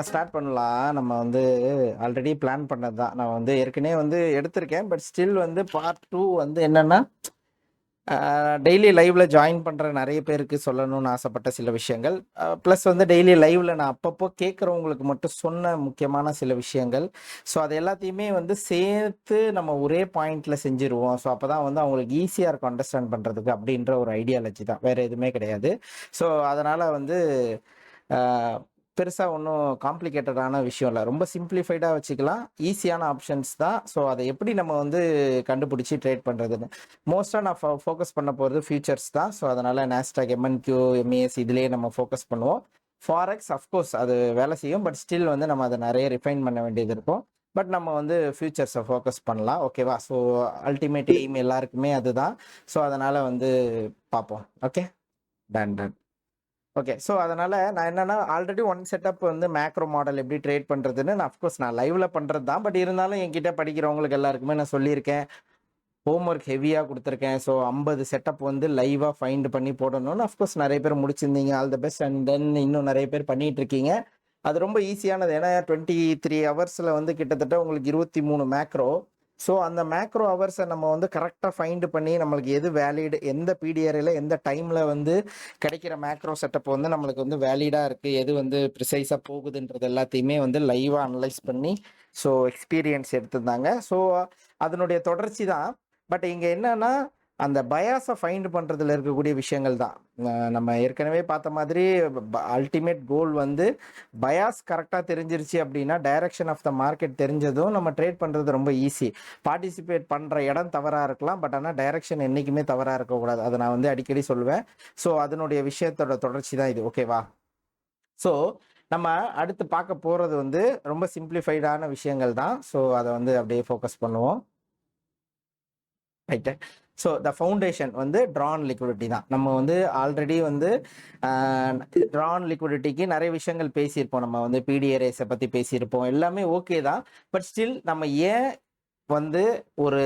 நம்ம ஸ்டார்ட் பண்ணலாம். நம்ம வந்து ஆல்ரெடி பிளான் பண்ணது தான். நான் வந்து ஏற்கனவே வந்து எடுத்திருக்கேன். பட் ஸ்டில் வந்து பார்ட் 2 வந்து என்னன்னா, டெய்லி லைவ்ல ஜாயின் பண்ற நெறைய பேருக்கு சொல்லணும்னு ஆசைப்பட்ட சில விஷயங்கள். பிளஸ் வந்து டெய்லி லைவ்ல நான் அப்பப்போ கேட்கறவங்களுக்கு மட்டும் சொன்ன முக்கியமான சில விஷயங்கள். ஸோ அது எல்லாத்தையுமே வந்து சேர்த்து நம்ம ஒரே பாயிண்ட்ல செஞ்சுருவோம். ஸோ அப்பதான் வந்து அவங்களுக்கு ஈஸியா இருக்கும் அண்டர்ஸ்டாண்ட் பண்றதுக்கு அப்படின்ற ஒரு ஐடியாலஜி தான். வேற எதுவுமே கிடையாது. ஸோ அதனால வந்து அ பெருசா ஒண்ணும் காம்ப்ளிகேட்டடான விஷயம் இல்ல. ரொம்ப சிம்ப்ளிஃபைடா வச்சுக்கலாம். ஈஸியான ஆப்ஷன்ஸ் தான். ஸோ அத எப்படி நம்ம வந்து கண்டுபிடிச்சு ட்ரேட் பண்றதுன்னு. மோஸ்ட்டா நான் ஃபோக்கஸ் பண்ண போறது ஃபியூச்சர்ஸ் தான். ஸோ அதனால நாஸ்டாக், எம்என்கியூ, எம்ஏஎஸ் இதுலயே நம்ம ஃபோக்கஸ் பண்ணுவோம். ஃபாரெக்ஸ் அஃப்கோர்ஸ் அது வேலை செய்யும். பட் ஸ்டில் வந்து நம்ம அத நெறைய ரிஃபைன் பண்ண வேண்டியது இருக்கும். பட் நம்ம வந்து ஃபியூச்சர்ஸ ஃபோக்கஸ் பண்ணலாம். ஓகேவா? ஸோ அல்டிமேட் எய்ம் எல்லாருக்குமே அதுதான். ஸோ அதனால வந்து பார்ப்போம். Okay. Done done. Okay. So அதனால நான் என்னன்னா, ஆல்ரெடி ஒன் செட்டப் வந்து மேக்ரோ மாடல் எப்படி ட்ரேட் பண்றதுன்னு நான் அஃப்கோர்ஸ் நான் லைவ்ல பண்றது தான். பட் இருந்தாலும் என்கிட்ட படிக்கிறவங்களுக்கு எல்லாருக்குமே நான் சொல்லியிருக்கேன். ஹோம்வொர்க் ஹெவியா குடுத்துருக்கேன். ஸோ 50 செட்டப் வந்து லைவா ஃபைண்ட் பண்ணி போடணும்னு அஃப்கோர்ஸ் நெறைய பேர் முடிச்சிருந்தீங்க. All the best. And then இன்னும் நெறைய பேர் பண்ணிட்டு இருக்கீங்க. அது ரொம்ப ஈஸியானது. ஏன்னா 23 ஹவர்ஸ்ல வந்து கிட்டத்தட்ட உங்களுக்கு 23 மேக்ரோ. ஸோ அந்த மேக்ரோ ஹவர்ஸை நம்ம வந்து கரெக்டாக ஃபைண்ட் பண்ணி நம்மளுக்கு எது வேலிட், எந்த பிடிஆர்ல எந்த டைம்ல வந்து கிடைக்கிற மேக்ரோ செட்டப் வந்து நம்மளுக்கு வந்து வேலிடா இருக்கு, எது வந்து ப்ரிசைஸா போகுதுன்றது எல்லாத்தையுமே வந்து லைவா அனலைஸ் பண்ணி ஸோ எக்ஸ்பீரியன்ஸ் எடுத்திருந்தாங்க. ஸோ அதனுடைய தொடர்ச்சி தான். பட் இங்க என்னன்னா, அந்த பயாஸை ஃபைண்ட் பண்றதுல இருக்கக்கூடிய விஷயங்கள் தான். நம்ம ஏற்கனவே பார்த்த மாதிரி அல்டிமேட் கோல் வந்து பயாஸ் கரெக்டா தெரிஞ்சிருச்சு அப்படின்னா, டைரக்ஷன் ஆஃப் த மார்க்கெட் தெரிஞ்சதும் நம்ம ட்ரேட் பண்றது ரொம்ப ஈஸி. பார்ட்டிசிபேட் பண்ற இடம் தவறா இருக்கலாம். பட் ஆனா டைரக்ஷன் என்னைக்குமே தவறா இருக்கக்கூடாது. அதை நான் வந்து அடிக்கடி சொல்லுவேன். ஸோ அதனுடைய விஷயத்தோட தொடர்ச்சி தான் இது. ஓகேவா? ஸோ நம்ம அடுத்து பார்க்க போறது வந்து ரொம்ப சிம்பிளிஃபைடான விஷயங்கள் தான். ஸோ அதை வந்து அப்படியே ஃபோக்கஸ் பண்ணுவோம். ரைட்டு. ஸோ த ஃபவுண்டேஷன் வந்து ட்ரான் லிக்விடிட்டி தான். நம்ம வந்து ஆல்ரெடி வந்து ட்ரான் லிக்விடிட்டிக்கு நிறைய விஷயங்கள் பேசியிருப்போம். நம்ம வந்து பிடிஆர்எஸை பற்றி பேசியிருப்போம். எல்லாமே ஓகே தான். பட் ஸ்டில் நம்ம ஏன் வந்து ஒரு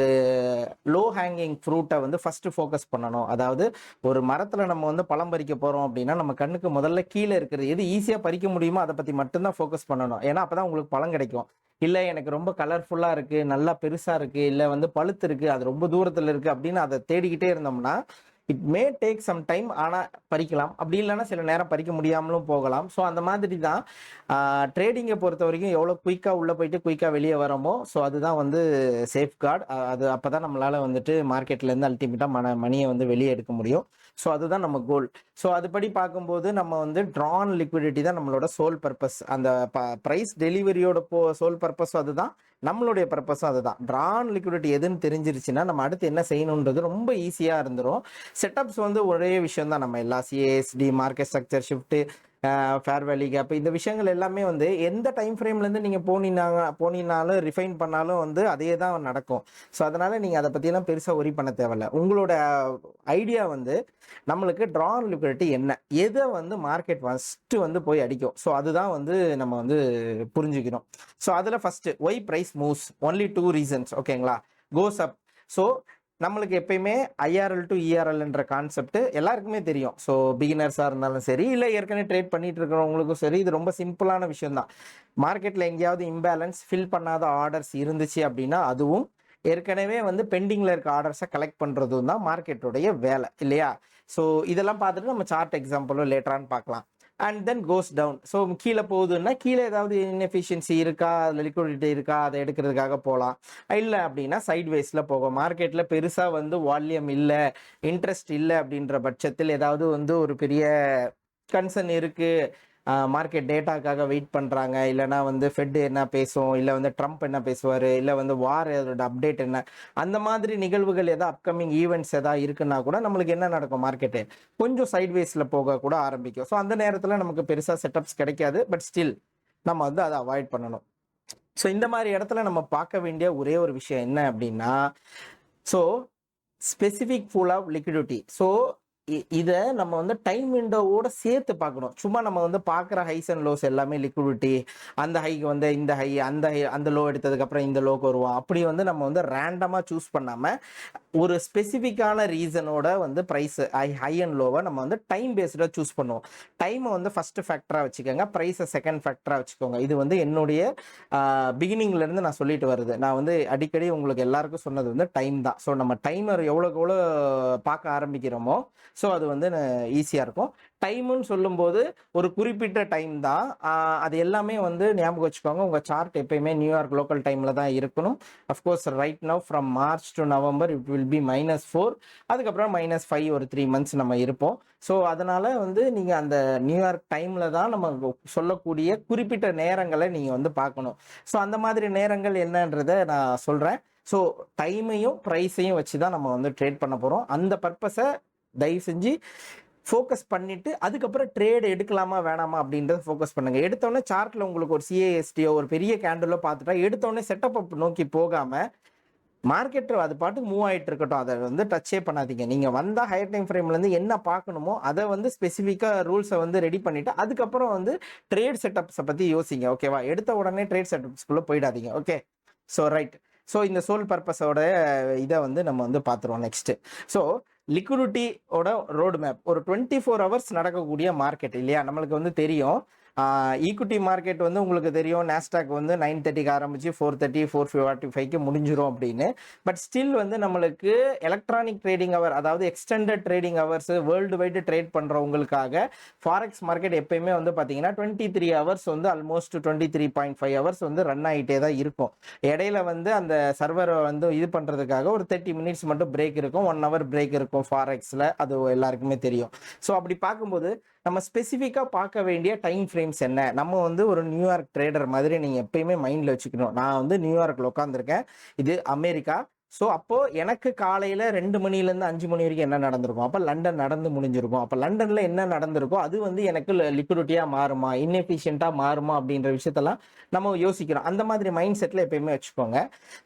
லோ ஹேங்கிங் ஃப்ரூட்டை வந்து ஃபர்ஸ்ட் ஃபோக்கஸ் பண்ணணும். அதாவது ஒரு மரத்தில் நம்ம வந்து பழம் பறிக்க போகிறோம் அப்படின்னா நம்ம கண்ணுக்கு முதல்ல கீழே இருக்கிறது எது ஈஸியாக பறிக்க முடியுமோ அதை பற்றி மட்டும்தான் ஃபோக்கஸ் பண்ணணும். ஏன்னா அப்போ தான் உங்களுக்கு பழம் கிடைக்கும். இல்லை எனக்கு ரொம்ப கலர்ஃபுல்லாக இருக்குது, நல்லா பெருசாக இருக்குது, இல்லை வந்து பழுத்து இருக்குது, அது ரொம்ப தூரத்தில் இருக்குது அப்படின்னு அதை தேடிக்கிட்டே இருந்தோம்னா it may take some time. ஆனால் பறிக்கலாம். அப்படி இல்லைன்னா சில நேரம் பறிக்க முடியாமலும் போகலாம். ஸோ அந்த மாதிரி தான் ட்ரேடிங்கை பொறுத்த வரைக்கும் எவ்வளோ குயிக்காக உள்ளே போயிட்டு குயிக்காக வெளியே வரோமோ ஸோ அதுதான் வந்து சேஃப்கார்டு. அது அப்போ தான் நம்மளால் வந்துட்டு மார்க்கெட்லேருந்து அல்டிமேட்டாக மணியை வந்து வெளியே எடுக்க முடியும். ஸோ அதுதான் நம்ம கோல். ஸோ அதுபடி பார்க்கும்போது நம்ம வந்து ட்ரான் லிக்விடிட்டி தான் நம்மளோட சோல் பர்பஸ். அந்த ப்ரைஸ் டெலிவரியோட சோல் பர்பஸும் அதுதான், நம்மளுடைய பர்பஸும் அதுதான். ட்ரான் லிக்விடிட்டி எதுன்னு தெரிஞ்சிருச்சுன்னா நம்ம அடுத்து என்ன செய்யணுன்றது ரொம்ப ஈஸியாக இருந்துரும். செட்டப்ஸ் வந்து ஒரே விஷயம் தான். நம்ம எல்லா சிஏஎஸ்டி, market structure shift, fair value gap, இந்த விஷயங்கள் எல்லாமே வந்து எந்த டைம் ஃப்ரேம்லேருந்து நீங்கள் போனீங்கனாலும் ரிஃபைன் பண்ணாலும் வந்து அதே தான் நடக்கும். ஸோ அதனால் நீங்கள் அதை பற்றியெல்லாம் பெருசாக ஒரி பண்ண தேவையில்ல. உங்களோட ஐடியா வந்து நம்மளுக்கு ட்ரான் லிக்விடிட்டி என்ன, எதை வந்து மார்க்கெட் ஃபஸ்ட்டு வந்து போய் அடிக்கும். ஸோ அதுதான் வந்து நம்ம வந்து புரிஞ்சுக்கணும். ஸோ அதில் first why price moves only 2 reasons. ஓகேங்களா? கோஸ் அப். ஸோ நம்மளுக்கு எப்பயுமே ஐஆர்எல் டு இஆர்எல்ன்ற கான்செப்ட் எல்லாருக்குமே தெரியும். ஸோ பிகினர்ஸாக இருந்தாலும் சரி, இல்லை ஏற்கனவே ட்ரேட் பண்ணிட்டு இருக்கிறவங்களுக்கும் சரி, இது ரொம்ப சிம்பிளான விஷயம் தான். மார்க்கெட்டில் எங்கேயாவது இம்பேலன்ஸ், ஃபில் பண்ணாத ஆர்டர்ஸ் இருந்துச்சு அப்படின்னா அதுவும் ஏற்கனவே வந்து பெண்டிங்கில் இருக்க ஆர்டர்ஸை கலெக்ட் பண்ணுறதும் தான் மார்க்கெட்டோடைய வேலை இல்லையா? ஸோ இதெல்லாம் பார்த்துட்டு நம்ம சார்ட் எக்ஸாம்பிளும் லேட்டரான்னு பார்க்கலாம். And then goes down. So கீழே போகுதுன்னா கீழே ஏதாவது இன்எஃபிஷியன்சி இருக்கா, அதில் லிக்விடிட்டி இருக்கா, அதை எடுக்கிறதுக்காக போகலாம். இல்லை அப்படின்னா சைட்வேஸில் போகும். மார்க்கெட்டில் பெருசாக வந்து வால்யூம் இல்லை, இன்ட்ரெஸ்ட் இல்லை அப்படின்ற பட்சத்தில் ஏதாவது வந்து ஒரு பெரிய கன்சர்ன் இருக்குது, மார்க்கெட் டேட்டாக்காக வெயிட் பண்ணுறாங்க, இல்லைனா வந்து ஃபெட் என்ன பேசும், இல்லை வந்து ட்ரம்ப் என்ன பேசுவார், இல்லை வந்து வார் அதோட அப்டேட் என்ன, அந்த மாதிரி நிகழ்வுகள் எதாவது அப்கமிங் ஈவெண்ட்ஸ் எதாவது இருக்குன்னா கூட நம்மளுக்கு என்ன நடக்கும், மார்க்கெட்டு கொஞ்சம் சைட்வேஸில் போக கூட ஆரம்பிக்கும். ஸோ அந்த நேரத்தில் நமக்கு பெருசாக செட்டப்ஸ் கிடைக்காது. பட் ஸ்டில் நம்ம வந்து அதை அவாய்ட் பண்ணணும். ஸோ இந்த மாதிரி இடத்துல நம்ம பார்க்க வேண்டிய ஒரே ஒரு விஷயம் என்ன அப்படின்னா, so specific pool of liquidity. So இதை நம்ம வந்து டைம் விண்டோவோட சேர்த்து பார்க்கணும். சும்மா நம்ம வந்து பார்க்குற ஹைஸ் அண்ட் லோஸ் எல்லாமே லிக்விடிட்டி, அந்த ஹைக்கு வந்து இந்த ஹை, அந்த ஹை, அந்த லோ எடுத்ததுக்கப்புறம் இந்த லோக்கு வருவோம். அப்படி வந்து நம்ம வந்து ரேண்டமாக சூஸ் பண்ணாமல் ஒரு ஸ்பெசிஃபிக்கான ரீசனோட வந்து ப்ரைஸ் ஹை அண்ட் லோவை நம்ம வந்து டைம் பேஸ்டாக சூஸ் பண்ணுவோம். டைமை வந்து ஃபஸ்ட்டு ஃபேக்டராக வச்சுக்கோங்க, ப்ரைஸை செகண்ட் ஃபேக்டராக வச்சுக்கோங்க. இது வந்து என்னுடைய பிகினிங்லேருந்து நான் சொல்லிட்டு வருது. நான் வந்து அடிக்கடி உங்களுக்கு எல்லாருக்கும் சொன்னது வந்து டைம் தான். ஸோ நம்ம டைமர் எவ்வளோக்கு எவ்வளோ பார்க்க ஆரம்பிக்கிறோமோ ஸோ அது வந்து ஈஸியாக இருக்கும். டைமுன்னு சொல்லும்போது ஒரு குறிப்பிட்ட டைம் தான். அது எல்லாமே வந்து ஞாபகம் வச்சுக்கோங்க. உங்கள் சார்ட் எப்பயுமே நியூயார்க் லோக்கல் டைமில் தான் இருக்கணும். Of course right now from March to November it will be -4, அதுக்கப்புறம் -5 ஒரு 3 மந்த்ஸ் நம்ம இருப்போம். ஸோ அதனால் வந்து நீங்கள் அந்த நியூயார்க் டைமில் தான் நம்ம சொல்லக்கூடிய குறிப்பிட்ட நேரங்களை நீங்கள் வந்து பார்க்கணும். ஸோ அந்த மாதிரி நேரங்கள் என்னன்றதை நான் சொல்கிறேன். ஸோ டைமையும் ப்ரைஸையும் வச்சு தான் நம்ம வந்து ட்ரேட் பண்ண போகிறோம். அந்த பர்பஸை தயவு செஞ்சு ஃபோக்கஸ் பண்ணிவிட்டு அதுக்கப்புறம் ட்ரேட் எடுக்கலாமா வேணாமா அப்படின்றத ஃபோக்கஸ் பண்ணுங்கள். எடுத்தோடனே சார்ட்டில் உங்களுக்கு ஒரு சிஏஎஸ்டியோ ஒரு பெரிய கேண்டலோ பார்த்துட்டா எடுத்தோடனே செட்டப் அப் நோக்கி போகாமல் மார்க்கெட் அது பாட்டுக்கு மூவ் ஆகிட்டு இருக்கட்டும், அதை வந்து டச்சே பண்ணாதீங்க. நீங்கள் வந்தால் ஹையர் டைம் ஃப்ரேம்லேருந்து என்ன பார்க்கணுமோ அதை வந்து ஸ்பெசிஃபிக்காக ரூல்ஸை வந்து ரெடி பண்ணிவிட்டு அதுக்கப்புறம் வந்து ட்ரேட் செட்டப்ஸை பற்றி யோசிங்க. ஓகேவா? எடுத்த உடனே ட்ரேட் செட்டப்ஸ்குள்ளே போயிடாதீங்க. Okay, so right. ஸோ இந்த சோல் பர்பஸோட இதை வந்து நம்ம வந்து பார்த்துருவோம் நெக்ஸ்ட்டு. ஸோ லிக்விடிட்டியோட ரோடு மேப் ஒரு 24 ஹவர்ஸ் நடக்கக்கூடிய மார்க்கெட் இல்லையா? நம்மளுக்கு வந்து தெரியும் ஈக்விட்டி மார்க்கெட் வந்து உங்களுக்கு தெரியும் நாஸ்டாக் வந்து 9:30க்கு ஆரம்பிச்சு 4:30 4:45க்கு முடிஞ்சிடும் அப்படின்னு. பட் ஸ்டில் வந்து நம்மளுக்கு எலக்ட்ரானிக் ட்ரேடிங் ஹவர், அதாவது extended trading hours world wide trade பண்ணுறவங்களுக்காக ஃபாரெக்ஸ் மார்க்கெட் எப்பயுமே வந்து பார்த்தீங்கன்னா 23 ஹவர்ஸ் வந்து ஆல்மோஸ்ட் 23.5 ஹவர்ஸ் வந்து ரன் ஆகிட்டே தான் இருக்கும். இடையில வந்து அந்த சர்வரை வந்து இது பண்ணுறதுக்காக ஒரு 30 மினிட்ஸ் மட்டும் பிரேக் இருக்கும், 1 ஹவர் பிரேக் இருக்கும் ஃபாரெக்ஸில். அது எல்லாருக்குமே தெரியும். ஸோ அப்படி பார்க்கும்போது நம்ம ஸ்பெசிஃபிக்காக பார்க்க வேண்டிய டைம் ஃப்ரேம்ஸ் என்ன? நம்ம வந்து ஒரு நியூயார்க் ட்ரேடர் மாதிரி நீங்கள் எப்பயுமே மைண்டில் வச்சுக்கணும். நான் வந்து நியூயார்க்கில் உட்காந்துருக்கேன், இது அமெரிக்கா. ஸோ அப்போது எனக்கு காலையில் 2 மணிலேருந்து 5 மணி வரைக்கும் என்ன நடந்திருக்கும்? அப்போ லண்டன் நடந்து முடிஞ்சிருக்கும். அப்போ லண்டனில் என்ன நடந்திருக்கோ அது வந்து எனக்கு லிக்விடிட்டியாக மாறுமா, இன்எஃபிஷியண்ட்டாக மாறுமா அப்படின்ற விஷயத்தெல்லாம் நம்ம யோசிக்கிறோம். அந்த மாதிரி மைண்ட் செட்டில் எப்பயுமே வச்சுக்கோங்க.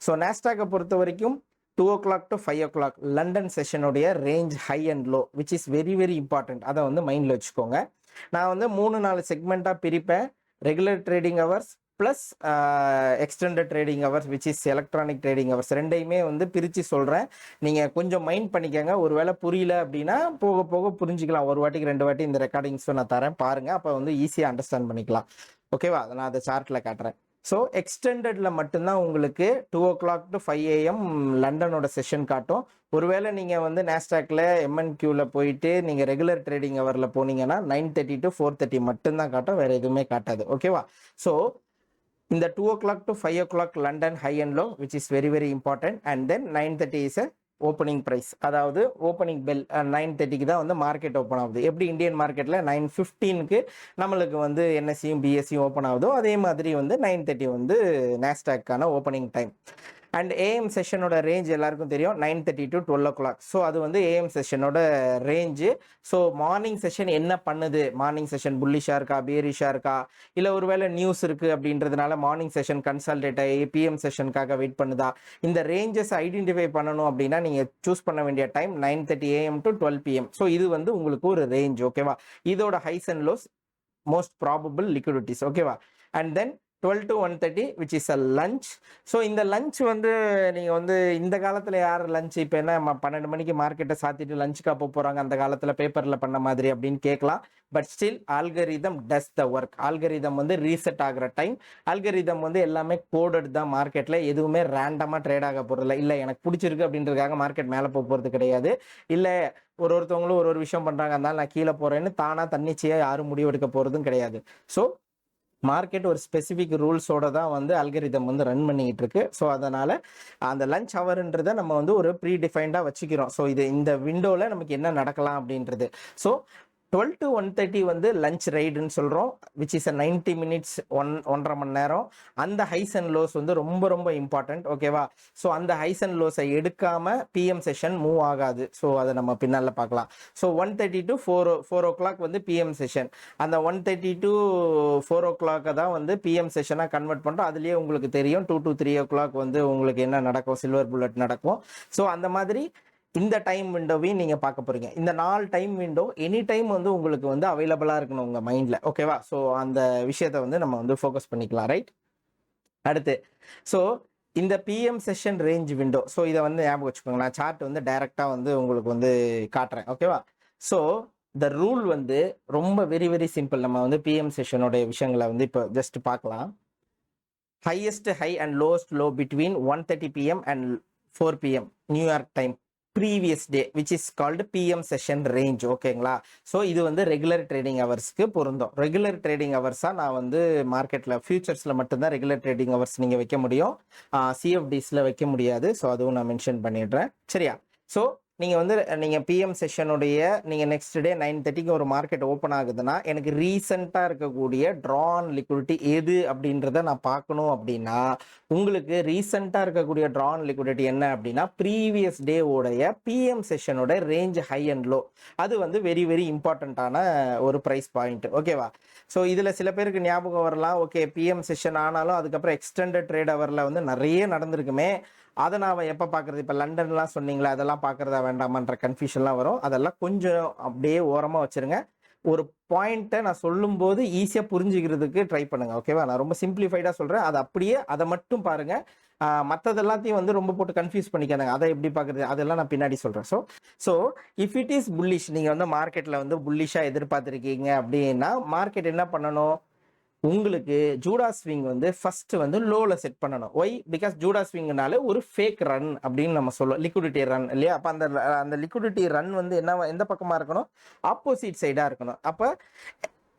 ஸோ நாஸ்டாக்கை பொறுத்த வரைக்கும் 2 o'clock to 5 o'clock லண்டன் செஷனுடைய range high and low which is very very important. அதை வந்து மைண்டில் வச்சுக்கோங்க. நான் வந்து 3-4 செக்மெண்ட்டாக பிரிப்பேன். Regular trading hours plus extended trading hours which is electronic trading hours, ரெண்டையுமே வந்து பிரித்து சொல்கிறேன். நீங்கள் கொஞ்சம் மைண்ட் பண்ணிக்கோங்க. ஒரு வேளை புரியல அப்படின்னா போக போக புரிஞ்சிக்கலாம். ஒரு வாட்டிக்கு 2 வாட்டி இந்த ரெக்கார்டிங்ஸும் நான் தரேன் பாருங்கள். அப்போ வந்து ஈஸியாக அண்டர்ஸ்டாண்ட் பண்ணிக்கலாம். ஓகேவா? அதை நான் அதை சார்ட்டில் காட்டுறேன். ஸோ எக்ஸ்டெண்டடில் மட்டும்தான் உங்களுக்கு 2 o'clock to 5 AM லண்டனோட செஷன் காட்டும். ஒருவேளை நீங்கள் வந்து நாஸ்டாக்ல MNQவில் போயிட்டு நீங்கள் ரெகுலர் ட்ரேடிங் ஹவரில் போனீங்கன்னா 9:30 to 4:30 மட்டும்தான் காட்டும், வேறு எதுவுமே காட்டாது. ஓகேவா? ஸோ இந்த 2 o'clock to 5 o'clock London high and low which is very very important. And then 9:30 is opening price, அதாவது ஓப்பனிங் பெல் 9:30க்கு தான் வந்து மார்க்கெட் ஓப்பன் ஆகுது. எப்படி இந்தியன் மார்க்கெட்டில் 9:15க்கு நம்மளுக்கு வந்து என்எஸ்சியும் பிஎஸ்சியும் ஓப்பன் ஆகுதோ அதே மாதிரி வந்து 9:30 வந்து நாஸ்டாக்கான ஓப்பனிங் டைம். அண்ட் ஏஎம் செஷனோட ரேஞ்ச் எல்லாருக்கும் தெரியும் 9:30 to 12 o'clock. ஸோ அது வந்து ஏஎம் செஷனோட ரேஞ்சு. ஸோ மார்னிங் செஷன் என்ன பண்ணுது, மார்னிங் செஷன் புல்லிஷாக இருக்கா பேரிஷாக இருக்கா, இல்லை ஒரு வேளை நியூஸ் இருக்குது அப்படின்றதுனால மார்னிங் செஷன் கன்சல்டேட் ஆகி பிஎம் செஷனுக்காக வெயிட் பண்ணுதா, இந்த ரேஞ்சஸ் ஐடென்டிஃபை பண்ணணும் அப்படின்னா நீங்கள் சூஸ் பண்ண வேண்டிய time 9:30 AM to 12 PM. So இது வந்து உங்களுக்கு ஒரு ரேஞ்ச். ஓகேவா? இதோட highs and lows most probable liquidities. ஓகேவா? And then 12 to 1:30 which is a lunch. So இந்த லஞ்ச் வந்து நீங்கள் வந்து இந்த காலத்தில் யார் லஞ்ச் இப்போ என்ன 12 மணிக்கு மார்க்கெட்டை சாத்திட்டு லஞ்சுக்காக போகிறாங்க, அந்த காலத்தில் பேப்பரில் பண்ண மாதிரி அப்படின்னு கேட்கலாம். But still algorithm does the work. Algorithm வந்து ரீசெட் ஆகிற டைம். ஆல்கரிதம் வந்து எல்லாமே கோடட் தான். மார்க்கெட்டில் எதுவுமே ரேண்டமாக ட்ரேட் ஆக போகிறதில்ல. இல்லை எனக்கு பிடிச்சிருக்கு அப்படின்றதுக்காக மார்க்கெட் மேலே போகிறது கிடையாது. இல்லை ஒருத்தவங்களும் ஒரு விஷயம் பண்ணுறாங்க, அதனால நான் கீழே போகிறேன்னு தானாக தன்னிச்சையாக யாரும் முடிவெடுக்க போகிறதும் கிடையாது. ஸோ மார்க்கெட் ஒரு ஸ்பெசிஃபிக் ரூல்ஸோட தான் வந்து அல்கரிதம் வந்து ரன் பண்ணிக்கிட்டு இருக்கு. ஸோ அதனால் அந்த லஞ்ச் ஹவர்ன்றதை நம்ம வந்து ஒரு ப்ரீ டிஃபைன்டாக வச்சுக்கிறோம். ஸோ இது இந்த விண்டோவில் நமக்கு என்ன நடக்கலாம் அப்படின்றது. ஸோ 12 to 1:30 வந்து லஞ்ச் ரைடுன்னு சொல்கிறோம் விச் இஸ் 90 மினிட்ஸ் 1.5 மணி நேரம். அந்த ஹைஸ் அண்ட் லோஸ் வந்து ரொம்ப ரொம்ப இம்பார்ட்டன்ட். ஓகேவா? ஸோ அந்த ஹைஸ் அண்ட் லோஸை எடுக்காமல் பிஎம் செஷன் மூவ் ஆகாது. ஸோ அதை நம்ம பின்னால் பார்க்கலாம். ஸோ 1:30 to 4 o'clock வந்து பிஎம் செஷன். அந்த 1:30 to 4 o'clock தான் வந்து பிஎம் செஷனாக கன்வெர்ட் பண்ணுறோம். அதுலேயே உங்களுக்கு தெரியும் 2 to 3 o'clock வந்து உங்களுக்கு என்ன நடக்கும், சில்வர் புல்லட் நடக்கும். ஸோ அந்த மாதிரி இந்த டைம் விண்டோவையும் நீங்கள் பார்க்க போகிறீங்க. இந்த 4 டைம் விண்டோ எனி டைம் வந்து உங்களுக்கு வந்து அவைலபிளாக இருக்கணும் உங்கள் மைண்டில். ஓகேவா? ஸோ அந்த விஷயத்தை வந்து நம்ம வந்து ஃபோக்கஸ் பண்ணிக்கலாம். ரைட். அடுத்து ஸோ இந்த PM session range window, so இதை வந்து ஞாபகம் வச்சுக்கோங்க. நான் சார்ட் வந்து டைரெக்டாக வந்து உங்களுக்கு வந்து காட்டுறேன். ஓகேவா? ஸோ த ரூல் வந்து ரொம்ப வெரி வெரி சிம்பிள். நம்ம வந்து பிஎம் செஷனோடைய விஷயங்களை வந்து இப்போ ஜஸ்ட் பார்க்கலாம். Highest high and lowest low between 1:30 PM and 4 PM New York time previous day which is called PM session range. ஓகேங்களா? ஸோ இது வந்து ரெகுலர் ட்ரேடிங் ஹவர்ஸ்க்கு பொருந்தும். ரெகுலர் ட்ரேடிங் ஹவர்ஸாக நான் வந்து மார்க்கெட்டில் ஃபியூச்சர்ஸில் மட்டும்தான் ரெகுலர் ட்ரேடிங் ஹவர்ஸ் நீங்கள் வைக்க முடியும், சிஎஃப்டிஸில் வைக்க முடியாது. ஸோ அதுவும் நான் மென்ஷன் பண்ணிடுறேன். சரியா? ஸோ நீங்கள் வந்து நீங்கள் பிஎம் செஷனுடைய நீங்கள் நெக்ஸ்ட் டே 9:30க்கு ஒரு மார்க்கெட் ஓப்பன் ஆகுதுன்னா எனக்கு ரீசெண்டாக இருக்கக்கூடிய ட்ரான் லிக்விடிட்டி எது அப்படின்றத நான் பார்க்கணும். அப்படின்னா உங்களுக்கு ரீசெண்டாக இருக்கக்கூடிய ட்ரான் லிக்விடிட்டி என்ன அப்படின்னா ப்ரீவியஸ் டே உடைய பிஎம் செஷனோட ரேஞ்ச் ஹை அண்ட் லோ. அது வந்து வெரி வெரி இம்பார்ட்டண்ட்டான ஒரு ப்ரைஸ் பாயிண்ட். ஓகேவா? ஸோ இதில் சில பேருக்கு ஞாபகம் வரலாம், ஓகே பிஎம் செஷன் ஆனாலும் அதுக்கப்புறம் எக்ஸ்டெண்டட் ட்ரேட் ஹவரில் வந்து நிறைய நடந்திருக்குமே, அதை நான் எப்போ பார்க்குறது? இப்போ லண்டன்லாம் சொன்னீங்களா, அதெல்லாம் பார்க்குறதா வேண்டாமான்ற கன்ஃபியூஷன்லாம் வரும். அதெல்லாம் கொஞ்சம் அப்படியே ஓரமாக வச்சுருங்க. ஒரு பாயிண்ட்டை நான் சொல்லும்போது ஈஸியாக புரிஞ்சுக்கிறதுக்கு ட்ரை பண்ணுங்கள். ஓகேவா? நான் ரொம்ப சிம்பிளிஃபைடாக சொல்கிறேன். அது அப்படியே அதை மட்டும் பாருங்கள். மற்றது எல்லாத்தையும் வந்து ரொம்ப போட்டு கன்ஃபியூஸ் பண்ணிக்காங்க. அதை எப்படி பார்க்குறது அதெல்லாம் நான் பின்னாடி சொல்கிறேன். So if it is bullish, நீங்கள் வந்து மார்க்கெட்டில் வந்து புல்லிஷாக எதிர்பார்த்துருக்கீங்க அப்படின்னா மார்க்கெட் என்ன பண்ணணும்? உங்களுக்கு ஜூடா ஸ்விங் வந்து ஃபர்ஸ்ட் வந்து லோல செட் பண்ணணும். ஒய்? பிகாஸ் ஜூடா ஸ்விங்னால ஒரு ஃபேக் ரன் அப்படின்னு நம்ம சொல்லுவோம், லிக்விடிட்டி ரன் இல்லையா? அப்போ அந்த லிக்விடிட்டி ரன் வந்து என்ன, எந்த பக்கமாக இருக்கணும்? ஆப்போசிட் சைடாக இருக்கணும். அப்போ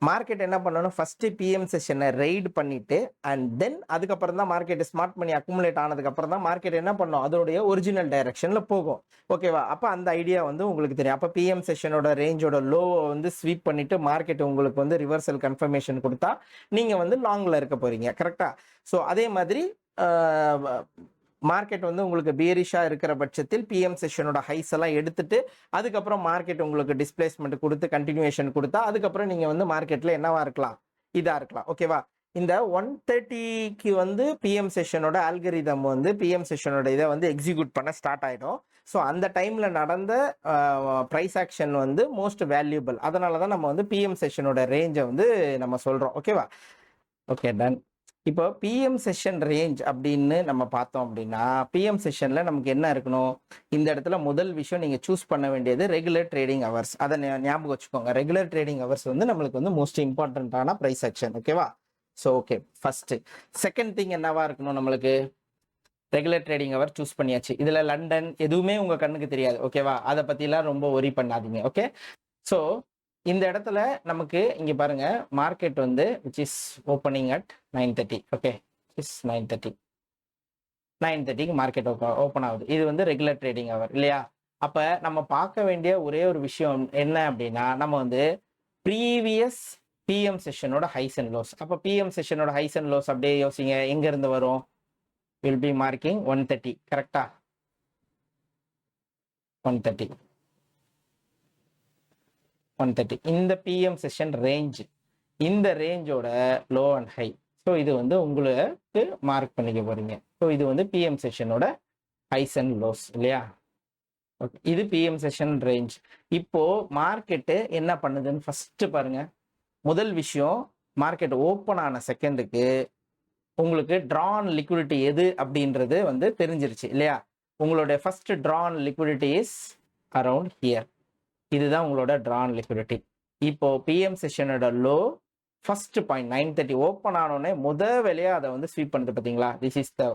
மார்க்கெட் என்ன பண்ணணும்? ஃபர்ஸ்ட் பிஎம் செஷனை ரைட் பண்ணிட்டு அண்ட் தென் அதுக்கப்புறம் தான் மார்க்கெட் ஸ்மார்ட் மணி அக்குமுலேட் ஆனதுக்கப்புறம் தான் மார்க்கெட் என்ன பண்ணும்? அதோடைய ஒரிஜினல் டைரக்ஷனில் போகும். ஓகேவா? அப்போ அந்த ஐடியா வந்து உங்களுக்கு தெரியும். அப்போ பிஎம் செஷனோட ரேஞ்சோட லோவை வந்து ஸ்வீப் பண்ணிட்டு மார்க்கெட் உங்களுக்கு வந்து ரிவர்சல் கன்ஃபர்மேஷன் கொடுத்தா நீங்கள் வந்து லாங்கில் இருக்க போறீங்க. கரெக்டாக? ஸோ அதே மாதிரி மார்க்கெட் வந்து உங்களுக்கு பியரிஷாக இருக்கிற பட்சத்தில் பிஎம் செஷனோட ஹைஸ் எல்லாம் எடுத்துட்டு அதுக்கப்புறம் மார்க்கெட் உங்களுக்கு டிஸ்பிளேஸ்மெண்ட் கொடுத்து கண்டினியூஷன் கொடுத்தா அதுக்கப்புறம் நீங்கள் வந்து மார்க்கெட்டில் என்னவா இருக்கலாம்? இதாக இருக்கலாம். ஓகேவா? இந்த 1:30க்கு வந்து பிஎம் செஷனோட ஆல்கரிதம் வந்து பிஎம் செஷனோட இதை வந்து எக்ஸிக்யூட் பண்ண ஸ்டார்ட் ஆகிடும். ஸோ அந்த டைமில் நடந்த ப்ரைஸ் ஆக்ஷன் வந்து மோஸ்ட் வேல்யூபிள். அதனால தான் நம்ம வந்து பிஎம் செஷனோட ரேஞ்சை வந்து நம்ம சொல்கிறோம். ஓகேவா? Okay, done. இப்போ பிஎம் செஷன் ரேஞ்ச் அப்படின்னு நம்ம பார்த்தோம் அப்படின்னா பிஎம் செஷனில் நமக்கு என்ன இருக்கணும்? இந்த இடத்துல முதல் விஷயம் நீங்கள் சூஸ் பண்ண வேண்டியது ரெகுலர் ட்ரேடிங் ஹவர்ஸ். அதை ஞாபகம் வச்சுக்கோங்க. ரெகுலர் ட்ரேடிங் ஹவர்ஸ் வந்து நம்மளுக்கு வந்து மோஸ்ட் இம்பார்ட்டண்ட்டான ப்ரைஸ் ஆக்ஷன். ஓகேவா? So okay, first. Second thing என்னவா இருக்கணும்? நம்மளுக்கு ரெகுலர் ட்ரேடிங் ஹவர் சூஸ் பண்ணியாச்சு. இதில் லண்டன் எதுவுமே உங்கள் கண்ணுக்கு தெரியாது. ஓகேவா? அதை பற்றிலாம் ரொம்ப ஒரி பண்ணாதீங்க. ஓகே. ஸோ இந்த இடத்துல நமக்கு இங்கே பாருங்க, மார்க்கெட் வந்து which is opening at 9:30. Okay, is 9:30க்கு மார்க்கெட் ஓப்பன் ஆகுது. இது வந்து ரெகுலர் ட்ரேடிங் ஹவர் இல்லையா? அப்போ நம்ம பார்க்க வேண்டிய ஒரே ஒரு விஷயம் என்ன அப்படின்னா நம்ம வந்து ப்ரீவியஸ் பிஎம் செஷனோட ஹைஸ் அண்ட் லோஸ். அப்போ பிஎம் செஷனோட ஹைஸ் அண்ட் லோஸ் அப்படியே யோசிங்க, எங்கேருந்து வரும்? Will be marking 1:30. கரெக்டா? 1:30 இந்த பிஎம் செஷன் ரேஞ்ச், இந்த ரேஞ்சோட லோ அண்ட் ஹை. ஸோ இது வந்து உங்களுக்கு மார்க் பண்ணிக்க போறீங்க. ஸோ இது வந்து பிஎம் செஷனோட ஹைஸ் அண்ட் லோஸ் இல்லையா? ஓகே, இது பிஎம் செஷன் ரேஞ்ச். இப்போ மார்க்கெட்டு என்ன பண்ணுதுன்னு ஃபர்ஸ்ட் பாருங்க. முதல் விஷயம், மார்க்கெட் ஓப்பன் ஆன செகண்டுக்கு உங்களுக்கு ட்ரான் லிக்விடிட்டி எது அப்படின்றது வந்து தெரிஞ்சிருச்சு இல்லையா? உங்களோட first draw on liquidity is around here. இதுதான் உங்களோட ட்ரான் லிக்விடிட்டி. இப்போ பிஎம் செஷனோட லோ ஃபர்ஸ்ட் பாயிண்ட் 9:30 ஓப்பன் ஆனோடனே வேலையா அதை வந்து ஸ்வீப் பண்ணுது. பார்த்தீங்களா? This is the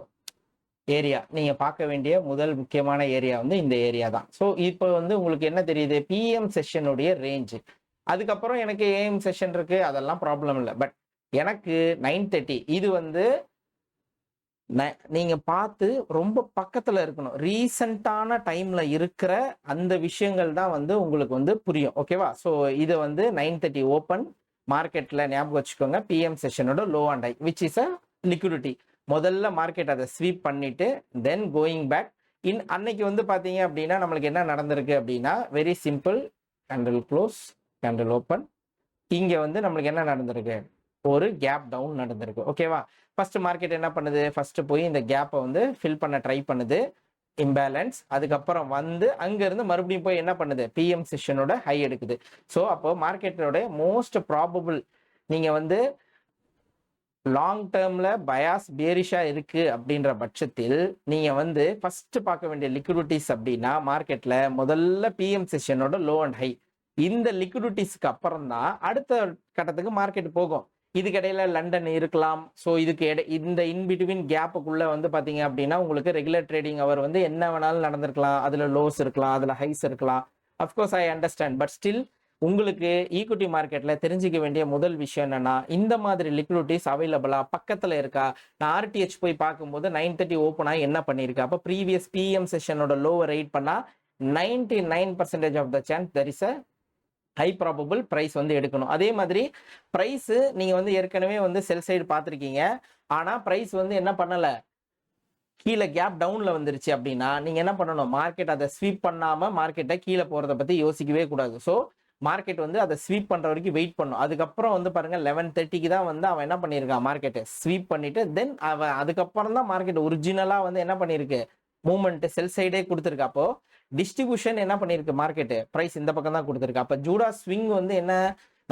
area. நீங்க பார்க்க வேண்டிய முதல் முக்கியமான ஏரியா வந்து இந்த ஏரியா தான். ஸோ இப்போ வந்து உங்களுக்கு என்ன தெரியுது? பிஎம் செஷனுடைய ரேஞ்சு. அதுக்கப்புறம் எனக்கு ஏஎம் செஷன் இருக்கு, அதெல்லாம் ப்ராப்ளம் இல்லை. பட் எனக்கு 9:30 இது வந்து நீங்க பார்த்து ரொம்ப பக்கத்துல இருக்கணும். ரீசெண்டான டைம்ல இருக்கிற அந்த விஷயங்கள் தான் வந்து உங்களுக்கு வந்து புரியும். ஓகேவா? ஸோ இது வந்து 9:30 ஓப்பன் மார்க்கெட்ல ஞாபகம் வச்சுக்கோங்க. பிஎம் செஷனோட low and high which is a liquidity. முதல்ல மார்க்கெட் அதை ஸ்வீப் பண்ணிட்டு தென் கோயிங் பேக் இன். அன்னைக்கு வந்து பாத்தீங்க அப்படின்னா நம்மளுக்கு என்ன நடந்திருக்கு அப்படின்னா very simple. Candle close, candle open. இங்க வந்து நம்மளுக்கு என்ன நடந்திருக்கு? ஒரு கேப் டவுன் நடந்திருக்கு. ஓகேவா? ஃபர்ஸ்ட் மார்க்கெட் என்ன பண்ணுது? ஃபர்ஸ்ட் போய் இந்த கேப்பை வந்து ஃபில் பண்ண ட்ரை பண்ணுது. இம்பேலன்ஸ், அதுக்கப்புறம் வந்து அங்கேருந்து மறுபடியும் போய் என்ன பண்ணுது, பிஎம் செஷனோட ஹை எடுக்குது. ஸோ அப்போ மார்க்கெட்டோட மோஸ்ட் ப்ராபபிள் நீங்கள் வந்து லாங் டேர்மில் பயாஸ் பேரிஷாக இருக்குது அப்படின்ற பட்சத்தில் நீங்கள் வந்து ஃபஸ்ட்டு பார்க்க வேண்டிய லிக்விடிட்டிஸ் அப்படின்னா மார்க்கெட்டில் முதல்ல பிஎம் செஷனோட லோ அண்ட் ஹை, இந்த லிக்விடிட்டிஸ்க்கு அப்புறம் தான் அடுத்த கட்டத்துக்கு மார்க்கெட் போகும். இதுக்கிடையில லண்டன் இருக்கலாம். ஸோ இதுக்கு இந்த இன்பிட்வீன் கேப்புக்குள்ளே வந்து பார்த்தீங்க அப்படின்னா உங்களுக்கு ரெகுலர் ட்ரேடிங் அவர் வந்து என்ன வேணாலும் நடந்திருக்கலாம். அதில் லோஸ் இருக்கலாம், அதில் ஹைஸ் இருக்கலாம். Of course I understand. But still உங்களுக்கு ஈக்விட்டி மார்க்கெட்டில் தெரிஞ்சிக்க வேண்டிய முதல் விஷயம் என்னன்னா, இந்த மாதிரி லிக்விடிட்டிஸ் அவைலபிளா பக்கத்தில் இருக்கா. நான் ஆர்டிஹெச் போய் பார்க்கும்போது 9:30 ஓப்பன் ஆகி என்ன பண்ணியிருக்கு, அப்போ ப்ரீவியஸ் பிஎம் செஷனோட லோவை ரைட் பண்ணால் 99% of the chance there is a high probable price வந்து எடுக்கணும். அதே மாதிரி ப்ரைஸு நீங்கள் வந்து ஏற்கனவே வந்து செல் சைடு பார்த்துருக்கீங்க. ஆனால் ப்ரைஸ் வந்து என்ன பண்ணலை, கீழே கேப் டவுனில் வந்துருச்சு அப்படின்னா நீங்கள் என்ன பண்ணணும், மார்க்கெட் அதை ஸ்வீப் பண்ணாமல் மார்க்கெட்டை கீழே போகிறத பற்றி யோசிக்கவே கூடாது. ஸோ மார்க்கெட் வந்து அதை ஸ்வீப் பண்ணுற வரைக்கும் வெயிட் பண்ணும். அதுக்கப்புறம் வந்து பாருங்கள் 11:30க்கு தான் வந்து அவன் என்ன பண்ணியிருக்கான், மார்க்கெட்டை ஸ்வீப் பண்ணிவிட்டு தென் அவன் அதுக்கப்புறம் தான் மார்க்கெட் ஒரிஜினலாக வந்து என்ன பண்ணியிருக்கு, மூவ்மெண்ட் செல் சைடே கொடுத்துருக்கு. அப்போ டிஸ்ட்ரிபியூஷன் என்ன பண்ணியிருக்கு, மார்க்கெட்டு ப்ரைஸ் இந்த பக்கம் தான் கொடுத்துருக்கு. அப்போ ஜூடா ஸ்விங் வந்து என்ன,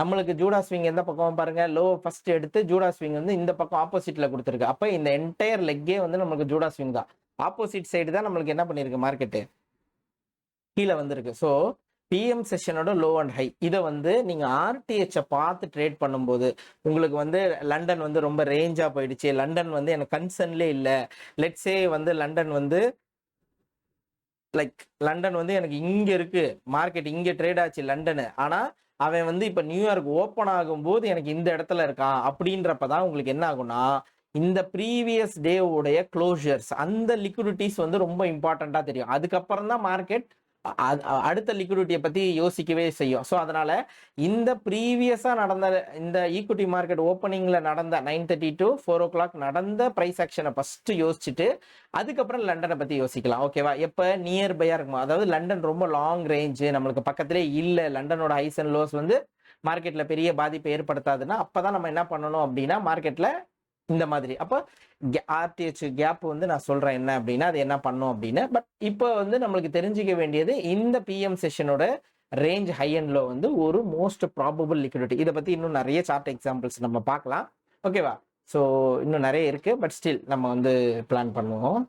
நம்மளுக்கு ஜூடா ஸ்விங் எந்த பக்கம் பாருங்க, லோ ஃபர்ஸ்ட் எடுத்து ஜூடா ஸ்விங் வந்து இந்த பக்கம் ஆப்போசிட்ல கொடுத்துருக்கு. அப்போ இந்த என்டையர் லெக்கே வந்து நம்மளுக்கு ஜூடா ஸ்விங் தான். ஆப்போசிட் சைடு தான் நம்மளுக்கு என்ன பண்ணியிருக்கு, மார்க்கெட்டு கீழே வந்திருக்கு. ஸோ பிஎம் செஷனோட லோ அண்ட் ஹை இதை வந்து நீங்கள் ஆர்டிஹெச்சை பார்த்து ட்ரேட் பண்ணும்போது உங்களுக்கு வந்து லண்டன் வந்து ரொம்ப ரேஞ்சாக போயிடுச்சு, லண்டன் வந்து எனக்கு கன்சர்ன்லே இல்லை, லெட்ஸே வந்து லண்டன் வந்து லண்டன் வந்து எனக்கு இங்கே இருக்குது, மார்க்கெட் இங்கே ட்ரேட் ஆச்சு லண்டனு, ஆனால் அவன் வந்து இப்போ நியூயார்க் ஓப்பன் ஆகும்போது எனக்கு இந்த இடத்துல இருக்கான் அப்படின்றப்ப தான் உங்களுக்கு என்ன ஆகும்னா, இந்த ப்ரீவியஸ் டேவுடைய க்ளோஷர்ஸ் அந்த லிக்விடிட்டிஸ் வந்து ரொம்ப இம்பார்ட்டண்ட்டாக தெரியும். அதுக்கப்புறம் தான் மார்க்கெட் அடுத்த லிக்விடிட்டியை பற்றி யோசிக்கவே செய்யும். ஸோ அதனால் இந்த ப்ரீவியஸாக நடந்த இந்த ஈக்விட்டி மார்க்கெட் ஓப்பனிங்கில் நடந்த 9:30 to 4 o'clock நடந்த ப்ரைஸ் ஆக்ஷனை ஃபஸ்ட்டு யோசிச்சுட்டு அதுக்கப்புறம் லண்டனை பற்றி யோசிக்கலாம். ஓகேவா? எப்போ நியர்பையாக இருக்குமா, அதாவது லண்டன் ரொம்ப லாங் ரேஞ்சு நம்மளுக்கு பக்கத்திலே இல்லை, லண்டனோட ஹைஸ் அண்ட் லோஸ் வந்து மார்க்கெட்டில் பெரிய பாதிப்பை ஏற்படுத்தாதுன்னா அப்போ தான் நம்ம என்ன பண்ணணும் அப்படின்னா மார்க்கெட்டில் இந்த மாதிரி அப்போ ஆர்டிஹெச் கேப் வந்து நான் சொல்கிறேன் என்ன அப்படின்னா அது என்ன பண்ணும் அப்படின்னு. பட் இப்போ வந்து நம்மளுக்கு தெரிஞ்சிக்க வேண்டியது இந்த பிஎம் செஷனோட ரேஞ்ச் ஹை அண்ட் லோ வந்து ஒரு மோஸ்ட் ப்ராபபிள் லிக்விடிட்டி. இதை பற்றி இன்னும் நிறைய சார்ட் எக்ஸாம்பிள்ஸ் நம்ம பார்க்கலாம். ஓகேவா? ஸோ இன்னும் நிறைய இருக்குது. பட் ஸ்டில் நம்ம வந்து பிளான் பண்ணுவோம்.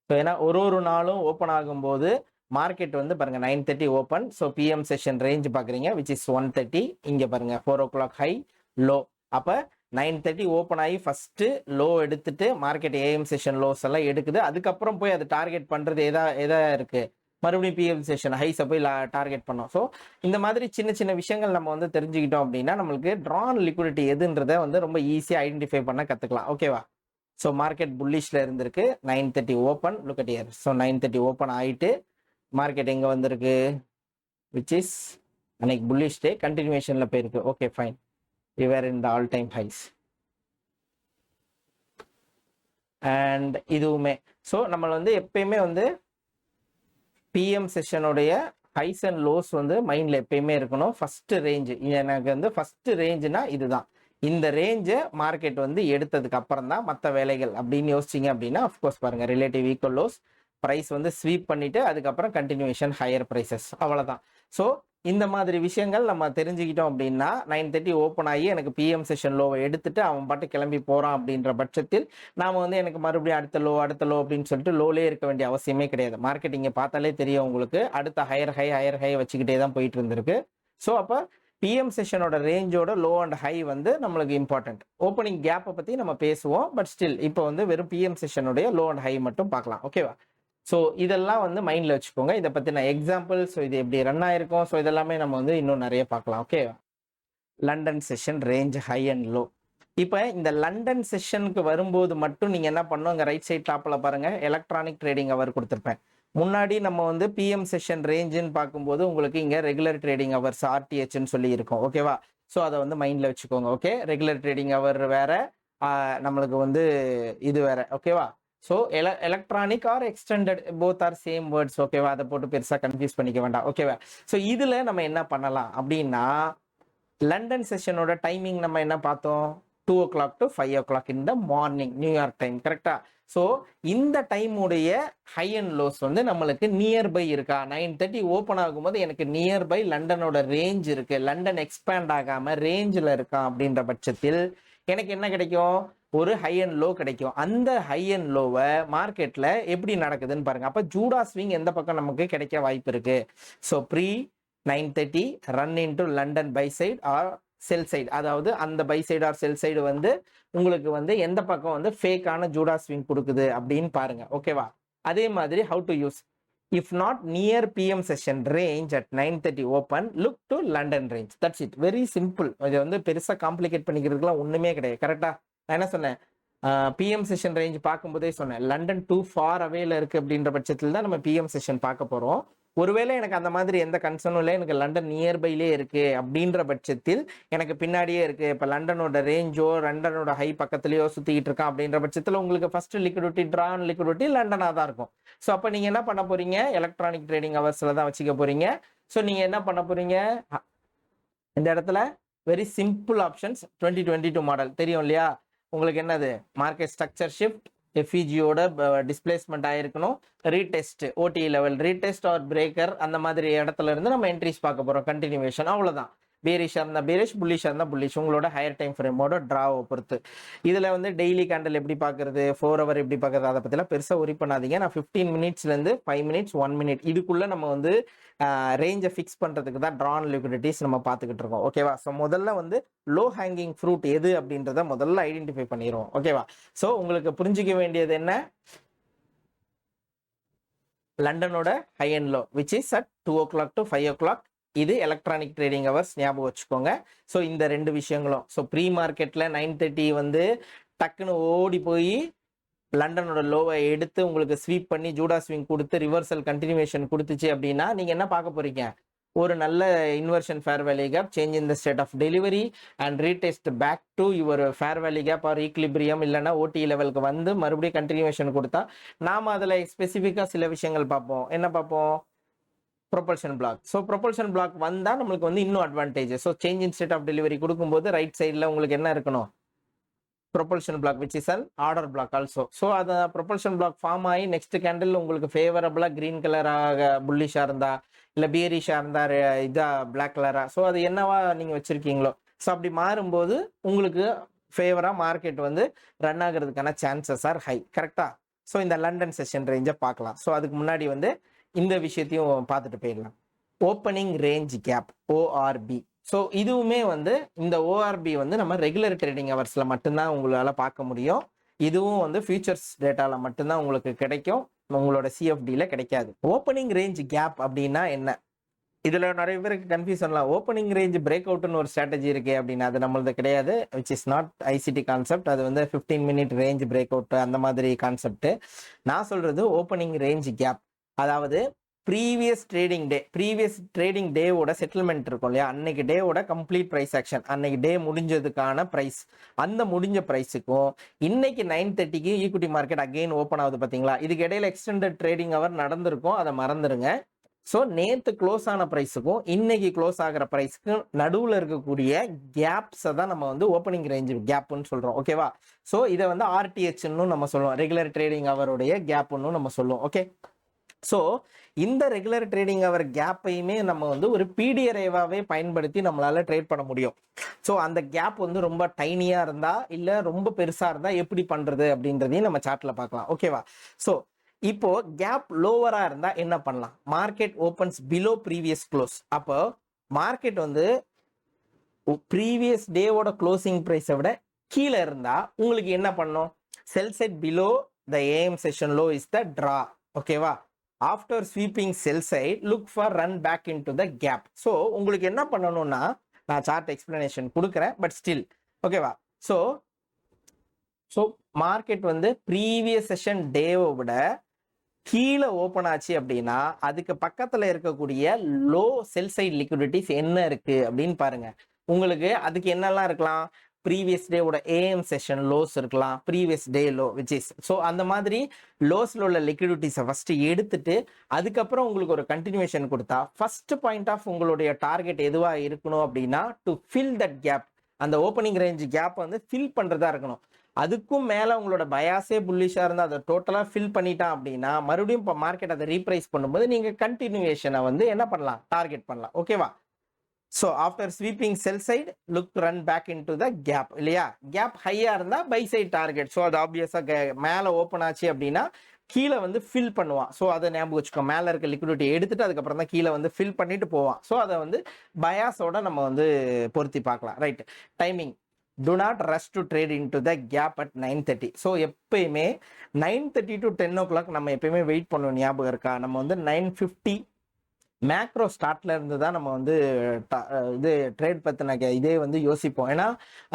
ஸோ ஏன்னா ஒரு நாளும் ஓப்பன் ஆகும்போது மார்க்கெட் வந்து பாருங்கள் 9:30 open. So PM session range பார்க்குறீங்க விச் இஸ் 1:30. இங்கே பாருங்கள் 4 o'clock ஹை லோ. அப்போ 9:30 ஓப்பன் ஆகி ஃபஸ்ட்டு லோ எடுத்துட்டு மார்க்கெட் ஏஎம் செஷன் லோஸ் எல்லாம் எடுக்குது. அதுக்கப்புறம் போய் அது டார்கெட் பண்ணுறது எதா இருக்குது, மறுபடியும் பிஎம் செஷன் ஹைஸை போய் டார்கெட் பண்ணோம். ஸோ இந்த மாதிரி சின்ன சின்ன விஷயங்கள் நம்ம வந்து தெரிஞ்சுக்கிட்டோம் அப்படின்னா நம்மளுக்கு ட்ரான் லிக்விடிட்டி எதுன்றதை வந்து ரொம்ப ஈஸியாக ஐடென்டிஃபை பண்ண கற்றுக்கலாம். ஓகேவா? ஸோ மார்க்கெட் புல்லிஷில் இருந்திருக்கு, 9:30 open, look at year. So 9:30 open ஆகிட்டு மார்க்கெட் எங்கே வந்திருக்கு, விச் இஸ் அன்னைக்கு புல்லிஷ் டே, கண்டினியூஷனில் போயிருக்கு. Okay fine, we were in the all time highs and இதுவுமே. ஸோ நம்ம வந்து எப்பயுமே வந்து பிஎம் செஷனுடைய ஹைஸ் அண்ட் லோஸ் வந்து மைண்டில் எப்பயுமே இருக்கணும். ஃபஸ்ட்டு ரேஞ்சு எனக்கு வந்து ஃபஸ்ட்டு ரேஞ்சுனா இதுதான், இந்த ரேஞ்சை மார்க்கெட் வந்து எடுத்ததுக்கு அப்புறம் தான் மற்ற வேலைகள் அப்படின்னு யோசிச்சிங்க அப்படின்னா அஃப்கோர்ஸ் பாருங்கள் ரிலேட்டிவ் ஈக்குவல் லோஸ், ப்ரைஸ் வந்து ஸ்வீப் பண்ணிவிட்டு அதுக்கப்புறம் கண்டினியூஷன் ஹையர் ப்ரைஸஸ், அவ்வளோதான். ஸோ இந்த மாதிரி விஷயங்கள் நம்ம தெரிஞ்சுக்கிட்டோம் அப்படின்னா 9:30 ஓப்பன் ஆகி எனக்கு பிஎம் செஷன் லோவை எடுத்துட்டு அவன் பாட்டு கிளம்பி போகிறான் அப்படின்ற பட்சத்தில் நாம் வந்து எனக்கு மறுபடியும் அடுத்த லோ அப்படின்னு சொல்லிட்டு லோலே இருக்க வேண்டிய அவசியமே கிடையாது. மார்க்கெட் இங்கே பார்த்தாலே தெரியும் உங்களுக்கு, அடுத்த ஹையர் ஹை வச்சுக்கிட்டே தான் போயிட்டு இருந்திருக்கு. ஸோ அப்போ பிஎம் செஷனோட ரேஞ்சோட லோ அண்ட் ஹை வந்து நம்மளுக்கு இம்பார்ட்டன்ட். ஓப்பனிங் கேப்பை பற்றி நம்ம பேசுவோம். பட் ஸ்டில் இப்போ வந்து வெறும் பிஎம் செஷனுடைய லோ அண்ட் ஹை மட்டும் பார்க்கலாம். ஓகேவா? ஸோ இதெல்லாம் வந்து மைண்டில் வச்சுக்கோங்க. இதை பற்றி நான் எக்ஸாம்பிள், ஸோ இது எப்படி ரன் ஆயிருக்கும், ஸோ இதெல்லாமே நம்ம வந்து இன்னும் நிறைய பார்க்கலாம். Okay, London session range high and low. இப்போ இந்த லண்டன் செஷனுக்கு வரும்போது மட்டும் நீங்கள் என்ன பண்ணணும், இங்கே ரைட் சைட் டாப்பில் பாருங்கள் எலக்ட்ரானிக் ட்ரேடிங் அவர் கொடுத்துருப்பேன். முன்னாடி நம்ம வந்து பிஎம் செஷன் ரேஞ்சுன்னு பார்க்கும்போது உங்களுக்கு இங்கே ரெகுலர் ட்ரேடிங் ஹவர்ஸ் ஆர்டிஹெச்னு சொல்லி இருக்கும். ஓகேவா? ஸோ அதை வந்து மைண்டில் வச்சுக்கோங்க. ஓகே, ரெகுலர் ட்ரேடிங் ஹவர் வேற, நம்மளுக்கு வந்து இது வேற. ஓகேவா? So electronic or extended both are same words. ஓகேவா? அதை போட்டு பெருசாக கன்ஃபியூஸ் பண்ணிக்க வேண்டாம். ஓகேவா? ஸோ இதில் நம்ம என்ன பண்ணலாம் அப்படின்னா லண்டன் செஷனோட டைமிங் நம்ம என்ன பார்த்தோம், 2 o'clock to 5 o'clock in the morning New York time. கரெக்டா? ஸோ இந்த டைமுடைய ஹை அண்ட் லோஸ் வந்து நம்மளுக்கு நியர்பை இருக்கா? 9:30 ஓப்பன் ஆகும்போது எனக்கு நியர்பை லண்டனோட ரேஞ்ச் இருக்கு, லண்டன் எக்ஸ்பேண்ட் ஆகாம ரேஞ்சில் இருக்கா அப்படின்ற பட்சத்தில் எனக்கு என்ன கிடைக்கும்? ஒரு ஹை அண்ட் லோ கிடைக்கும். அந்த ஹை அண்ட் லோவை மார்க்கெட்ல எப்படி நடக்குதுன்னு பாருங்க. அப்ப ஜூடா ஸ்விங் எந்த பக்கம் நமக்கு கிடைக்க வாய்ப்பு இருக்கு? So pre 9:30 run into London buy side or sell side, அதாவது அந்த buy side or sell side வந்து உங்களுக்கு வந்து எந்த பக்கம் வந்து ஃபேக்கான ஜூடா ஸ்விங் கொடுக்குது அப்படின்னு பாருங்க. ஓகேவா? அதே மாதிரி how to use, if not near PM session range at 9:30 open look to London range. That's it, very simple. இது வந்து பெருசா காம்ப்ளிகேட் பண்ணிக்கிறதுக்குலாம் ஒண்ணுமே கிடையாது. கரெக்டா? நான் என்ன சொன்னேன்? பிஎம் செஷன் ரேஞ்ச் பார்க்கும்போதே சொன்னேன், லண்டன் டூ ஃபார் அவேல இருக்கு அப்படின்ற பட்சத்தில் தான் நம்ம பிஎம் செஷன் பார்க்க போறோம். ஒருவேளை எனக்கு அந்த மாதிரி எந்த கன்சர்னும் இல்லை, எனக்கு லண்டன் நியர்பைலே இருக்கு அப்படின்ற பட்சத்தில் எனக்கு பின்னாடியே இருக்கு, இப்போ லண்டனோட ரேஞ்சோ லண்டனோட ஹை பக்கத்துலயோ சுத்திக்கிட்டு இருக்கான் அப்படின்ற பட்சத்தில் உங்களுக்கு ஃபர்ஸ்ட் லிக்விடிட்டி ட்ரான் லிக்விடிட்டி லண்டனாக தான் இருக்கும். ஸோ அப்போ நீங்க என்ன பண்ண போறீங்க? எலக்ட்ரானிக் ட்ரேடிங் ஹவர்ஸ்ல தான் வச்சுக்க போறீங்க. ஸோ நீங்க என்ன பண்ண போறீங்க? இந்த இடத்துல வெரி சிம்பிள் ஆப்ஷன்ஸ் 2022 மாடல் தெரியும் இல்லையா உங்களுக்கு? என்னது? மார்க்கெட் ஸ்ட்ரக்சர் ஷிஃப்ட், எஃப்இஜியோட டிஸ்பிளேஸ்மெண்ட் ஆயிருக்கணும், ரீடெஸ்ட், ஓடி லெவல் ரீடெஸ்ட் ஆர் பிரேக்கர், அந்த மாதிரி இடத்துல இருந்து நம்ம என்ட்ரிஸ் பார்க்க போறோம். கண்டினியூவேஷன், அவ்வளவுதான். பேரிஷா இருந்தா பேரிஷ், புல்லிஷா இருந்தா புல்லிஷ், உங்களோட ஹையர் டைம் ஃப்ரேமோட டிராவை பொறுத்து. இதுல வந்து டெய்லி கேண்டில் எப்படி பாக்குறது, 4 hour எப்படி பாக்குறது, அதை பத்திலாம் பெருசா ஒரி பண்ணாதீங்க. நான் 15 minutesல இருந்து 5 minutes 1 minute இதுக்குள்ள நம்ம வந்து ரேஞ்சை ஃபிக்ஸ் பண்றதுக்கு தான் ட்ரான் லிக்விடிட்டிஸ் நம்ம பார்த்துக்கிட்டு இருக்கோம். ஓகேவா? ஸோ முதல்ல வந்து லோ ஹேங்கிங் ஃப்ரூட் எது அப்படின்றத முதல்ல ஐடென்டிஃபை பண்ணிடுவோம். ஓகேவா? ஸோ உங்களுக்கு புரிஞ்சிக்க வேண்டியது என்ன? லண்டனோட high and low which is at 2 o'clock to 5 o'clock. இது எலக்ட்ரானிக் ட்ரேடிங் ஹவர்ஸ், ஞாபகம் வச்சுக்கோங்க. ஸோ இந்த ரெண்டு விஷயங்களும், ஸோ ப்ரீ மார்க்கெட்ல 9:30 வந்து டக்குன்னு ஓடி போய் லண்டனோட லோவை எடுத்து உங்களுக்கு ஸ்வீப் பண்ணி ஜூடா ஸ்விங் கொடுத்து ரிவர்சல் கண்டினியூவேஷன் கொடுத்துச்சு அப்படின்னா நீங்க என்ன பார்க்க போறீங்க? ஒரு நல்ல inversion fair value gap, change in the state of delivery and retest back to your fair value gap or equilibrium, இல்லைன்னா ஓடி லெவலுக்கு வந்து மறுபடியும் கண்டினியூவேஷன் கொடுத்தா நாம அதில் ஸ்பெசிஃபிக்காக சில விஷயங்கள் பார்ப்போம். என்ன பார்ப்போம்? Propulsion block. So propulsion block வந்தால் நம்மளுக்கு வந்து இன்னும் advantage. So change in state of delivery கொடுக்கும்போது ரைட் சைடில் உங்களுக்கு என்ன இருக்கணும்? Propulsion block which is an order block also. So அந்த ப்ரொபல்ஷன் பிளாக் ஃபார்ம் ஆகி நெக்ஸ்ட் கேண்டில் உங்களுக்கு ஃபேவரபிளாக கிரீன் கலராக புல்லிஷாக இருந்தா, இல்லை பியரிஷாக இருந்தா இதா பிளாக் கலரா, ஸோ அது என்னவா நீங்கள் வச்சிருக்கீங்களோ, ஸோ அப்படி மாறும்போது உங்களுக்கு ஃபேவராக மார்க்கெட் வந்து ரன் ஆகிறதுக்கான சான்சஸ் ஆர் ஹை. கரெக்டா? ஸோ இந்த லண்டன் செஷன் ரேஞ்சை பார்க்கலாம். ஸோ அதுக்கு முன்னாடி வந்து இந்த விஷயத்தையும் பார்த்துட்டு போயிடலாம். Opening range gap, ORB. So இதுவுமே வந்து இந்த ஓஆர்பி வந்து நம்ம ரெகுலர் ட்ரேடிங் ஹவர்ஸ்ல மட்டும்தான் உங்களால பார்க்க முடியும். இதுவும் வந்து ஃபியூச்சர்ஸ் டேட்டால மட்டும்தான் உங்களுக்கு கிடைக்கும், உங்களோட சிஎஃப்டில கிடைக்காது. ஓப்பனிங் ரேஞ்ச் கேப் அப்படின்னா என்ன? இதுல நிறைய பேருக்கு கன்ஃபியூஷன்லாம், ஓப்பனிங் ரேஞ்ச் பிரேக் அவுட்னு ஒரு ஸ்ட்ராட்டஜி இருக்கு அப்படின்னா அது நம்மளது கிடையாது, which is not ICT concept. அது வந்து 15 minute ரேஞ்ச் பிரேக் அவுட் அந்த மாதிரி கான்செப்ட். நான் சொல்றது ஓப்பனிங் ரேஞ்ச் கேப், அதாவது ப்ரீவியஸ் ட்ரேடிங் டேவோட செட்டில்மெண்ட் இருக்கும் இல்லையா, அன்னைக்கு டேவோட கம்ப்ளீட் ப்ரைஸ் ஆக்ஷன், அன்னைக்கு டே முடிஞ்சதுக்கான ப்ரைஸ், அந்த முடிஞ்ச ப்ரைஸுக்கும் இன்னைக்கு 9:30க்கு ஈக்விட்டி மார்க்கெட் அகெயின் ஓப்பன் ஆகுது பார்த்தீங்களா, இதுக்கு இடையில எக்ஸ்டெண்டட் ட்ரேடிங் ஹவர் நடந்திருக்கும், அதை மறந்துடுங்க. ஸோ நேற்று க்ளோஸ் ஆன ப்ரைஸுக்கும் இன்னைக்கு க்ளோஸ் ஆகிற ப்ரைஸுக்கும் நடுவில் இருக்கக்கூடிய கேப்ஸை தான் நம்ம வந்து ஓப்பனிங் ரேஞ்ச் கேப்னு சொல்கிறோம். ஓகேவா? ஸோ இதை வந்து ஆர்டிஹெச்ன்னு நம்ம சொல்லுவோம், ரெகுலர் ட்ரேடிங் ஹவருடைய கேப்னு நம்ம சொல்லுவோம். ஓகே, ஸோ இந்த ரெகுலர் ட்ரேடிங் ஹவர் கேப்பையுமே நம்ம வந்து ஒரு பிடிஆர்ஏவாவே பயன்படுத்தி நம்மளால ட்ரேட் பண்ண முடியும். ஸோ அந்த கேப் வந்து ரொம்ப டைனியா இருந்தா இல்லை ரொம்ப பெருசா இருந்தா எப்படி பண்றது அப்படின்றதையும் நம்ம சார்ட்ல பார்க்கலாம். ஓகேவா? ஸோ இப்போ கேப் லோவரா இருந்தா என்ன பண்ணலாம்? Market opens below previous close. அப்போ மார்க்கெட் வந்து ப்ரீவியஸ் டேவோட க்ளோசிங் ப்ரைஸை விட கீழே இருந்தா உங்களுக்கு என்ன பண்ணும்? Sell side below the AM session low is the draw. ஓகேவா? After sweeping sell side look for run back in to the gap. So உங்களுக்கு என்ன பண்ணணும்னா, நான் சார்ட் எக்ஸ்பிளனேஷன் கொடுக்குறேன், பட் ஸ்டில் ஓகேவா? ஸோ மார்க்கெட் வந்து ப்ரீவியஸ் செஷன் டேவை விட கீழே ஓப்பன் ஆச்சு அப்படின்னா அதுக்கு பக்கத்துல இருக்கக்கூடிய லோ செல் சைட் லிக்விடிட்டிஸ் என்ன இருக்கு அப்படின்னு பாருங்க. உங்களுக்கு அதுக்கு என்னெல்லாம் இருக்கலாம்? ப்ரீவியஸ் டேவோட ஏஎம் செஷன் லோஸ் இருக்கலாம், previous day low which is. So அந்த மாதிரி லோஸ்ல உள்ள லிக்விடிட்டிஸை ஃபர்ஸ்ட் எடுத்துட்டு அதுக்கப்புறம் உங்களுக்கு ஒரு கண்டினியூவேஷன் கொடுத்தா ஃபர்ஸ்ட் பாயிண்ட் ஆஃப் உங்களுடைய டார்கெட் எதுவாக இருக்கணும் அப்படின்னா டு ஃபில் தட் கேப். அந்த ஓப்பனிங் ரேஞ்ச் கேப் வந்து ஃபில் பண்ணுறதா இருக்கணும். அதுக்கும் மேலே உங்களோட பயாஸே புல்லிஷாக இருந்தால் அதை டோட்டலாக ஃபில் பண்ணிட்டான் அப்படின்னா மறுபடியும் இப்போ மார்க்கெட் அதை ரீப்ரைஸ் பண்ணும்போது நீங்கள் கண்டினியூவேஷனை வந்து என்ன பண்ணலாம், டார்கெட் பண்ணலாம். ஓகேவா? So after sweeping sell side look run back in to the gap இல்லையா? கேப் ஹையாக இருந்தால் பை சைட் டார்கெட். ஸோ அது ஆப்வியஸாக மேலே ஓப்பன் ஆச்சு அப்படின்னா கீழே வந்து ஃபில் பண்ணுவான். ஸோ அதை ஞாபகம் வச்சுக்கோ. மேலே இருக்க லிக்விடிட்டி எடுத்துட்டு அதுக்கப்புறம் தான் கீழே வந்து ஃபில் பண்ணிட்டு போவான். ஸோ அதை வந்து பயாஸோட நம்ம வந்து பொருத்தி பார்க்கலாம். Right. Timing, do not rush to trade into the gap at 9:30. So எப்பயுமே 9:30 to 10 o'clock நம்ம எப்பயுமே வெயிட் பண்ணணும். ஞாபகம் இருக்கா? நம்ம வந்து 9:50 மேக்ரோ ஸ்டார்ட்ல இருந்து தான் நம்ம வந்து இது ட்ரேட் பற்றின இதே வந்து யோசிப்போம். ஏன்னா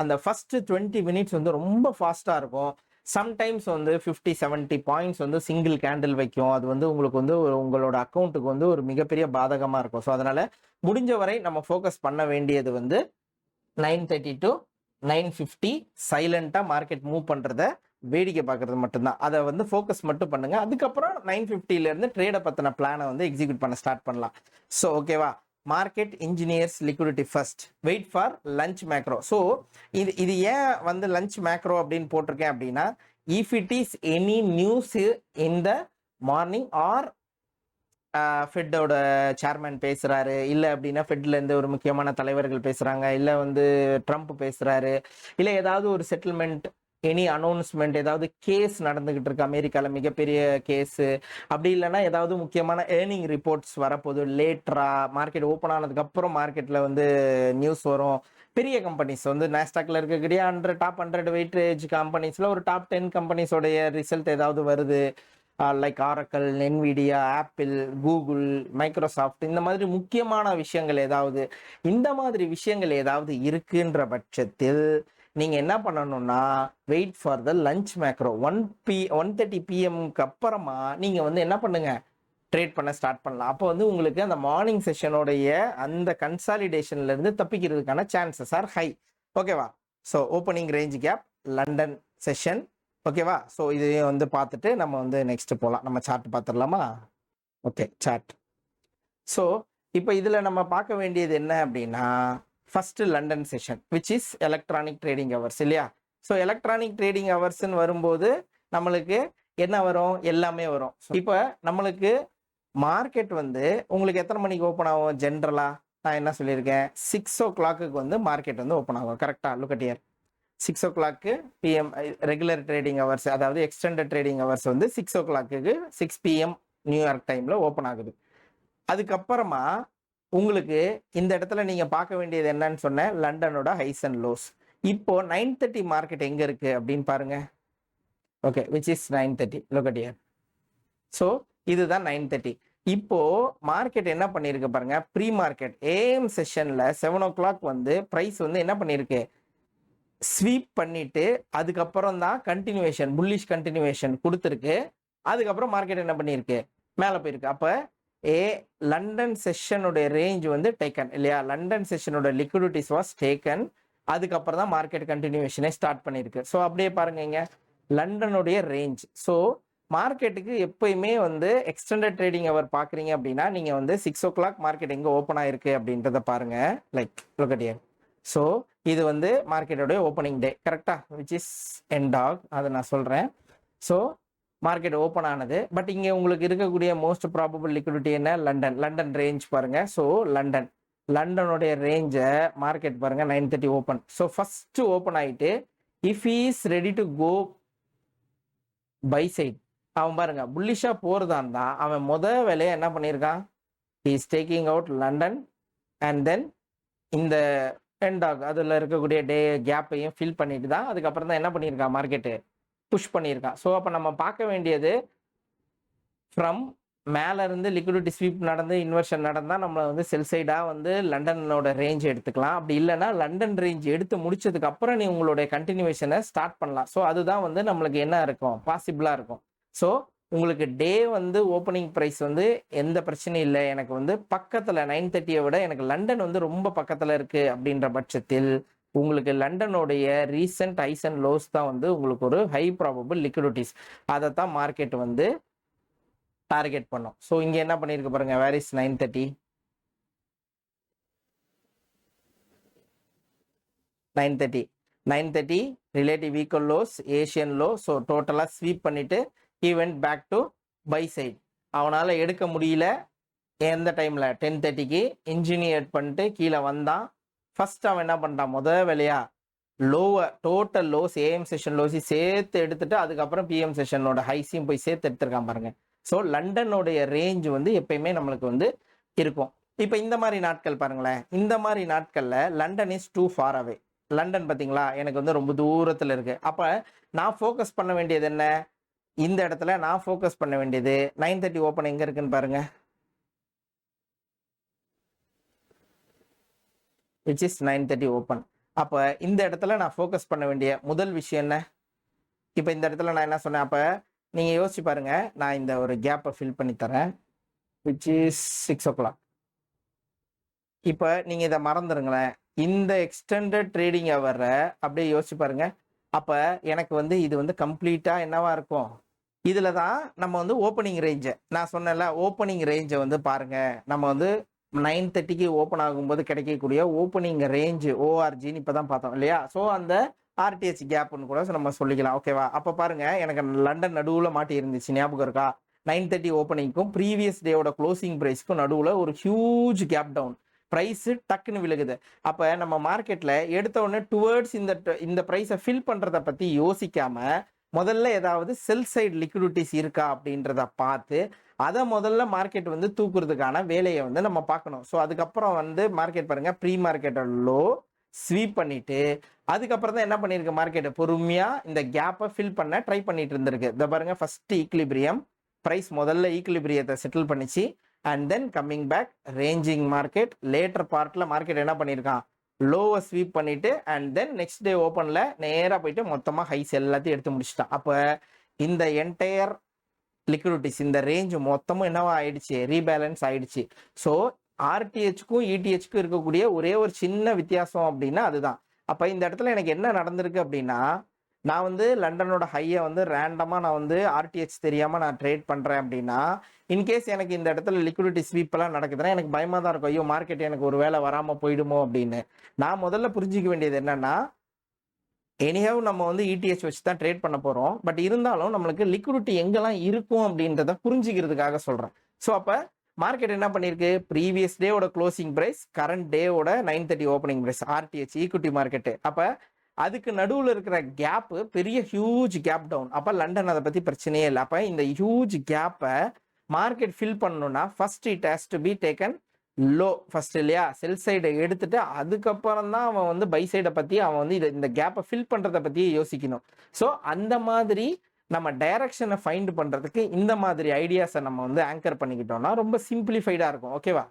அந்த ஃபர்ஸ்ட் 20 மினிட்ஸ் வந்து ரொம்ப ஃபாஸ்ட்டாக இருக்கும். சம்டைம்ஸ் வந்து 50-70 பாயிண்ட்ஸ் வந்து சிங்கிள் கேண்டில் வைக்கும். அது வந்து உங்களுக்கு வந்து உங்களோட அக்கௌண்ட்டுக்கு வந்து ஒரு மிகப்பெரிய பாதகமாக இருக்கும். ஸோ அதனால முடிஞ்ச வரை நம்ம ஃபோக்கஸ் பண்ண வேண்டியது வந்து 9:30 to 9:50 சைலண்டாக மார்க்கெட் மூவ் பண்ணுறத வேடிக்கை பார்க்கறது மட்டும்தான். அதை வந்து ஃபோக்கஸ் மட்டும் பண்ணுங்க. அதுக்கப்புறம் 9:50லேருந்து ட்ரேடை பற்றின பிளானை வந்து எக்ஸிக்யூட் பண்ண ஸ்டார்ட் பண்ணலாம். ஸோ ஓகேவா? Market engineers liquidity first, wait for lunch macro. So இது ஏன் வந்து லஞ்ச் மேக்ரோ அப்படின்னு போட்டிருக்கேன் அப்படின்னா, if it is any news in the morning or ஃபெட்டோட சேர்மேன் பேசுகிறாரு, இல்லை அப்படின்னா ஃபெட்லேருந்து ஒரு முக்கியமான தலைவர்கள் பேசுகிறாங்க, இல்லை வந்து ட்ரம்ப் பேசுகிறாரு, இல்லை ஏதாவது ஒரு செட்டில்மெண்ட், எனி அனௌன்ஸ்மெண்ட், ஏதாவது கேஸ் நடந்துக்கிட்டு இருக்கு அமெரிக்காவில், மிகப்பெரிய கேஸு, அப்படி இல்லைன்னா ஏதாவது முக்கியமான ஏர்னிங் ரிப்போர்ட்ஸ் வரப்போது லேட்டராக மார்க்கெட் ஓப்பன் ஆனதுக்கப்புறம் மார்க்கெட்டில் வந்து நியூஸ் வரும். பெரிய கம்பெனிஸ் வந்து நாஸ்டாக்ல இருக்கக்கூடிய டாப் 100 வெயிட்டேஜ் கம்பெனிஸில் ஒரு டாப் 10 கம்பெனிஸோடைய ரிசல்ட் ஏதாவது வருது, like Oracle, Nvidia, Apple, Google, Microsoft, இந்த மாதிரி முக்கியமான விஷயங்கள் ஏதாவது, இந்த மாதிரி விஷயங்கள் ஏதாவது இருக்குன்ற பட்சத்தில் நீங்கள் என்ன பண்ணணும்னா wait for the lunch macro. 1:30 PM அப்புறமா நீங்கள் வந்து என்ன பண்ணுங்க, ட்ரேட் பண்ண ஸ்டார்ட் பண்ணலாம். அப்போ வந்து உங்களுக்கு அந்த மார்னிங் செஷனோடைய அந்த கன்சாலிடேஷன்லேருந்து தப்பிக்கிறதுக்கான சான்சஸ் ஆர் ஹை. ஓகேவா? So opening range gap, London session. ஓகேவா? ஸோ இதையும் வந்து பார்த்துட்டு நம்ம வந்து நெக்ஸ்ட் போகலாம். நம்ம சார்ட் பார்த்துடலாமா? Okay, chart. ஸோ இப்போ இதில் நம்ம பார்க்க வேண்டியது என்ன அப்படின்னா, first London session which is electronic trading hours இல்லையா? ஸோ எலக்ட்ரானிக் ட்ரேடிங் ஹவர்ஸ்ன்னு வரும்போது நம்மளுக்கு என்ன வரும்? எல்லாமே வரும். இப்போ நம்மளுக்கு மார்க்கெட் வந்து உங்களுக்கு எத்தனை மணிக்கு ஓப்பன் ஆகும்? ஜென்ரலாக நான் என்ன சொல்லியிருக்கேன், 6 o'clock வந்து மார்க்கெட் வந்து ஓப்பன் ஆகும். கரெக்டாக? Look at here. 6 o'clock PM regular trading hours, அதாவது எக்ஸ்டெண்டட் ட்ரேடிங் ஹவர்ஸ் வந்து 6 o'clock 6 PM நியூயார்க் டைமில் ஓப்பன் ஆகுது. அதுக்கப்புறமா உங்களுக்கு இந்த இடத்துல நீங்கள் பார்க்க வேண்டியது என்னன்னு சொன்னேன், லண்டனோட ஹைஸ் அண்ட் லோஸ். இப்போ 9:30 மார்க்கெட் எங்கே இருக்குது அப்படின்னு பாருங்க. Okay, which is 9:30. Look at here. So இதுதான் 9:30. இப்போ மார்க்கெட் என்ன பண்ணியிருக்கு பாருங்க. ப்ரீ மார்க்கெட் AM செஷனில் 7 o'clock வந்து ப்ரைஸ் வந்து என்ன பண்ணியிருக்கு, ஸ்வீப் பண்ணிட்டு அதுக்கப்புறம் தான் கண்டினியூவேஷன், புல்லிஷ் கண்டினியூவேஷன் கொடுத்துருக்கு. அதுக்கப்புறம் மார்க்கெட் என்ன பண்ணியிருக்கு, மேலே போயிருக்கு. அப்போ லண்டன் செஷனுடைய ரேஞ்ச் வந்து டேக்கன் இல்லையா? லண்டன் செஷனோட லிக்விடிட்டிஸ் வாஸ் டேக்கன். அதுக்கப்புறம் தான் மார்க்கெட் கண்டினியூவேஷனே ஸ்டார்ட் பண்ணியிருக்கு. ஸோ அப்படியே பாருங்க இங்க லண்டனுடைய ரேஞ்ச். ஸோ மார்க்கெட்டுக்கு எப்பயுமே வந்து எக்ஸ்டெண்டட் ட்ரேடிங் ஹவர் பார்க்குறீங்க அப்படின்னா நீங்கள் வந்து 6 o'clock மார்க்கெட் எங்கே ஓப்பன் ஆயிருக்கு அப்படின்றத பாருங்க. Like look at here. So இது வந்து மார்க்கெட்டோடைய ஓப்பனிங் டே கரெக்டாக, விச் இஸ் எண்ட் ஆக், அதை நான் சொல்கிறேன். ஸோ மார்க்கெட் ஓப்பன் ஆனது. பட் இங்கே உங்களுக்கு இருக்கக்கூடிய மோஸ்ட் ப்ராபபிள் லிக்விடிட்டி என்ன, லண்டன் ரேஞ்ச் பாருங்கள். ஸோ லண்டனுடைய ரேஞ்சை மார்க்கெட் பாருங்கள் 9:30 ஓப்பன். ஸோ ஃபஸ்ட்டு ஓப்பன் ஆகிட்டு if is ready to go buy side, அவன் பாருங்க புல்லிஷாக போகிறதா இருந்தால் அவன் வேலையை என்ன பண்ணியிருக்கான், is taking out London and then இந்த எண்டாக் அதில் இருக்கக்கூடிய டே கேப்பையும் ஃபில் பண்ணிட்டு தான் அதுக்கப்புறம் தான் என்ன பண்ணியிருக்கான், மார்க்கெட்டு புஷ் பண்ணியிருக்கான். ஸோ அப்போ நம்ம பார்க்க வேண்டியது ஃப்ரம் மேலே இருந்து லிக்விடிட்டி ஸ்வீப் நடந்து இன்வெர்ஷன் நடந்தால் நம்மளை வந்து செல் சைடாக வந்து லண்டனோட ரேஞ்ச் எடுத்துக்கலாம். அப்படி இல்லைன்னா லண்டன் ரேஞ்ச் எடுத்து முடிச்சதுக்கு அப்புறம் நீ உங்களுடைய கண்டினியூவேஷனை ஸ்டார்ட் பண்ணலாம். ஸோ அதுதான் வந்து நம்மளுக்கு என்ன இருக்கும், பாசிபிளாக இருக்கும். ஸோ உங்களுக்கு டே வந்து ஓப்பனிங் ப்ரைஸ் வந்து எந்த பிரச்சனையும் இல்லை, எனக்கு வந்து பக்கத்தில் 9:30 விட எனக்கு லண்டன் வந்து ரொம்ப பக்கத்தில் இருக்குது அப்படின்ற பட்சத்தில் உங்களுக்கு லண்டனுடைய ரீசன்ட் ஹைஸ் அண்ட் லோஸ் தான் வந்து உங்களுக்கு ஒரு ஹை ப்ராபபிள் லிக்விடிட்டிஸ். அதை தான் மார்க்கெட் வந்து டார்கெட் பண்ணும். ஸோ இங்கே என்ன பண்ணியிருக்கு பாருங்க, where is 9:30. 930 relative equal lows, Asian low. So டோட்டலாக ஸ்வீப் பண்ணிட்டு he went back to buy side. அவனால் எடுக்க முடியல. எந்த டைமில் 10:30க்கு இன்ஜினியர் பண்ணிட்டு கீழே வந்தான். ஃபர்ஸ்ட் அவன் என்ன பண்ணிட்டான், முதல் வேலையா லோவை டோட்டல் லோஸ் ஏஎம் செஷன் லோஸி சேர்த்து எடுத்துட்டு அதுக்கப்புறம் பிஎம் செஷனோட ஹைஸையும் போய் சேர்த்து எடுத்துருக்கான் பாருங்க. ஸோ லண்டனுடைய ரேஞ்ச் வந்து எப்பயுமே நம்மளுக்கு வந்து இருக்கும். இப்போ இந்த மாதிரி நாட்கள் பாருங்களேன், இந்த மாதிரி நாட்களில் London is too far away. London பார்த்தீங்களா எனக்கு வந்து ரொம்ப தூரத்தில் இருக்குது. அப்போ நான் ஃபோக்கஸ் பண்ண வேண்டியது என்ன, இந்த இடத்துல நான் ஃபோக்கஸ் பண்ண வேண்டியது 9:30 ஓப்பன் எங்கே இருக்குன்னு பாருங்க, விச் இஸ் 9:30 ஓப்பன். அப்போ இந்த இடத்துல நான் ஃபோக்கஸ் பண்ண வேண்டிய முதல் விஷயம் என்ன, இப்போ இந்த இடத்துல நான் என்ன சொன்னேன், அப்போ நீங்கள் யோசிச்சு பாருங்க, நான் இந்த ஒரு கேப்பை ஃபில் பண்ணி தரேன், விச் இஸ் 6 o'clock. இப்போ நீங்கள் இதை மறந்துடுங்களேன், இந்த எக்ஸ்டெண்டட் ட்ரேடிங் ஹவரை அப்படியே யோசிச்சு பாருங்க. அப்போ எனக்கு வந்து இது வந்து கம்ப்ளீட்டாக என்னவா இருக்கும், இதில் தான் நம்ம வந்து ஓப்பனிங் ரேஞ்சை நான் சொன்னேன்ல, ஓப்பனிங் ரேஞ்சை வந்து பாருங்கள், நம்ம வந்து 9:30க்கு ஓப்பன் ஆகும்போது கிடைக்கக்கூடிய ஓப்பனிங் ரேஞ்சு ஓஆர்ஜின்னு இப்போ தான் பார்த்தோம் இல்லையா. ஸோ அந்த ஆர்டிஹெச் கேப்னு கூட நம்ம சொல்லிக்கலாம். ஓகேவா. அப்போ பாருங்க எனக்கு லண்டன் நடுவில் மாட்டி இருந்துச்சு, ஞாபகம் இருக்கா. 9:30 ஓப்பனிங்க்கும் ப்ரீவியஸ் டேவோட க்ளோசிங் ப்ரைஸ்க்கும் நடுவில் ஒரு ஹியூஜ் கேப் டவுன், ப்ரைஸு டக்குன்னு விழுகுது. அப்போ நம்ம மார்க்கெட்டில் எடுத்த உடனே டுவர்ட்ஸ் இந்த ப்ரைஸை ஃபில் பண்ணுறதை பற்றி யோசிக்காமல் முதல்ல ஏதாவது செல் சைடு லிக்விடிட்டிஸ் இருக்கா அப்படின்றத பார்த்து அதை முதல்ல மார்க்கெட் வந்து தூக்குறதுக்கான வேலையை வந்து நம்ம பார்க்கணும். ஸோ அதுக்கப்புறம் வந்து மார்க்கெட் பாருங்க, ப்ரீ மார்க்கெட்டை லோ ஸ்வீப் பண்ணிட்டு அதுக்கப்புறம் தான் என்ன பண்ணியிருக்கு மார்க்கெட் பொறுமையாக இந்த கேப்பை ஃபில் பண்ண ட்ரை பண்ணிட்டு இருந்திருக்கு. இதை பாருங்க, ஃபர்ஸ்ட் ஈக்லிபிரியம் ப்ரைஸ் முதல்ல ஈக்லிபிரியத்தை செட்டில் பண்ணிச்சு, and then coming back ranging market. Later பார்ட்டில் மார்க்கெட் என்ன பண்ணியிருக்கான், லோவை ஸ்வீப் பண்ணிட்டு அண்ட் தென் நெக்ஸ்ட் டே ஓப்பனில் நேராக போயிட்டு மொத்தமாக ஹைஸ் எல்லாத்தையும் எடுத்து முடிச்சிட்டான். அப்போ இந்த என்டையர் லிக்விடிட்டிஸ் இந்த ரேஞ்ச் மொத்தமும் என்னவா ஆயிடுச்சு, ரீபேலன்ஸ் ஆயிடுச்சு. ஸோ ஆர்டிஹெச்க்கும் இடிஹெச்க்கும் இருக்கக்கூடிய ஒரே ஒரு சின்ன வித்தியாசம் அப்படின்னா அதுதான். அப்போ இந்த இடத்துல எனக்கு என்ன நடந்திருக்கு அப்படின்னா, நான் வந்து லண்டனோட ஹையை வந்து ரேண்டமாக நான் வந்து ஆர்டிஹெச் தெரியாமல் நான் ட்ரேட் பண்ணுறேன் அப்படின்னா, இன்கேஸ் எனக்கு இந்த இடத்துல லிக்விடிட்டி ஸ்வீப்பெல்லாம் நடக்குதுன்னா எனக்கு பயமாக தான் இருக்கும், ஐயோ மார்க்கெட் எனக்கு ஒரு வேளை வராமல் போயிடுமோ அப்படின்னு. நான் முதல்ல புரிஞ்சிக்க வேண்டியது என்னன்னா, எனிஹவ் நம்ம வந்து இடிஹெச் வச்சு தான் ட்ரேட் பண்ண போகிறோம், பட் இருந்தாலும் நம்மளுக்கு லிக்விடிட்டி எங்கெல்லாம் இருக்கும் அப்படின்றத புரிஞ்சிக்கிறதுக்காக சொல்கிறேன். ஸோ அப்போ மார்க்கெட் என்ன பண்ணியிருக்கு, ப்ரீவியஸ் டேவோட க்ளோசிங் ப்ரைஸ் கரண்ட் டேவோட 9:30 opening price RTH equity market. அப்போ அதுக்கு நடுவில் இருக்கிற கேப்பு பெரிய ஹியூஜ் கேப் டவுன். அப்போ லண்டன் அதை பற்றி பிரச்சனையே இல்லை. அப்போ இந்த ஹியூஜ் கேப்பை மார்க்கெட் ஃபில் பண்ணணும்னா first it has to be taken low first இல்லையா. செல் சைடை எடுத்துட்டு அதுக்கப்புறம் தான் அவன் வந்து பை சைடை பற்றி அவன் வந்து இந்த கேப்பை ஃபில் பண்ணுறதை பற்றியே யோசிக்கணும். ஸோ அந்த மாதிரி நம்ம டைரக்ஷனை ஃபைண்ட் பண்ணுறதுக்கு இந்த மாதிரி ஐடியாஸை நம்ம வந்து ஆங்கர் பண்ணிக்கிட்டோம்னா ரொம்ப சிம்பிளிஃபைடாக இருக்கும். ஓகேவா.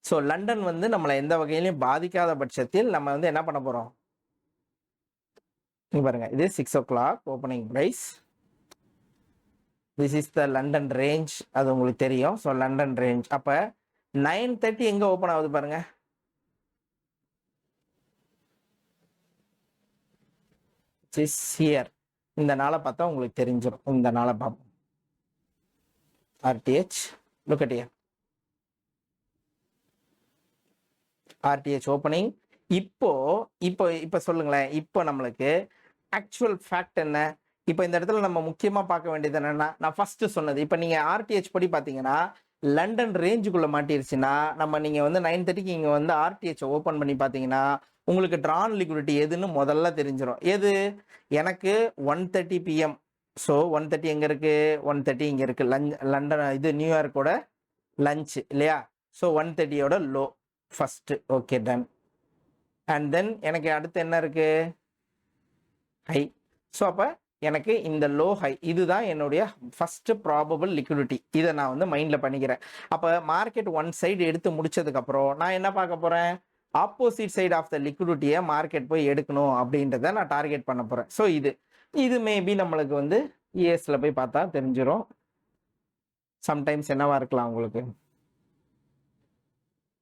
ஸோ லண்டன் வந்து நம்மளை எந்த வகையிலையும் பாதிக்காத பட்சத்தில் நம்ம வந்து என்ன பண்ண போகிறோம், இங்கே பாருங்க, இது 6 o'clock opening price, this is the London range, அது உங்களுக்கு தெரியும். ஸோ லண்டன் ரேஞ்ச் அப்போ 9:30 எங்கே ஓப்பன் ஆகுது பாருங்க, ஹியர். இந்த நாளை பார்த்தா உங்களுக்கு தெரிஞ்சிடும். இந்த நாளை பார்ப்போம், RTH look at here, RTH opening. இப்போ சொல்லுங்களேன், இப்போ நம்மளுக்கு ஆக்சுவல் ஃபேக்ட் என்ன. இப்போ இந்த இடத்துல நம்ம முக்கியமாக பார்க்க வேண்டியது என்னன்னா, நான் ஃபர்ஸ்ட் சொன்னது, இப்போ நீங்கள் ஆர்டிஹெச் படி பார்த்தீங்கன்னா லண்டன் ரேஞ்சுக்குள்ளே மாட்டிருச்சுன்னா நீங்கள் வந்து 9:30க்கு இங்கே வந்து ஆர்டிஹெச் ஓப்பன் பண்ணி பார்த்தீங்கன்னா உங்களுக்கு ட்ரான் லிக்விடிட்டி எதுன்னு முதல்ல தெரிஞ்சிடும். எது, எனக்கு 1:30 PM. ஸோ 1:30 எங்கே இருக்குது, 1:30 இங்கே இருக்குது, லண்டன் இது நியூயார்க்கோட லஞ்ச் இல்லையா. ஸோ 1:30யோட low first, okay done. And then எனக்கு அடுத்து என்ன இருக்குது, ஹை. ஸோ அப்போ எனக்கு இந்த லோ ஹை இதுதான் என்னுடைய ஃபஸ்ட்டு ப்ராபபிள் லிக்விடிட்டி. இதை நான் வந்து மைண்டில் பண்ணிக்கிறேன். அப்போ மார்க்கெட் ஒன் சைடு எடுத்து முடிச்சதுக்கப்புறம் நான் என்ன பார்க்க போகிறேன், ஆப்போசிட் சைடு ஆஃப் த லிக்விடிட்டியை மார்க்கெட் போய் எடுக்கணும் அப்படின்றத நான் டார்கெட் பண்ண போகிறேன். ஸோ இது மேபி நம்மளுக்கு வந்து இஎஸ்ல போய் பார்த்தா தெரிஞ்சிடும். சம்டைம்ஸ் என்னவா இருக்கலாம், உங்களுக்கு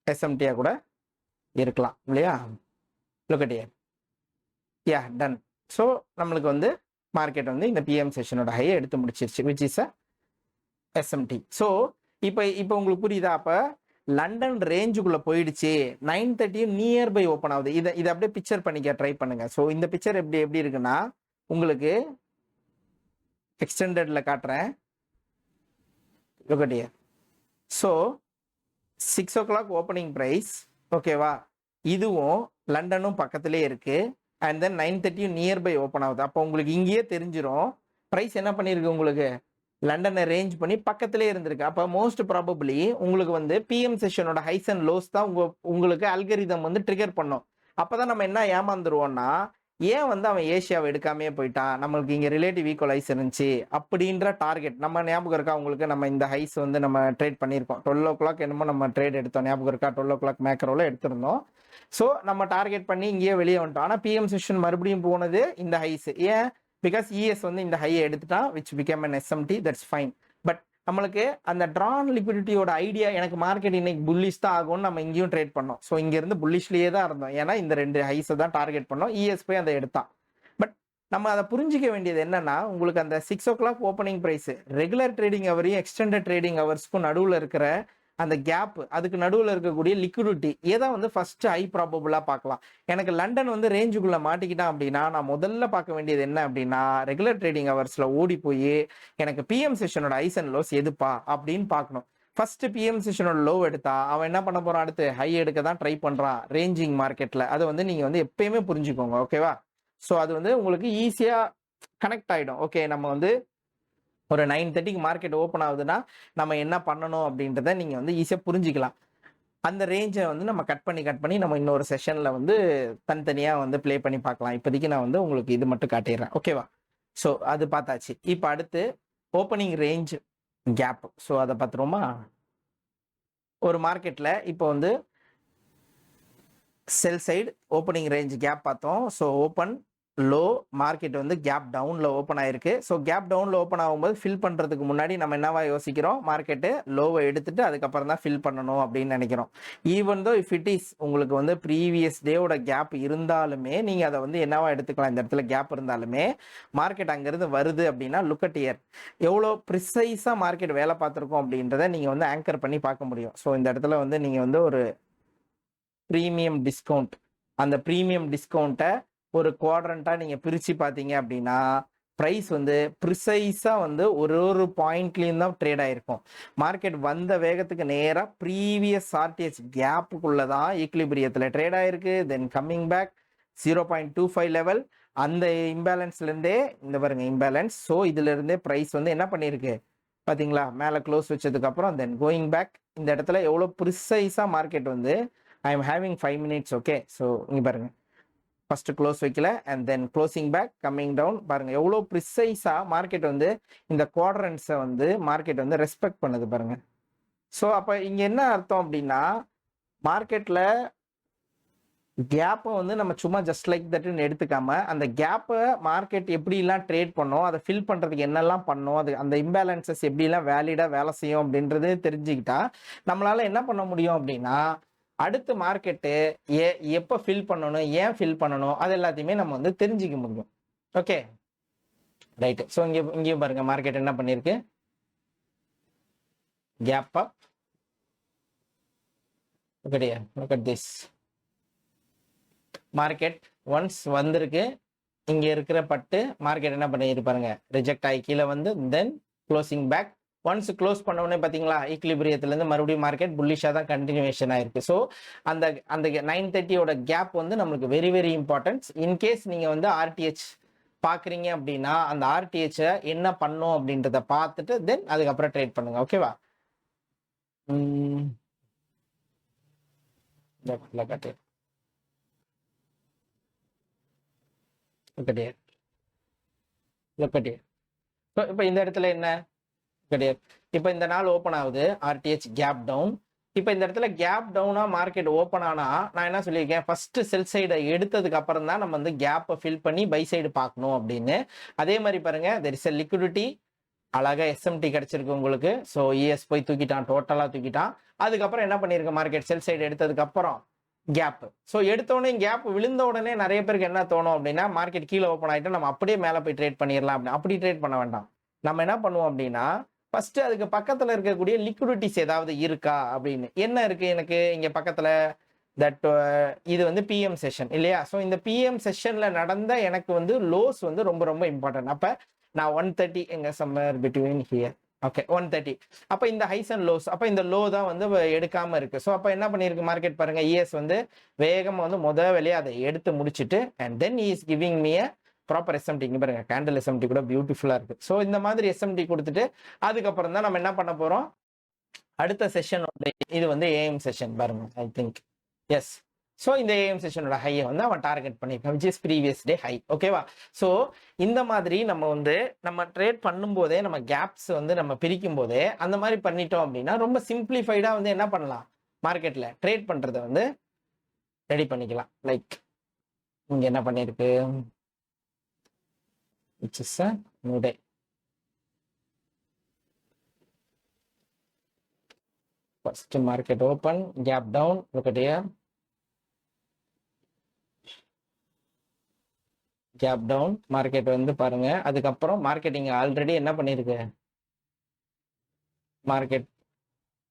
எஸ்எம்டியாக கூட இருக்கலாம் இல்லையா. Look at here, yeah done. So நம்மளுக்கு வந்து மார்க்கெட் வந்து இந்த பிஎம் செஷனோட ஹையை எடுத்து முடிச்சிருச்சு, விச் இஸ் எஸ்எம்டி. ஸோ இப்போ உங்களுக்கு புரியுதா, அப்போ லண்டன் ரேஞ்சுக்குள்ள போயிடுச்சு, 9:30 நியர்பை ஓப்பன் ஆகுது. இதை அப்படியே பிக்சர் பண்ணிக்க ட்ரை பண்ணுங்க. ஸோ இந்த பிக்சர் எப்படி இருக்குன்னா உங்களுக்கு எக்ஸ்டெண்டட்ல காட்டுறேன். ஸோ 6 o'clock ஓப்பனிங் ப்ரைஸ், ஓகேவா? இதுவும் லண்டனும் பக்கத்திலே இருக்கு. அண்ட் தென் 9:30 நியர்பை ஓப்பன் ஆகுது. அப்போ உங்களுக்கு இங்கேயே தெரிஞ்சிடும் ப்ரைஸ் என்ன பண்ணியிருக்கு, உங்களுக்கு லண்டனை ரேஞ்ச் பண்ணி பக்கத்திலே இருந்திருக்கு. அப்போ மோஸ்ட் ப்ராபபிளி உங்களுக்கு வந்து பிஎம் செஷனோட ஹைஸ் அண்ட் லோஸ் தான் உங்களுக்கு அல்கரிதம் வந்து ட்ரிகர் பண்ணும். அப்போ தான் நம்ம என்ன ஏமாந்துருவோம்னா, ஏன் வந்து அவன் ஏஷியாவை எடுக்காமே போயிட்டான், நம்மளுக்கு இங்கே ரிலேட்டிவ் ஈக்குவலைஸ் இருந்துச்சு அப்படின்ற டார்கெட் நம்ம ஞாபகம் இருக்கா உங்களுக்கு? நம்ம இந்த ஹைஸ் வந்து நம்ம ட்ரேட் பண்ணியிருக்கோம். 12 o'clock என்னமோ நம்ம ட்ரேட் எடுத்தோம், ஞாபகம் இருக்கா? 12 o'clock மேக்ரோவில் எடுத்திருந்தோம். ஸோ நம்ம டார்கெட் பண்ணி இங்கேயே வெளியே வந்துட்டோம். ஆனால் பிஎம் செஷன் மறுபடியும் போனது இந்த ஹைஸ். ஏன்? பிகாஸ் இஎஸ் வந்து இந்த ஹையை எடுத்துட்டான், which become an SMT, that's fine. But நம்மளுக்கு அந்த ட்ரான் லிக்விடிட்டியோட ஐடியா, எனக்கு மார்க்கெட் இன்னைக்கு புல்லிஷ் தான் ஆகும்னு நம்ம இங்கேயும் ட்ரேட் பண்ணோம். ஸோ இங்கேருந்து புல்லிஷ்லேயே தான் இருந்தோம், ஏன்னா இந்த 2 ஹைஸை தான் டார்கெட் பண்ணோம். இஎஸ் போய் அதை எடுத்தான். பட் நம்ம அதை புரிஞ்சிக்க வேண்டியது என்னன்னா, உங்களுக்கு அந்த 6 o'clock opening price regular trading ஹவரையும் எக்ஸ்டெண்டட் ட்ரேடிங் ஹவர்ஸ்க்கும் நடுவில் இருக்கிற அந்த கேப், அதுக்கு நடுவில் இருக்கக்கூடிய லிக்விடிட்டி, எதை வந்து ஃபர்ஸ்ட் ஹை ப்ராபபிளாக பார்க்கலாம். எனக்கு லண்டன் வந்து ரேஞ்சுக்குள்ளே மாட்டிக்கிட்டான் அப்படின்னா நான் முதல்ல பார்க்க வேண்டியது என்ன அப்படின்னா, ரெகுலர் ட்ரேடிங் ஹவர்ஸில் ஓடி போய் எனக்கு பிஎம் செஷனோட ஹைஸ் அண்ட் லோஸ் எதுப்பா அப்படின்னு பார்க்கணும். ஃபர்ஸ்ட் பிஎம் செஷனோட லோ எடுத்தா அவன் என்ன பண்ண போறான், அடுத்து ஹை எடுக்க தான் ட்ரை பண்ணுறான் ரேஞ்சிங் மார்க்கெட்டில். அதை வந்து நீங்கள் வந்து எப்பயுமே புரிஞ்சுக்கோங்க, ஓகேவா? ஸோ அது வந்து உங்களுக்கு ஈஸியாக கனெக்ட் ஆகிடும். ஓகே, நம்ம வந்து ஒரு 9:30 மார்க்கெட் ஓப்பன் ஆகுதுன்னா நம்ம என்ன பண்ணணும் அப்படின்றத நீங்கள் வந்து ஈஸியாக புரிஞ்சிக்கலாம். அந்த ரேஞ்சை வந்து நம்ம கட் பண்ணி நம்ம இன்னொரு செஷனில் வந்து தனித்தனியாக வந்து ப்ளே பண்ணி பார்க்கலாம். இப்போதைக்கு நான் வந்து உங்களுக்கு இது மட்டும் காட்டிடுறேன், ஓகேவா? ஸோ அது பார்த்தாச்சு. இப்போ அடுத்து ஓப்பனிங் ரேஞ்ச் கேப். ஸோ அதை பார்த்துருவோமா? ஒரு மார்க்கெட்டில் இப்போ வந்து sell side opening range gap பார்த்தோம். ஸோ ஓப்பன் லோ, மார்க்கெட் வந்து கேப் டவுனில் ஓப்பன் ஆயிருக்கு. ஸோ கேப் டவுனில் ஓப்பன் ஆகும்போது ஃபில் பண்ணுறதுக்கு முன்னாடி நம்ம என்னவா யோசிக்கிறோம், மார்க்கெட்டு லோவை எடுத்துட்டு அதுக்கப்புறம் தான் ஃபில் பண்ணணும் அப்படின்னு நினைக்கிறோம். Even though if it is உங்களுக்கு வந்து ப்ரீவியஸ் டேவோட கேப் இருந்தாலுமே நீங்கள் அதை வந்து என்னவா எடுத்துக்கலாம், இந்த இடத்துல கேப் இருந்தாலுமே மார்க்கெட் அங்கேருந்து வருது அப்படின்னா லுக் அட் இயர், எவ்வளோ ப்ரிசைஸாக மார்க்கெட் வேலை பார்த்துருக்கோம் அப்படின்றத நீங்கள் வந்து ஆங்கர் பண்ணி பார்க்க முடியும். ஸோ இந்த இடத்துல வந்து நீங்கள் வந்து ஒரு ப்ரீமியம் டிஸ்கவுண்ட், அந்த ப்ரீமியம் டிஸ்கவுண்ட்டை ஒரு குவாட்ரண்ட்டாக நீங்கள் பிரித்து பார்த்தீங்க அப்படின்னா ப்ரைஸ் வந்து ப்ரிசைஸாக வந்து ஒரு பாயிண்ட்லேயும் தான் ட்ரேட் ஆகிருக்கும். மார்க்கெட் வந்த வேகத்துக்கு நேராக ப்ரீவியஸ் ஆர்டிஹெச் கேப்புக்குள்ளே தான் ஈக்லிபிரியத்தில் ட்ரேட் ஆகிருக்கு. தென் கம்மிங் பேக் 0.25 லெவல், அந்த இம்பேலன்ஸ்லேருந்தே இந்த பாருங்க இம்பேலன்ஸ். ஸோ இதிலிருந்தே ப்ரைஸ் வந்து என்ன பண்ணியிருக்கு பார்த்தீங்களா, மேலே க்ளோஸ் வச்சதுக்கப்புறம் தென் கோயிங் பேக். இந்த இடத்துல எவ்வளோ ப்ரிசைஸாக மார்க்கெட் வந்து I am having 5 minutes, okay? So இங்கே பாருங்கள், ஃபர்ஸ்ட் க்ளோஸ் வைக்கல and then closing back, coming down. பாருங்க எவ்வளோ ப்ரிசைஸாக மார்க்கெட் வந்து இந்த குவாட்ரண்ட்ஸை வந்து மார்க்கெட் வந்து ரெஸ்பெக்ட் பண்ணுது பாருங்க. ஸோ அப்போ இங்கே என்ன அர்த்தம் அப்படின்னா, மார்க்கெட்டில் கேப்பை வந்து நம்ம சும்மா ஜஸ்ட் லைக் தட்டுன்னு எடுத்துக்காம அந்த கேப்பை மார்க்கெட் எப்படிலாம் ட்ரேட் பண்ணோம், அதை ஃபில் பண்ணுறதுக்கு என்னெல்லாம் பண்ணோம், அது அந்த இம்பேலன்சஸ் எப்படிலாம் வேலிடாக வேலை செய்யும் அப்படின்றது தெரிஞ்சுக்கிட்டா நம்மளால என்ன பண்ண முடியும் அப்படின்னா, அடுத்து மார்க்கெட்டு எப்போ ஃபில் பண்ணணும், ஏன் ஃபில் பண்ணணும், அது எல்லாத்தையுமே நம்ம வந்து தெரிஞ்சிக்க முடியும். Okay right. ஸோ இங்கேயும் பாருங்க மார்க்கெட் என்ன பண்ணியிருக்கு, gap up. Okay, look at this. Market once வந்திருக்கு, இங்கே இருக்கிற பட்டு மார்க்கெட் என்ன பண்ணியிருக்கு பாருங்க, ரிஜெக்ட் ஆகி கீழே வந்து then closing back. Once close பண்ண உடனே பார்த்தீங்களா ஈக்லிபிரியத்துலேருந்து மறுபடியும் மார்க்கெட் புல்லிஷாக தான் கண்டினியூஷன் ஆயிருக்கு. ஸோ அந்த 9:30 கேப் வந்து நம்மளுக்கு வெரி வெரி இம்பார்ட்டன்ஸ். இன்கேஸ் நீங்கள் வந்து ஆர்டிஹெச் பார்க்குறீங்க அப்படின்னா அந்த ஆர்டிஹெச்சை என்ன பண்ணும் அப்படின்றத பார்த்துட்டு தென் அதுக்கப்புறம் ட்ரேட் பண்ணுங்க, ஓகேவா? இப்போ இந்த இடத்துல என்ன கிடையாது, இப்போ இந்த நாள் ஓப்பன் ஆகுது ஆர்டிஹெச் கேப் டவுன். இப்போ இந்த இடத்துல கேப் டவுனா மார்க்கெட் ஓப்பன் ஆனா நான் என்ன சொல்லியிருக்கேன், ஃபர்ஸ்ட் செல் சைடை எடுத்ததுக்கு அப்புறம் தான் நம்ம வந்து கேப்பை ஃபில் பண்ணி பை சைடு பார்க்கணும் அப்படின்னு. அதே மாதிரி பாருங்க, தெர் இஸ் எ லிக்விடிட்டி, அழகா எஸ்எம்டி கிடைச்சிருக்கு உங்களுக்கு. ஸோ இஎஸ் போய் தூக்கிட்டான், டோட்டலாக தூக்கிட்டான். அதுக்கப்புறம் என்ன பண்ணியிருக்க மார்க்கெட் செல் சைடு எடுத்ததுக்கு அப்புறம் கேப். ஸோ எடுத்த உடனே கேப் விழுந்த உடனே நிறைய பேருக்கு என்ன தோணும் அப்படின்னா, மார்க்கெட் கீழே ஓப்பன் ஆகிட்டு நம்ம அப்படியே மேலே போய் ட்ரேட் பண்ணிடலாம் அப்படின்னு. அப்படி ட்ரேட் பண்ண வேண்டாம். நம்ம என்ன பண்ணுவோம் அப்படின்னா, ஃபர்ஸ்ட் அதுக்கு பக்கத்துல இருக்கக்கூடிய லிக்விடிட்டிஸ் ஏதாவது இருக்கா அப்படின்னு. என்ன இருக்கு எனக்கு இங்க பக்கத்துல? தட் இது வந்து பிஎம் செஷன் இல்லையா? ஸோ இந்த பிஎம் செஷன்ல நடந்த எனக்கு வந்து லோஸ் வந்து ரொம்ப ரொம்ப இம்பார்ட்டன்ட். அப்ப நான் 130 எங்க சம்மர் பிட்வீன் ஹியர். ஓகே 130. அப்ப இந்த ஹைஸ் அண்ட் லோஸ், அப்ப இந்த லோ தான் வந்து எடுக்காம இருக்கு. ஸோ அப்ப என்ன பண்ணிருக்கு மார்க்கெட் பாருங்க, இஎஸ் வந்து வேகமா வந்து வேலையை அதை எடுத்து முடிச்சுட்டு and then is giving me proper SMT. இங்க பாருங்க கேண்டில் எஸ்எம்டி கூட பியூட்டிஃபுல்லா இருக்கு. ஸோ இந்த மாதிரி எஸ்எம்டி கொடுத்துட்டு அதுக்கப்புறம் தான் நம்ம என்ன பண்ண போறோம், அடுத்த செஷன் இது வந்து ஏஎம் செஷன் பாருங்க. I think yes. ஸோ இந்த ஏஎம் செஷனோட ஹையை வந்து அவன் டார்கெட் பண்ணியிருக்கான், which is previous day high. ஓகேவா? ஸோ இந்த மாதிரி நம்ம வந்து நம்ம ட்ரேட் பண்ணும்போதே நம்ம கேப்ஸ் வந்து நம்ம பிரிக்கும் போதே அந்த மாதிரி பண்ணிட்டோம் அப்படின்னா ரொம்ப சிம்பிளிஃபைடா வந்து என்ன பண்ணலாம், மார்க்கெட்ல ட்ரேட் பண்றதை வந்து ரெடி பண்ணிக்கலாம். லைக் இங்க என்ன பண்ணிருக்கு, which is a new day. First market open, gap down, look at here. Gap down, market வந்து பாருங்க. அதுக்கப்புறம் மார்க்கெட்டிங் ஆல்ரெடி என்ன பண்ணிருக்கு, மார்க்கெட்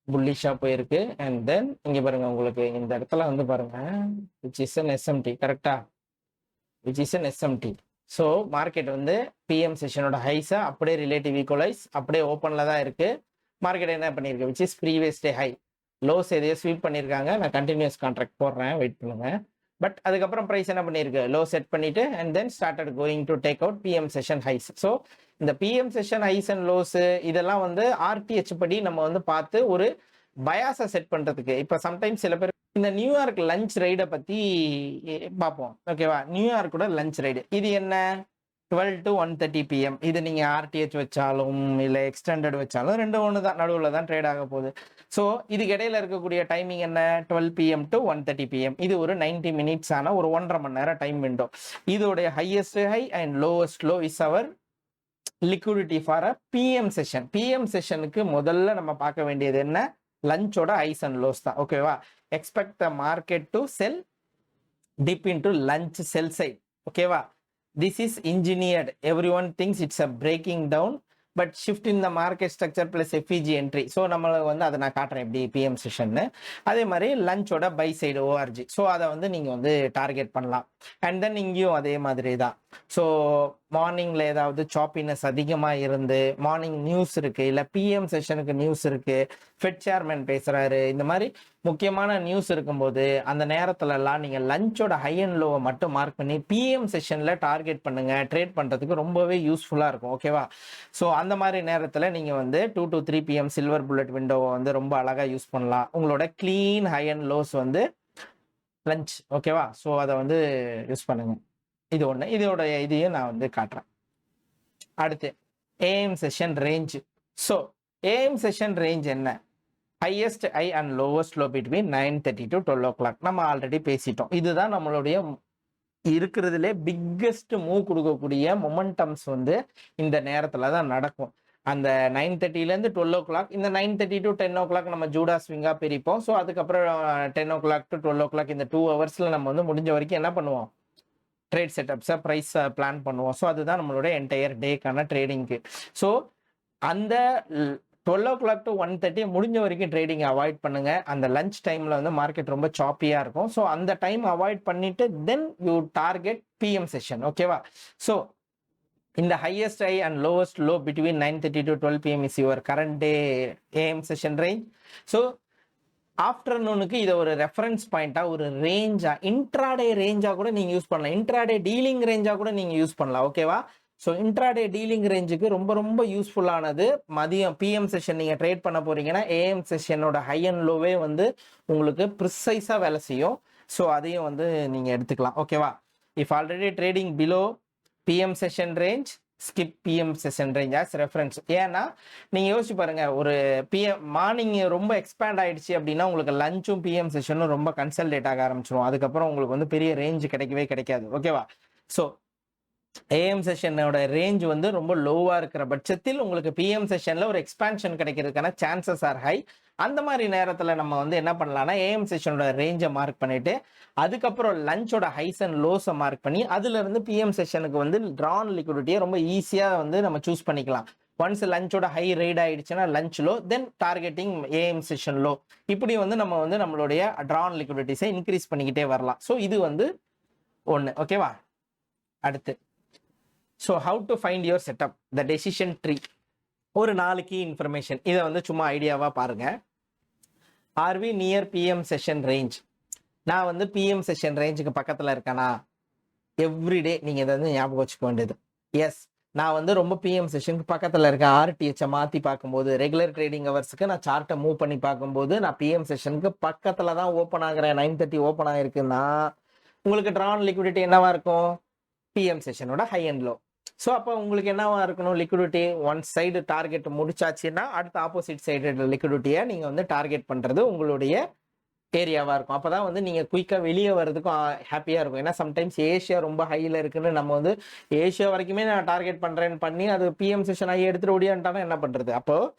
புல்லிஷா போயிருக்கு. அண்ட் தென் இங்க பாருங்க உங்களுக்கு இந்த இடத்துல வந்து பாருங்க which is an SMT, கரெக்டா? which is an SMT. So market வந்து பிஎம் செஷனோட ஹைஸை அப்படியே ரிலேட்டிவ் ஈக்குவலைஸ் அப்படியே ஓப்பனில் தான் இருக்கு. மார்க்கெட் என்ன பண்ணியிருக்கு, which is previous day high. Lows எதையோ ஸ்வீப் பண்ணியிருக்காங்க. நான் கண்டினியூஸ் கான்ட்ராக்ட் போடுறேன், வெயிட் பண்ணுங்க. பட் அதுக்கப்புறம் ப்ரைஸ் என்ன பண்ணியிருக்கு, லோ செட் பண்ணிட்டு and then started going to take out PM session highs. So இந்த PM session highs and lows இதெல்லாம் வந்து ஆர்டிஹெச் படி நம்ம வந்து பார்த்து ஒரு பயாஸை செட் பண்ணுறதுக்கு. இப்போ சம்டைம்ஸ் சில பேர் இந்த நியூயார்க் லஞ்ச் ரைடை பற்றி பார்ப்போம். ஓகேவா? நியூயார்க்கோட லஞ்ச் ரைடு இது என்ன, 12 to 1:30 PM. இது நீங்கள் ஆர்டிஹெச் வச்சாலும் இல்லை எக்ஸ்டெண்டட் வச்சாலும் ரெண்டு ஒன்று தான், நடுவில் தான் ட்ரேட் ஆக போகுது. ஸோ இதுக்கு இடையில இருக்கக்கூடிய டைமிங் என்ன, 12 PM to 1:30 PM. இது ஒரு 90 minutes ஆன ஒரு 1.5 மணி நேரம் டைம் விண்டோ. இதோடைய highest high and lowest low is our liquidity for a PM session. PM செஷனுக்கு முதல்ல நம்ம பார்க்க வேண்டியது என்ன, லஞ்சோட ஹைஸ் அண்ட் லோஸ் தான். ஓகேவா? Expect the market to sell dip into lunch sell side. ஓகேவா? This is engineered. Everyone thinks it's a breaking down, but shift in the market structure plus FEG entry. So நம்மளுக்கு வந்து அதை நான் காட்டுறேன் எப்படி PM செஷன்னு. அதே மாதிரி லஞ்சோட பை சைடு ஓஆர்ஜி. ஸோ அதை வந்து நீங்கள் வந்து டார்கெட் பண்ணலாம். அண்ட் தென் இங்கேயும் அதே மாதிரி தான். ஸோ மார்னிங்கில் ஏதாவது சாப்பினஸ் அதிகமாக இருந்து மார்னிங் நியூஸ் இருக்குது, இல்லை பிஎம் செஷனுக்கு நியூஸ் இருக்குது, ஃபெட் சேர்மேன் பேசுகிறாரு, இந்த மாதிரி முக்கியமான நியூஸ் இருக்கும்போது அந்த நேரத்துலலாம் நீங்கள் லஞ்சோட ஹை அண்ட் லோவை மட்டும் மார்க் பண்ணி பிஎம் செஷனில் டார்கெட் பண்ணுங்கள். ட்ரேட் பண்ணுறதுக்கு ரொம்பவே யூஸ்ஃபுல்லாக இருக்கும். ஓகேவா? ஸோ அந்த மாதிரி நேரத்தில் நீங்கள் வந்து 2 to 3 PM சில்வர் புல்லட் விண்டோவை வந்து ரொம்ப அழகாக யூஸ் பண்ணலாம். உங்களோட க்ளீன் ஹை அண்ட் லோஸ் வந்து லஞ்ச். ஓகேவா? ஸோ அதை வந்து யூஸ் பண்ணுங்க. இது ஒன்று. இதோட இதையும் நான் வந்து காட்டுறேன். அடுத்து AM session range. So AM session range என்ன, highest high and lowest low between 9:30 to 12 o'clock. நம்ம ஆல்ரெடி பேசிட்டோம். இதுதான் நம்மளுடைய இருக்கிறதுலே பிக்கஸ்ட் மூவ் கொடுக்கக்கூடிய மொமெண்டம்ஸ் வந்து இந்த நேரத்தில் தான் நடக்கும். அந்த 9:30லேருந்து 12 o'clock, இந்த 9:30 to 10 o'clock நம்ம ஜூடா ஸ்விங்காக பிரிப்போம். ஸோ அதுக்கப்புறம் 10 o'clock to 12 o'clock இந்த 2 hours நம்ம வந்து முடிஞ்ச வரைக்கும் என்ன பண்ணுவோம், ட்ரேட் செட்டப்ஸை ப்ரைஸ் பிளான் பண்ணுவோம். ஸோ அதுதான் நம்மளோட என்டையர் டேக்கான ட்ரேடிங்க்கு. ஸோ அந்த 12 o'clock to 1:30 முடிஞ்ச வரைக்கும் ட்ரேடிங் அவாய்ட் பண்ணுங்க. அந்த லஞ்ச் டைம்ல வந்து மார்க்கெட் ரொம்ப சாப்பியா இருக்கும். ஸோ அந்த டைம் அவாய்ட் பண்ணிட்டு then you target PM session. ஓகேவா? ஸோ இந்த highest high and lowest low between 9:30 to 12 PM is your current day AM session range. So ஆஃப்டர்நூனுக்கு இதை ஒரு ரெஃபரன்ஸ் பாயிண்டாக, ஒரு ரேஞ்சாக, இன்ட்ராடே ரேஞ்சாக கூட நீங்கள் யூஸ் பண்ணலாம். இன்ட்ராடே டீலிங் ரேஞ்சாக கூட நீங்கள் யூஸ் பண்ணலாம். ஓகேவா? ஸோ இன்ட்ராடே டீலிங் ரேஞ்சுக்கு ரொம்ப ரொம்ப யூஸ்ஃபுல்லானது. மதியம் பிஎம் செஷன் நீங்கள் ட்ரேட் பண்ண போகிறீங்கன்னா ஏஎம் செஷனோட ஹை அண்ட் லோவே வந்து உங்களுக்கு ப்ரிசைஸாக வேலை செய்யும். ஸோ அதையும் வந்து நீங்கள் எடுத்துக்கலாம். ஓகேவா? If already trading below PM session range, skip PM session range as reference. ஏன்னா நீங்கள் யோசிச்சு பாருங்க, ஒரு பிஎம் மார்னிங் ரொம்ப எக்ஸ்பேண்ட் ஆயிடுச்சு அப்படின்னா உங்களுக்கு லஞ்சும் பிஎம் செஷனும் ரொம்ப கன்சல்டேட் ஆக ஆரம்பிச்சிடும். அதுக்கப்புறம் உங்களுக்கு வந்து பெரிய ரேஞ்ச் கிடைக்கவே கிடைக்காது. ஓகேவா? ஸோ ஏஎம் செஷனோட ரேஞ்ச் வந்து ரொம்ப லோவாக இருக்கிற பட்சத்தில் உங்களுக்கு பிஎம் செஷனில் ஒரு எக்ஸ்பான்ஷன் கிடைக்கிறதுக்கான சான்சஸ் ஆர் ஹை. அந்த மாதிரி நேரத்தில் நம்ம வந்து என்ன பண்ணலாம்னா ஏஎம் செஷனோட ரேஞ்சை மார்க் பண்ணிட்டு அதுக்கப்புறம் லஞ்சோட ஹைஸ் அண்ட் லோஸை மார்க் பண்ணி அதுலேருந்து பிஎம் செஷனுக்கு வந்து ட்ரான் லிக்விடிட்டியை ரொம்ப ஈஸியாக வந்து நம்ம சூஸ் பண்ணிக்கலாம். ஒன்ஸ் லஞ்சோட ஹை ரைட் ஆயிடுச்சுன்னா lunch low, then targeting AM session low. இப்படி வந்து நம்ம வந்து நம்மளுடைய ட்ரான் லிக்விடிட்டிஸை இன்க்ரீஸ் பண்ணிக்கிட்டே வரலாம். ஸோ இது வந்து ஒன்று. ஓகேவா? அடுத்து, so how to find your setup, the decision tree. ஒரு 4 கீ இன்ஃபர்மேஷன், இதை வந்து சும்மா ஐடியாவாக பாருங்க. RV near PM session range. நான் வந்து பிஎம் செஷன் ரேஞ்சுக்கு பக்கத்தில் இருக்கேனா? எவ்ரிடே நீங்கள் இதை வந்து ஞாபகம் வச்சுக்க வேண்டியது. எஸ், நான் வந்து ரொம்ப பிஎம் செஷனுக்கு பக்கத்தில் இருக்க ஆர்டிஹெச்சை மாற்றி பார்க்கும்போது, ரெகுலர் ட்ரேடிங் ஹவர்ஸுக்கு நான் சார்ட்டை மூவ் பண்ணி பார்க்கும்போது நான் பிஎம் செஷனுக்கு பக்கத்தில் தான் ஓப்பன் ஆகிறேன். 9:30 ஓப்பன் ஆகிருக்குன்னா உங்களுக்கு ட்ரான் லிக்விடிட்டி என்னவா இருக்கும்? பிஎம் செஷனோட ஹை அண்ட் லோ. ஸோ அப்போ உங்களுக்கு என்னவா இருக்கணும்? லிக்விடிட்டி ஒன் சைடு டார்கெட் முடிச்சாச்சுன்னா அடுத்த ஆப்போசிட் சைடு லிக்விடிட்டியை நீங்கள் வந்து டார்கெட் பண்ணுறது உங்களுடைய ஏரியாவாக இருக்கும். அப்போ தான் வந்து நீங்கள் குயிக்காக வெளியே வர்றதுக்கும் ஹாப்பியாக இருக்கும். ஏன்னா சம்டைம்ஸ் ஏஷியா ரொம்ப ஹையில் இருக்குன்னு நம்ம வந்து ஏஷியா வரைக்குமே நான் டார்கெட் பண்ணுறேன்னு பண்ணி அது பிஎம் செஷன் ஆகி எடுத்துகிட்டு ஓடியான்ட்டானா என்ன பண்ணுறது? அப்போது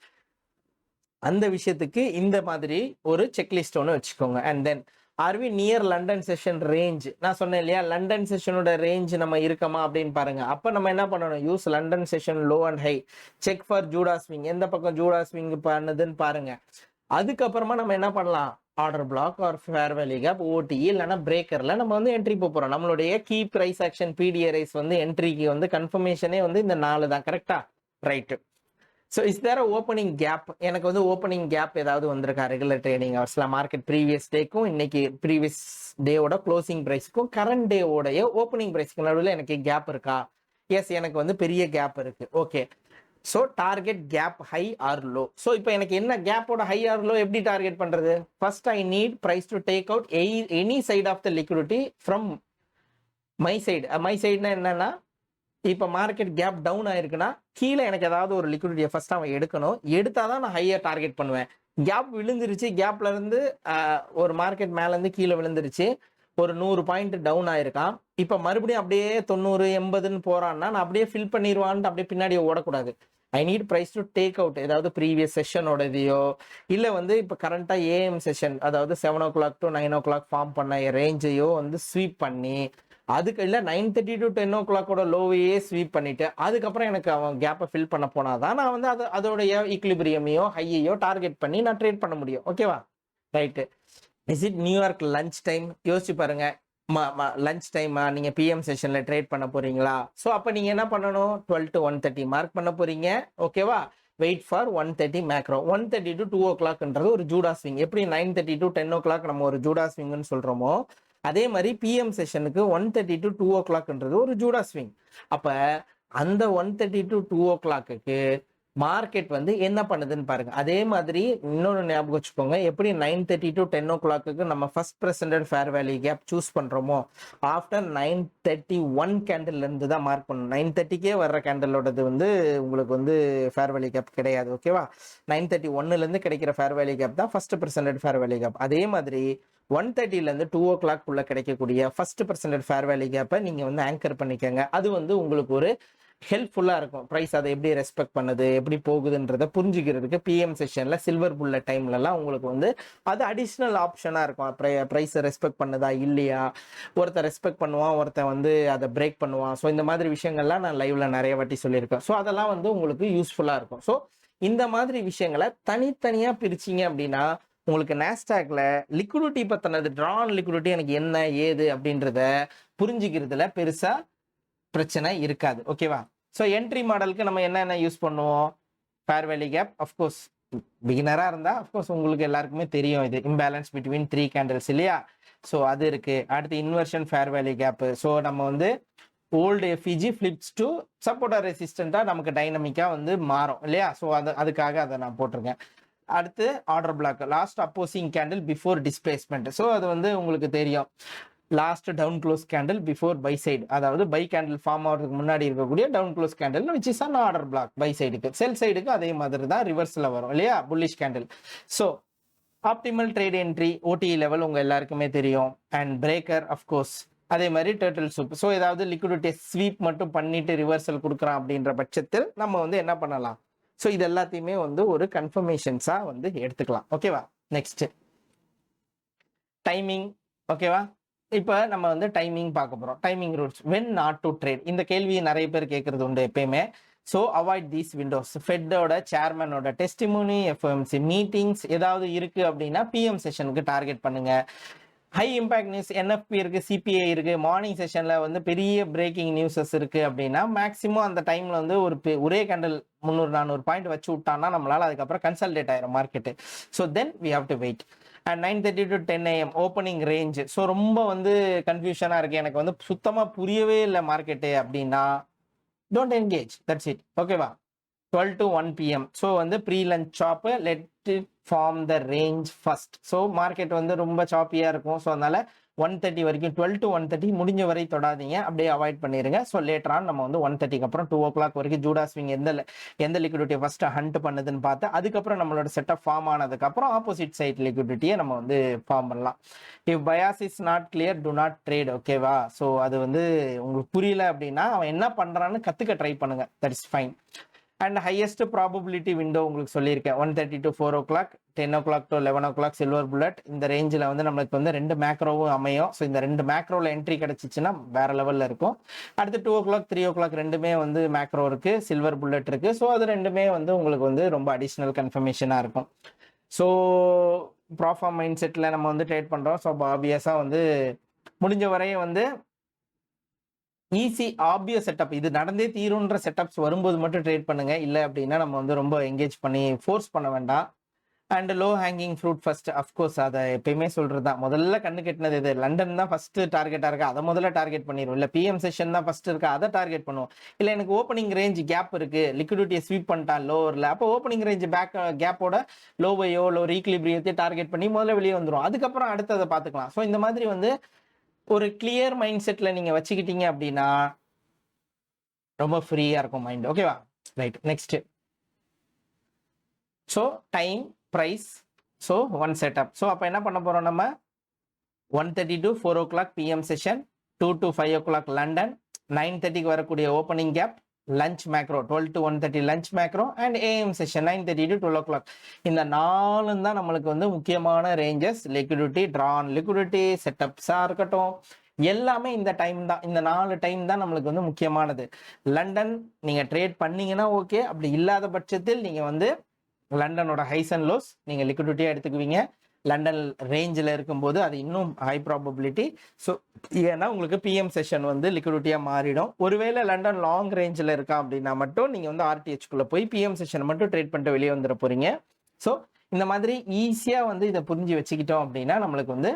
அந்த விஷயத்துக்கு இந்த மாதிரி ஒரு செக்லிஸ்ட் ஒன்று வச்சுக்கோங்க. And then RV near London session range. நான் சொன்னேன் இல்லையா, லண்டன் செஷனோட ரேஞ்ச் நம்ம இருக்கமா அப்படின்னு பாருங்க. அப்போ நம்ம என்ன பண்ணணும்? Use London session low and high, check for Judah swing. எந்த பக்கம் ஜூடா ஸ்விங் பண்ணுதுன்னு பாருங்க. அதுக்கப்புறமா நம்ம என்ன பண்ணலாம்? Order block or fair value gap, OTE இல்லைன்னா பிரேக்கர்ல நம்ம வந்து என்ட்ரி போகிறோம். நம்மளுடைய கீ பிரைஸ் ஆக்ஷன் பிடிஆர்ஐஸ் வந்து என்ட்ரிக்கு வந்து கன்ஃபர்மேஷனே வந்து இந்த 4 தான். கரெக்டா? Right. So is there opening gap? எனக்கு வந்து ஓப்பனிங் கேப் ஏதாவது வந்திருக்கா ரெகுலர் ட்ரேடிங் ஹவர்ஸ்ல? மார்க்கெட் ப்ரீவியஸ் டேக்கும் இன்னைக்கு ப்ரீவியஸ் டேவோட க்ளோசிங் ப்ரைஸ்க்கும் கரண்ட் டேவோடைய ஓப்பனிங் ப்ரைஸ்க்கு நடுவில் எனக்கு கேப் இருக்கா? எஸ், எனக்கு வந்து பெரிய கேப் இருக்கு. Okay, so target gap high or low. So இப்போ எனக்கு என்ன கேப்போட ஹை ஆர் லோ எப்படி டார்கெட் பண்ணுறது? First I need price to take out any side of the liquidity from my side. My சைடுனா என்னன்னா, இப்போ மார்க்கெட் கேப் டவுன் ஆயிருக்குன்னா கீழே எனக்கு ஏதாவது ஒரு லிக்விடிட்டியை ஃபர்ஸ்ட் அவன் எடுக்கணும். எடுத்தாதான் நான் ஹையாக டார்கெட் பண்ணுவேன். கேப் விழுந்துருச்சு, கேப்ல இருந்து ஒரு மார்க்கெட் மேலேருந்து கீழே விழுந்துருச்சு, ஒரு 100 பாயிண்ட் டவுன் ஆயிருக்கான். இப்போ மறுபடியும் அப்படியே 90 80ன்னு போறான்னா நான் அப்படியே ஃபில் பண்ணிடுவான்ட்டு அப்படியே பின்னாடி ஓடக்கூடாது. I need price to take out ஏதாவது ப்ரீவியஸ் செஷனோடதையோ இல்லை வந்து இப்போ கரண்டாக ஏஎம் செஷன், அதாவது 7 o'clock to 9 o'clock ஃபார்ம் பண்ண ரேஞ்சையோ வந்து ஸ்வீப் பண்ணி, அதுக்கு இல்லை 9:30 to 10 o'clock லோவையே ஸ்வீப் பண்ணிட்டு அதுக்கப்புறம் எனக்கு அவன் கேப்பை ஃபில் பண்ண போனாதான் நான் வந்து அதோடைய ஈக்லிபிரியமையோ ஹையையோ டார்கெட் பண்ணி நான் ட்ரேட் பண்ண முடியும். ஓகேவா? Right. Is it New York lunch time? யோசிச்சு பாருங்க. லஞ்ச் டைமா? நீங்கள் பிஎம் செஷனில் ட்ரேட் பண்ண போறீங்களா? ஸோ அப்போ நீங்கள் என்ன பண்ணணும்? 12 to 1:30 மார்க் பண்ண போறீங்க. ஓகேவா? Wait for 1:30 macro. 1:30 to 2 o'clockன்றது ஒரு ஜூடா ஸ்விங். எப்படி 9:30 to 10 o'clock நம்ம ஒரு ஜூடா ஸ்விங்னு சொல்கிறோமோ, அதே மாதிரி பிஎம் செஷனுக்கு 1:30 to 2 o'clockன்றது ஒரு ஜூடா ஸ்விங். அப்போ அந்த 1:30 to 2 o'clockக்கு மார்க்கெட் வந்து என்ன பண்ணுதுன்னு பாருங்க. அதே மாதிரி இன்னொன்று ஞாபகம் வச்சுக்கோங்க, எப்படி 9:30 to 10 o'clockக்கு நம்ம first presented fair value gap choose பண்றோமோ, ஆஃப்டர் 9:31 கேண்டில் இருந்து தான் மார்க் பண்ணணும். 9:30க்கே வர்ற கேண்டலோடது வந்து உங்களுக்கு வந்து ஃபேர் வேல்யூ கேப் கிடையாது. ஓகேவா? 9:31 இருந்து கிடைக்கிற ஃபேர் வேல்யூ கேப் தான் first presented fair value gap. அதே மாதிரி 1:30 2 o'clock உள்ள கிடைக்கக்கூடிய ஃபர்ஸ்ட் பிரசன்டட் ஃபேர் வேல்யூ கேப்பை நீங்க வந்து ஆங்கர் பண்ணிக்கங்க. அது வந்து உங்களுக்கு ஒரு ஹெல்ப்ஃபுல்லாக இருக்கும். ப்ரைஸ் அதை எப்படி ரெஸ்பெக்ட் பண்ணுது, எப்படி போகுதுன்றதை புரிஞ்சுக்கிறதுக்கு பிஎம் செஷனில் சில்வர் புல்லட் டைம்லலாம் உங்களுக்கு வந்து அது அடிஷ்னல் ஆப்ஷனாக இருக்கும். ப்ரைஸை ரெஸ்பெக்ட் பண்ணுதா இல்லையா, ஒருத்தர் ரெஸ்பெக்ட் பண்ணுவான், ஒருத்தன் வந்து அதை பிரேக் பண்ணுவான். ஸோ இந்த மாதிரி விஷயங்கள்லாம் நான் லைவ்ல நிறைய வாட்டி சொல்லியிருக்கேன். ஸோ அதெல்லாம் வந்து உங்களுக்கு யூஸ்ஃபுல்லாக இருக்கும். ஸோ இந்த மாதிரி விஷயங்களை தனித்தனியாக பிரிச்சிங்க அப்படின்னா உங்களுக்கு நாஸ்டாக்ல லிக்விடிட்டி பற்றினது, ட்ரான் லிக்விடிட்டி எனக்கு என்ன ஏது அப்படின்றத புரிஞ்சுக்கிறதுல பெருசாக பிரச்சனை இருக்காது. ஓகேவா? ஸோ என்ட்ரி மாடலுக்கு நம்ம என்ன யூஸ் பண்ணுவோம்? Fair value gap. அஃப்கோர்ஸ் பிகினராக இருந்தால் அஃப்கோர்ஸ் உங்களுக்கு எல்லாருக்குமே தெரியும், இது இம்பேலன்ஸ் பிட்வீன் 3 கேண்டில்ஸ் இல்லையா? ஸோ அது இருக்கு. அடுத்து inversion fair value gap. So நம்ம வந்து old FVG flips to support or ரெசிஸ்டண்ட்டாக நமக்கு டைனமிக்காக வந்து மாறும் இல்லையா? ஸோ அதுக்காக அதை நான் போட்டிருக்கேன். அடுத்து order block, last opposing candle before displacement. So அது வந்து உங்களுக்கு தெரியும், last down close candle before buy side, அதாவது பை கேண்டில் ஃபார்ம் ஆகிறதுக்கு முன்னாடி இருக்கக்கூடிய down close candle which is an order block buy சைடுக்கு. செல் சைடுக்கு அதே மாதிரி தான் ரிவர்ஸில் வரும் இல்லையா, bullish candle. So optimal trade entry OTE level உங்கள் எல்லாருக்குமே தெரியும். அண்ட் பிரேக்கர் அஃப்கோர்ஸ் அதே மாதிரி டர்ட்டில் சூப். ஸோ ஏதாவது லிக்விடிட்டி ஸ்வீப் மட்டும் பண்ணிட்டு ரிவர்சல் கொடுக்குறான் அப்படின்ற பட்சத்தில் நம்ம வந்து என்ன பண்ணலாம்? ஸோ இது எல்லாத்தையுமே வந்து ஒரு கன்ஃபர்மேஷன்ஸாக வந்து எடுத்துக்கலாம். ஓகேவா? Next timing. ஓகேவா? இப்போ நம்ம வந்து டைமிங் பார்க்க போகிறோம். Timing rules, when not to trade. இந்த கேள்வியை நிறைய பேர் கேட்கறது உண்டு எப்பயுமே. So avoid these windows. ஃபெட்டோட சேர்மனோட டெஸ்டிமோனி, எஃப்ஓஎம்சி மீட்டிங்ஸ் ஏதாவது இருக்குது அப்படின்னா பிஎம் செஷனுக்கு டார்கெட் பண்ணுங்கள். ஹை இம்பாக்ட் நியூஸ், என்எஃப்பி இருக்குது, சிபிஐ இருக்குது, மார்னிங் செஷனில் வந்து பெரிய பிரேக்கிங் நியூஸஸ் இருக்குது அப்படின்னா மேக்ஸிமம் அந்த டைமில் வந்து ஒரே கேண்டல் 300-400 பாயிண்ட் வச்சு விட்டான்னா நம்மளால் அதுக்கப்புறம் கன்சல்டேட் ஆயிரும் மார்க்கெட்டு. So then we have to wait. And 9:30 to 10 AM opening range. So ரொம்ப வந்து கன்ஃபியூஷனாக இருக்குது, எனக்கு வந்து சுத்தமாக புரியவே இல்லை மார்க்கெட்டு அப்படின்னா டோன்ட் என்கேஜ், தட்ஸ் இட். ஓகேவா? 12 to 1 PM. ஸோ வந்து pre lunch chop, let it form the range first. So market வந்து ரொம்ப சாப்பியாக இருக்கும். ஸோ அதனால 130 வரைக்கும் 12 to 130 முடிஞ்ச வரை தொடாதீங்க, அப்படியே அவாய்ட் பண்ணிடுங்க. ஸோ லேட்டர் ஆன் நம்ம வந்து 130க்கு அப்புறம் 2 o'clock வரைக்கும் ஜூடா ஸ்விங் எந்த லிக்விடிட்டியை ஃபர்ஸ்ட் ஹண்ட் பண்ணுதுன்னு பார்த்து அதுக்கப்புறம் நம்மளோட செட்டப் ஃபார்ம் ஆனதுக்கப்புறம் ஆப்போசிட் சைட் லிக்விடிட்டியை நம்ம வந்து ஃபார்ம் பண்ணலாம். If bias is not clear, do not trade. ஓகேவா? ஸோ அது வந்து உங்களுக்கு புரியல அப்படின்னா அவன் என்ன பண்ணுறான்னு கற்றுக்க ட்ரை பண்ணுங்க, that is fine. And highest probability window உங்களுக்கு சொல்லியிருக்கேன், 1:30 to 4 o'clock, 10 o'clock to 11 o'clock silver bullet. இந்த ரேஞ்சில் வந்து நம்மளுக்கு வந்து 2 மேக்ரோவும் அமையும். ஸோ இந்த 2 மேக்ரோவில் என்ட்ரி கிடச்சிச்சின்னா வேற லெவலில் இருக்கும். அடுத்து 2 o'clock 3 o'clock ரெண்டுமே வந்து மேக்ரோ இருக்குது, சில்வர் புல்லட் இருக்குது. ஸோ அது ரெண்டுமே வந்து உங்களுக்கு வந்து ரொம்ப அடிஷ்னல் கன்ஃபர்மேஷனாக இருக்கும். ஸோ ப்ராஃபார்ம் மைண்ட் செட்டில் நம்ம வந்து ட்ரேட் பண்ணுறோம். ஸோ ஆப்வியஸாக வந்து முடிஞ்ச வரையும் வந்து ஈஸி ஆப்வியஸ் செட்டப், இது நடந்தே தீருன்ற செட்டப்ஸ் வரும்போது மட்டும் ட்ரேட் பண்ணுங்க. இல்லை அப்படின்னா நம்ம வந்து ரொம்ப என்கேஜ் பண்ணி ஃபோர்ஸ் பண்ண வேண்டாம். And low hanging fruit first, of course அதை எப்பயுமே சொல்றது தான். முதல்ல கண்ணு கெட்டினது இது லண்டன் தான் ஃபர்ஸ்ட் டார்கெட்டாக இருக்கா, அதை முதல்ல டார்கெட் பண்ணிடுவோம். இல்லை பிஎம் செஷன் தான் ஃபர்ஸ்ட் இருக்கா, அதை டார்கெட் பண்ணுவோம். இல்லை எனக்கு ஓப்பனிங் ரேஞ்ச் கேப் இருக்கு, லிக்விடிட்டியை ஸ்வீப் பண்ணிட்டான் லோவரில், அப்போ ஓப்பனிங் ரேஞ்ச் கேப்போட லோவையோ ரீக்லிபிரியத்தையோ டார்கெட் பண்ணி முதல்ல வெளியே வந்துடும். அதுக்கப்புறம் அடுத்ததை பார்த்துக்கலாம். ஸோ இந்த மாதிரி வந்து ஒரு கிளியர் மைண்ட் செட்டில் நீங்கள் வச்சுக்கிட்டீங்க அப்படின்னா ரொம்ப ஃப்ரீயாக இருக்கும் மைண்ட். ஓகேவா? Right, next. So time, price, so one setup. So அப்போ என்ன பண்ண போகிறோம் நம்ம, 1:30 to 4 o'clock PM session, 2 to 5 o'clock London, 9:30க்கு வரக்கூடிய opening gap, lunch macro 12 to 1:30 lunch macro, and AM session 9:30 to 12 o'clock. இந்த 4 தான் நம்மளுக்கு வந்து முக்கியமான ரேஞ்சஸ். லிக்விடிட்டி, ட்ரான் லிக்விடிட்டி, செட்டப்ஸாக இருக்கட்டும், எல்லாமே இந்த டைம் தான். இந்த 4 டைம் தான் நம்மளுக்கு வந்து முக்கியமானது. லண்டன் நீங்கள் ட்ரேட் பண்ணீங்கன்னா ஓகே, அப்படி இல்லாத பட்சத்தில் நீங்கள் வந்து லண்டனோட ஹைஸ் அண்ட் லோஸ் நீங்கள் லிக்விடிட்டியாக எடுத்துக்குவீங்க. லண்டன் ரேஞ்சில் இருக்கும்போது அது இன்னும் ஹை ப்ராபபிலிட்டி. ஸோ ஏன்னா உங்களுக்கு பிஎம் செஷன் வந்து லிக்விடிட்டியாக மாறிடும். ஒருவேளை லண்டன் லாங் ரேஞ்சில் இருக்கா அப்படின்னா மட்டும் நீங்கள் வந்து ஆர்டிஹெச்குள்ளே போய் பிஎம் செஷனை மட்டும் ட்ரேட் பண்ணிட்டு வெளியே வந்துட போகிறீங்க. ஸோ இந்த மாதிரி ஈஸியாக வந்து இதை புரிஞ்சு வச்சுக்கிட்டோம் அப்படின்னா நம்மளுக்கு வந்து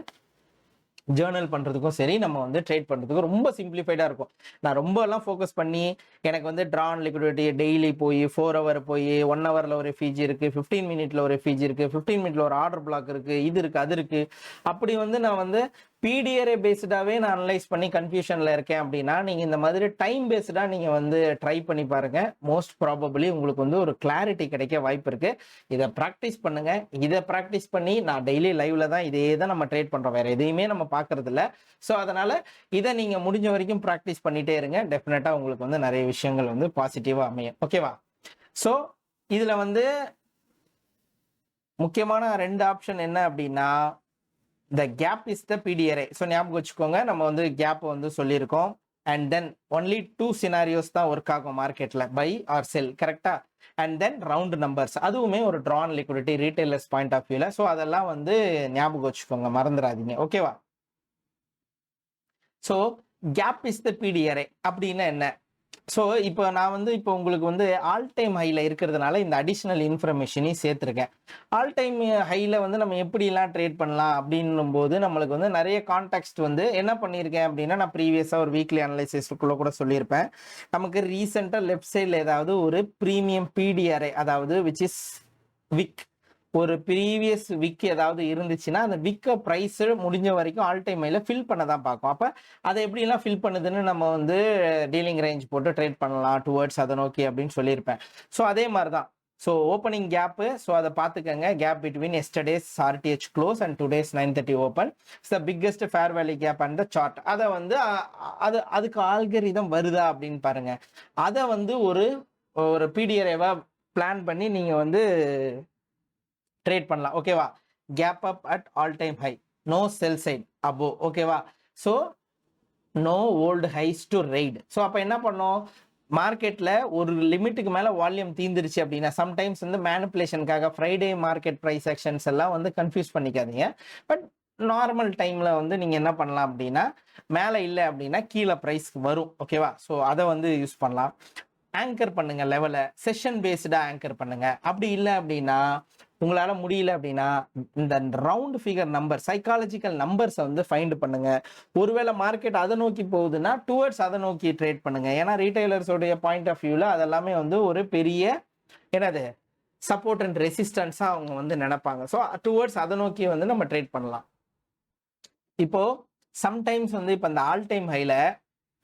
ஜேர்னல் பண்ணுறதுக்கும் சரி, நம்ம வந்து ட்ரேட் பண்ணுறதுக்கும் ரொம்ப சிம்பிளிஃபைடாக இருக்கும். நான் ரொம்ப எல்லாம் ஃபோக்கஸ் பண்ணி எனக்கு வந்து ட்ரான் லிக்விடிட்டி டெய்லி போய் 4 hour போய் 1 hourல ஒரு எஃப்இஜி இருக்குது, 15 minute ஒரு எஃப்இஜி இருக்குது, 15 minute ஒரு ஆர்டர் பிளாக் இருக்குது, இது இருக்குது, அது இருக்குது. அப்படி வந்து நான் வந்து பிடிஆர்ஏ பேஸ்டாகவே நான் அனலைஸ் பண்ணி கன்ஃபியூஷனில் இருக்கேன் அப்படின்னா நீங்கள் இந்த மாதிரி டைம் பேஸ்டாக நீங்கள் வந்து ட்ரை பண்ணி பாருங்கள். மோஸ்ட் ப்ராபபிளி உங்களுக்கு வந்து ஒரு கிளாரிட்டி கிடைக்க வாய்ப்பு இருக்குது. இதை ப்ராக்டிஸ் பண்ணுங்கள். இதை ப்ராக்டிஸ் பண்ணி நான் டெய்லி லைவ்ல தான் இதே தான் நம்ம ட்ரேட் பண்ணுறோம், வேறு எதையுமே நம்ம பார்க்கறது இல்லை. ஸோ அதனால் இதை நீங்கள் முடிஞ்ச வரைக்கும் ப்ராக்டிஸ் பண்ணிகிட்டே இருங்க. டெஃபினட்டாக உங்களுக்கு வந்து நிறைய விஷயங்கள் வந்து பாசிட்டிவாக அமையும். ஓகேவா? ஸோ இதில் வந்து முக்கியமான 2 ஆப்ஷன் என்ன அப்படின்னா, the gap is the PDRA. So ஞாபகம் வச்சுக்கோங்க, நம்ம வந்து கேப் வந்து சொல்லியிருக்கோம். அண்ட் தென் ஒன்லி 2 scenarios தான் ஒர்க் ஆகும் மார்க்கெட்டில், பை ஆர் செல். கரெக்டா? அண்ட் தென் ரவுண்ட் நம்பர்ஸ், அதுவுமே ஒரு draw on liquidity retailers point of வியூல. ஸோ அதெல்லாம் வந்து ஞாபகம் வச்சுக்கோங்க, மறந்துடாதீங்க. ஓகேவா? So gap is the PDRA அப்படின்னா என்ன? ஸோ இப்போ நான் வந்து இப்போ உங்களுக்கு வந்து ஆல் டைம் ஹையில் இருக்கிறதுனால இந்த அடிஷ்னல் இன்ஃபர்மேஷனையும் சேர்த்துருக்கேன். ஆல் டைம் ஹையில் வந்து நம்ம எப்படிலாம் ட்ரேட் பண்ணலாம் அப்படின்னும் போது நம்மளுக்கு வந்து நிறைய கான்டெக்ஸ்ட் வந்து என்ன பண்ணியிருக்கேன் அப்படின்னா, நான் ப்ரீவியஸாக ஒரு வீக்லி அனலைசிஸ்க்குள்ளே கூட சொல்லியிருப்பேன். நமக்கு ரீசெண்டாக லெஃப்ட் சைடில் ஏதாவது ஒரு ப்ரீமியம் PDRA, அதாவது விச் இஸ் விக், ஒரு ப்ரீவியஸ் விக் ஏதாவது இருந்துச்சுன்னா அந்த விக்கை ப்ரைஸ் முடிஞ்ச வரைக்கும் ஆல் டைம் ஹையில் ஃபில் பண்ண தான் பார்க்கும். அப்போ அதை எப்படிலாம் ஃபில் பண்ணுதுன்னு நம்ம வந்து டீலிங் ரேஞ்ச் போட்டு ட்ரேட் பண்ணலாம் டுவர்ட்ஸ் அதை நோக்கி அப்படின்னு சொல்லியிருப்பேன். ஸோ அதே மாதிரி தான். ஸோ ஓப்பனிங் கேப்பு, ஸோ அதை பார்த்துக்கங்க. Gap between yesterday's RTH close and today's 9:30 open is the biggest fair value gap and the chart. அதை வந்து அதுக்கு ஆல்கரிதம் வருதா அப்படின்னு பாருங்க. அதை வந்து ஒரு PDRA பிளான் பண்ணி நீங்கள் வந்து ட்ரேட் பண்ணலாம். ஓகேவா? Gap up at all time high, no sell side above. ஓகேவா? So no old highs to right. So அப்போ என்ன பண்ணோம், மார்க்கெட்ல ஒரு லிமிட்டுக்கு மேல வால்யூம் தீந்துருச்சு அப்படின்னா சம்டைம்ஸ் வந்து மேனிப்புலேஷனுக்காக ஃப்ரைடே மார்க்கெட் ப்ரைஸ் ஆக்ஷன்ஸ் எல்லாம் வந்து கன்ஃபியூஸ் பண்ணிக்காதீங்க. பட் நார்மல் டைம்ல வந்து நீங்க என்ன பண்ணலாம் அப்படின்னா, மேல இல்ல அப்படின்னா கீழே பிரைஸ் வரும். ஓகேவா? ஸோ அதை வந்து யூஸ் பண்ணலாம். ஆங்கர் பண்ணுங்க லெவலை. செஷன் பேஸ்டா ஆங்கர் பண்ணுங்க. அப்படி இல்லை அப்படின்னா உங்களால முடியல அப்படின்னா இந்த ரவுண்ட் ஃபிகர் நம்பர் சைக்காலஜிக்கல் நம்பர்ஸை வந்து ஃபைண்ட் பண்ணுங்க. ஒருவேளை மார்க்கெட் அதை நோக்கி போகுதுன்னா டுவர்ட்ஸ் அதை நோக்கி ட்ரேட் பண்ணுங்க. ஏன்னா ரீட்டைலர்ஸோடைய பாயிண்ட் ஆஃப் வியூல அதெல்லாமே வந்து ஒரு பெரிய என்னது சப்போர்ட் அண்ட் ரெசிஸ்டன்ஸா அவங்க வந்து நினைப்பாங்க. ஸோ டுவர்ட்ஸ் அதை நோக்கி வந்து நம்ம ட்ரேட் பண்ணலாம். இப்போ சம்டைம்ஸ் வந்து இப்போ இந்த ஆல் டைம் ஹைல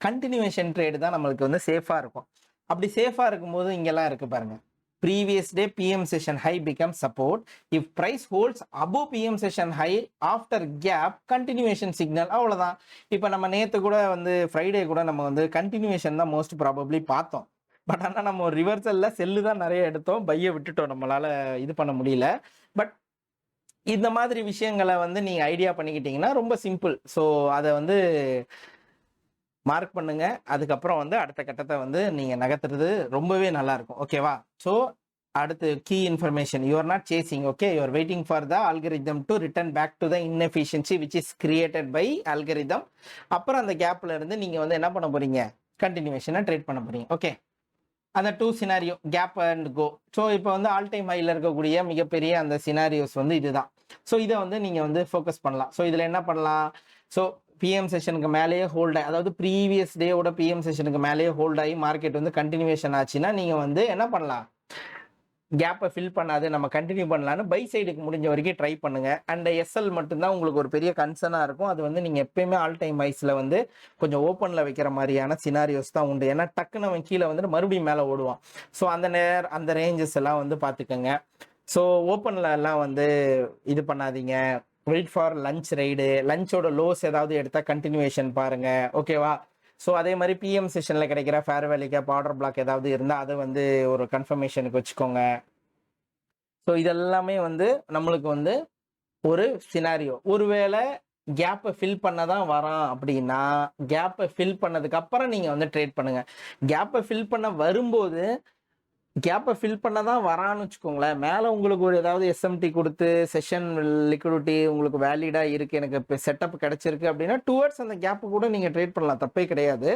கண்டினியூவேஷன் ட்ரேடு தான் நம்மளுக்கு வந்து சேஃபா இருக்கும். அப்படி சேஃபா இருக்கும்போது இங்கெல்லாம் இருக்கு பாருங்க. previous day PM session high becomes support. If price holds above PM session high after gap, continuation signal. அவ்வளவுதான். இப்போ நம்ம நேத்து கூட வந்து ஃப்ரைடே கூட நம்ம வந்து கண்டினியூவேஷன் தான் மோஸ்ட் ப்ராபப்ளி பார்த்தோம். பட் ஆனால் நம்ம ரிவர்சல்ல செல்லு தான் நிறைய எடுத்தோம், பையை விட்டுட்டோம், நம்மளால இது பண்ண முடியல. பட் இந்த மாதிரி விஷயங்களை வந்து நீங்க ஐடியா பண்ணிக்கிட்டீங்கன்னா ரொம்ப சிம்பிள். ஸோ அதை வந்து மார்க் பண்ணுங்க. அதுக்கப்புறம் வந்து அடுத்த கட்டத்தை வந்து நீங்க நகர்த்துறது ரொம்பவே நல்லா இருக்கும். ஓகேவா? ஸோ அடுத்து key information. You are not chasing. Okay, you are waiting for the algorithm to return back to the inefficiency which is created by algorithm. அப்புறம் அந்த கேப்ல இருந்து நீங்க வந்து என்ன பண்ண போறீங்க? கண்டினியூவேஷனை ட்ரேட் பண்ண போறீங்க. ஓகே, அந்த 2 scenario gap and go. So இப்போ வந்து ஆல் டைம் ஹைல இருக்கக்கூடிய மிகப்பெரிய அந்த சினாரியோஸ் வந்து இதுதான். ஸோ இதை வந்து நீங்க வந்து ஃபோக்கஸ் பண்ணலாம். ஸோ இதுல என்ன பண்ணலாம்? ஸோ பிஎம் செஷனுக்கு மேலேயே ஹோல்ட் ஆகி, அதாவது ப்ரீவியஸ் டேவோட பிஎம் செஷனுக்கு மேலேயே ஹோல்ட் ஆகி மார்க்கெட் வந்து கண்டினியூவேஷன் ஆச்சுன்னா நீங்க வந்து என்ன பண்ணலாம்? கேப்பை ஃபில் பண்ணாது, நம்ம கண்டினியூ பண்ணலான்னு பை சைடுக்கு முடிஞ்ச வரைக்கும் ட்ரை பண்ணுங்க. அண்ட் எஸ்எல் மட்டும்தான் உங்களுக்கு ஒரு பெரிய கன்சர்னாக இருக்கும். அது வந்து நீங்கள் எப்பயுமே ஆல் டைம் ஹைஸில் வந்து கொஞ்சம் ஓப்பனில் வைக்கிற மாதிரியான சினாரியோஸ் தான் உண்டு. ஏன்னா டக்குன்னு அவன் கீழே வந்துட்டு மறுபடியும் மேலே ஓடுவான். ஸோ அந்த ரேஞ்சஸ் எல்லாம் வந்து பார்த்துக்கோங்க. ஸோ ஓப்பனில் எல்லாம் வந்து இது பண்ணாதீங்க. Wait for lunch ride. லஞ்சோட லோஸ் ஏதாவது எடுத்தால் கண்டினியூவேஷன் பாருங்க. ஓகேவா? ஸோ அதே மாதிரி பிஎம் செஷனில் கிடைக்கிற fair value gap order block ஏதாவது இருந்தால் அதை வந்து ஒரு கன்ஃபர்மேஷனுக்கு வச்சுக்கோங்க. ஸோ இதெல்லாமே வந்து நம்மளுக்கு வந்து ஒரு சினாரியோ. ஒருவேளை கேப்பை ஃபில் பண்ண தான் வரான் அப்படின்னா கேப்பை ஃபில் பண்ணதுக்கு அப்புறம் நீங்கள் வந்து ட்ரேட் பண்ணுங்க. கேப்பை ஃபில் பண்ண வரும்போது கேப்பை ஃபில் பண்ண தான் வரான்னு வச்சுக்கோங்களேன். மேலே உங்களுக்கு ஒரு ஏதாவது எஸ்எம்டி கொடுத்து செஷன் லிக்விடிட்டி உங்களுக்கு வேலிடாக இருக்குது, எனக்கு இப்போ செட்டப் கிடச்சிருக்கு அப்படின்னா டுவர்ட்ஸ் அந்த கேப்பு கூட நீங்கள் ட்ரேட் பண்ணலாம், தப்பே கிடையாது.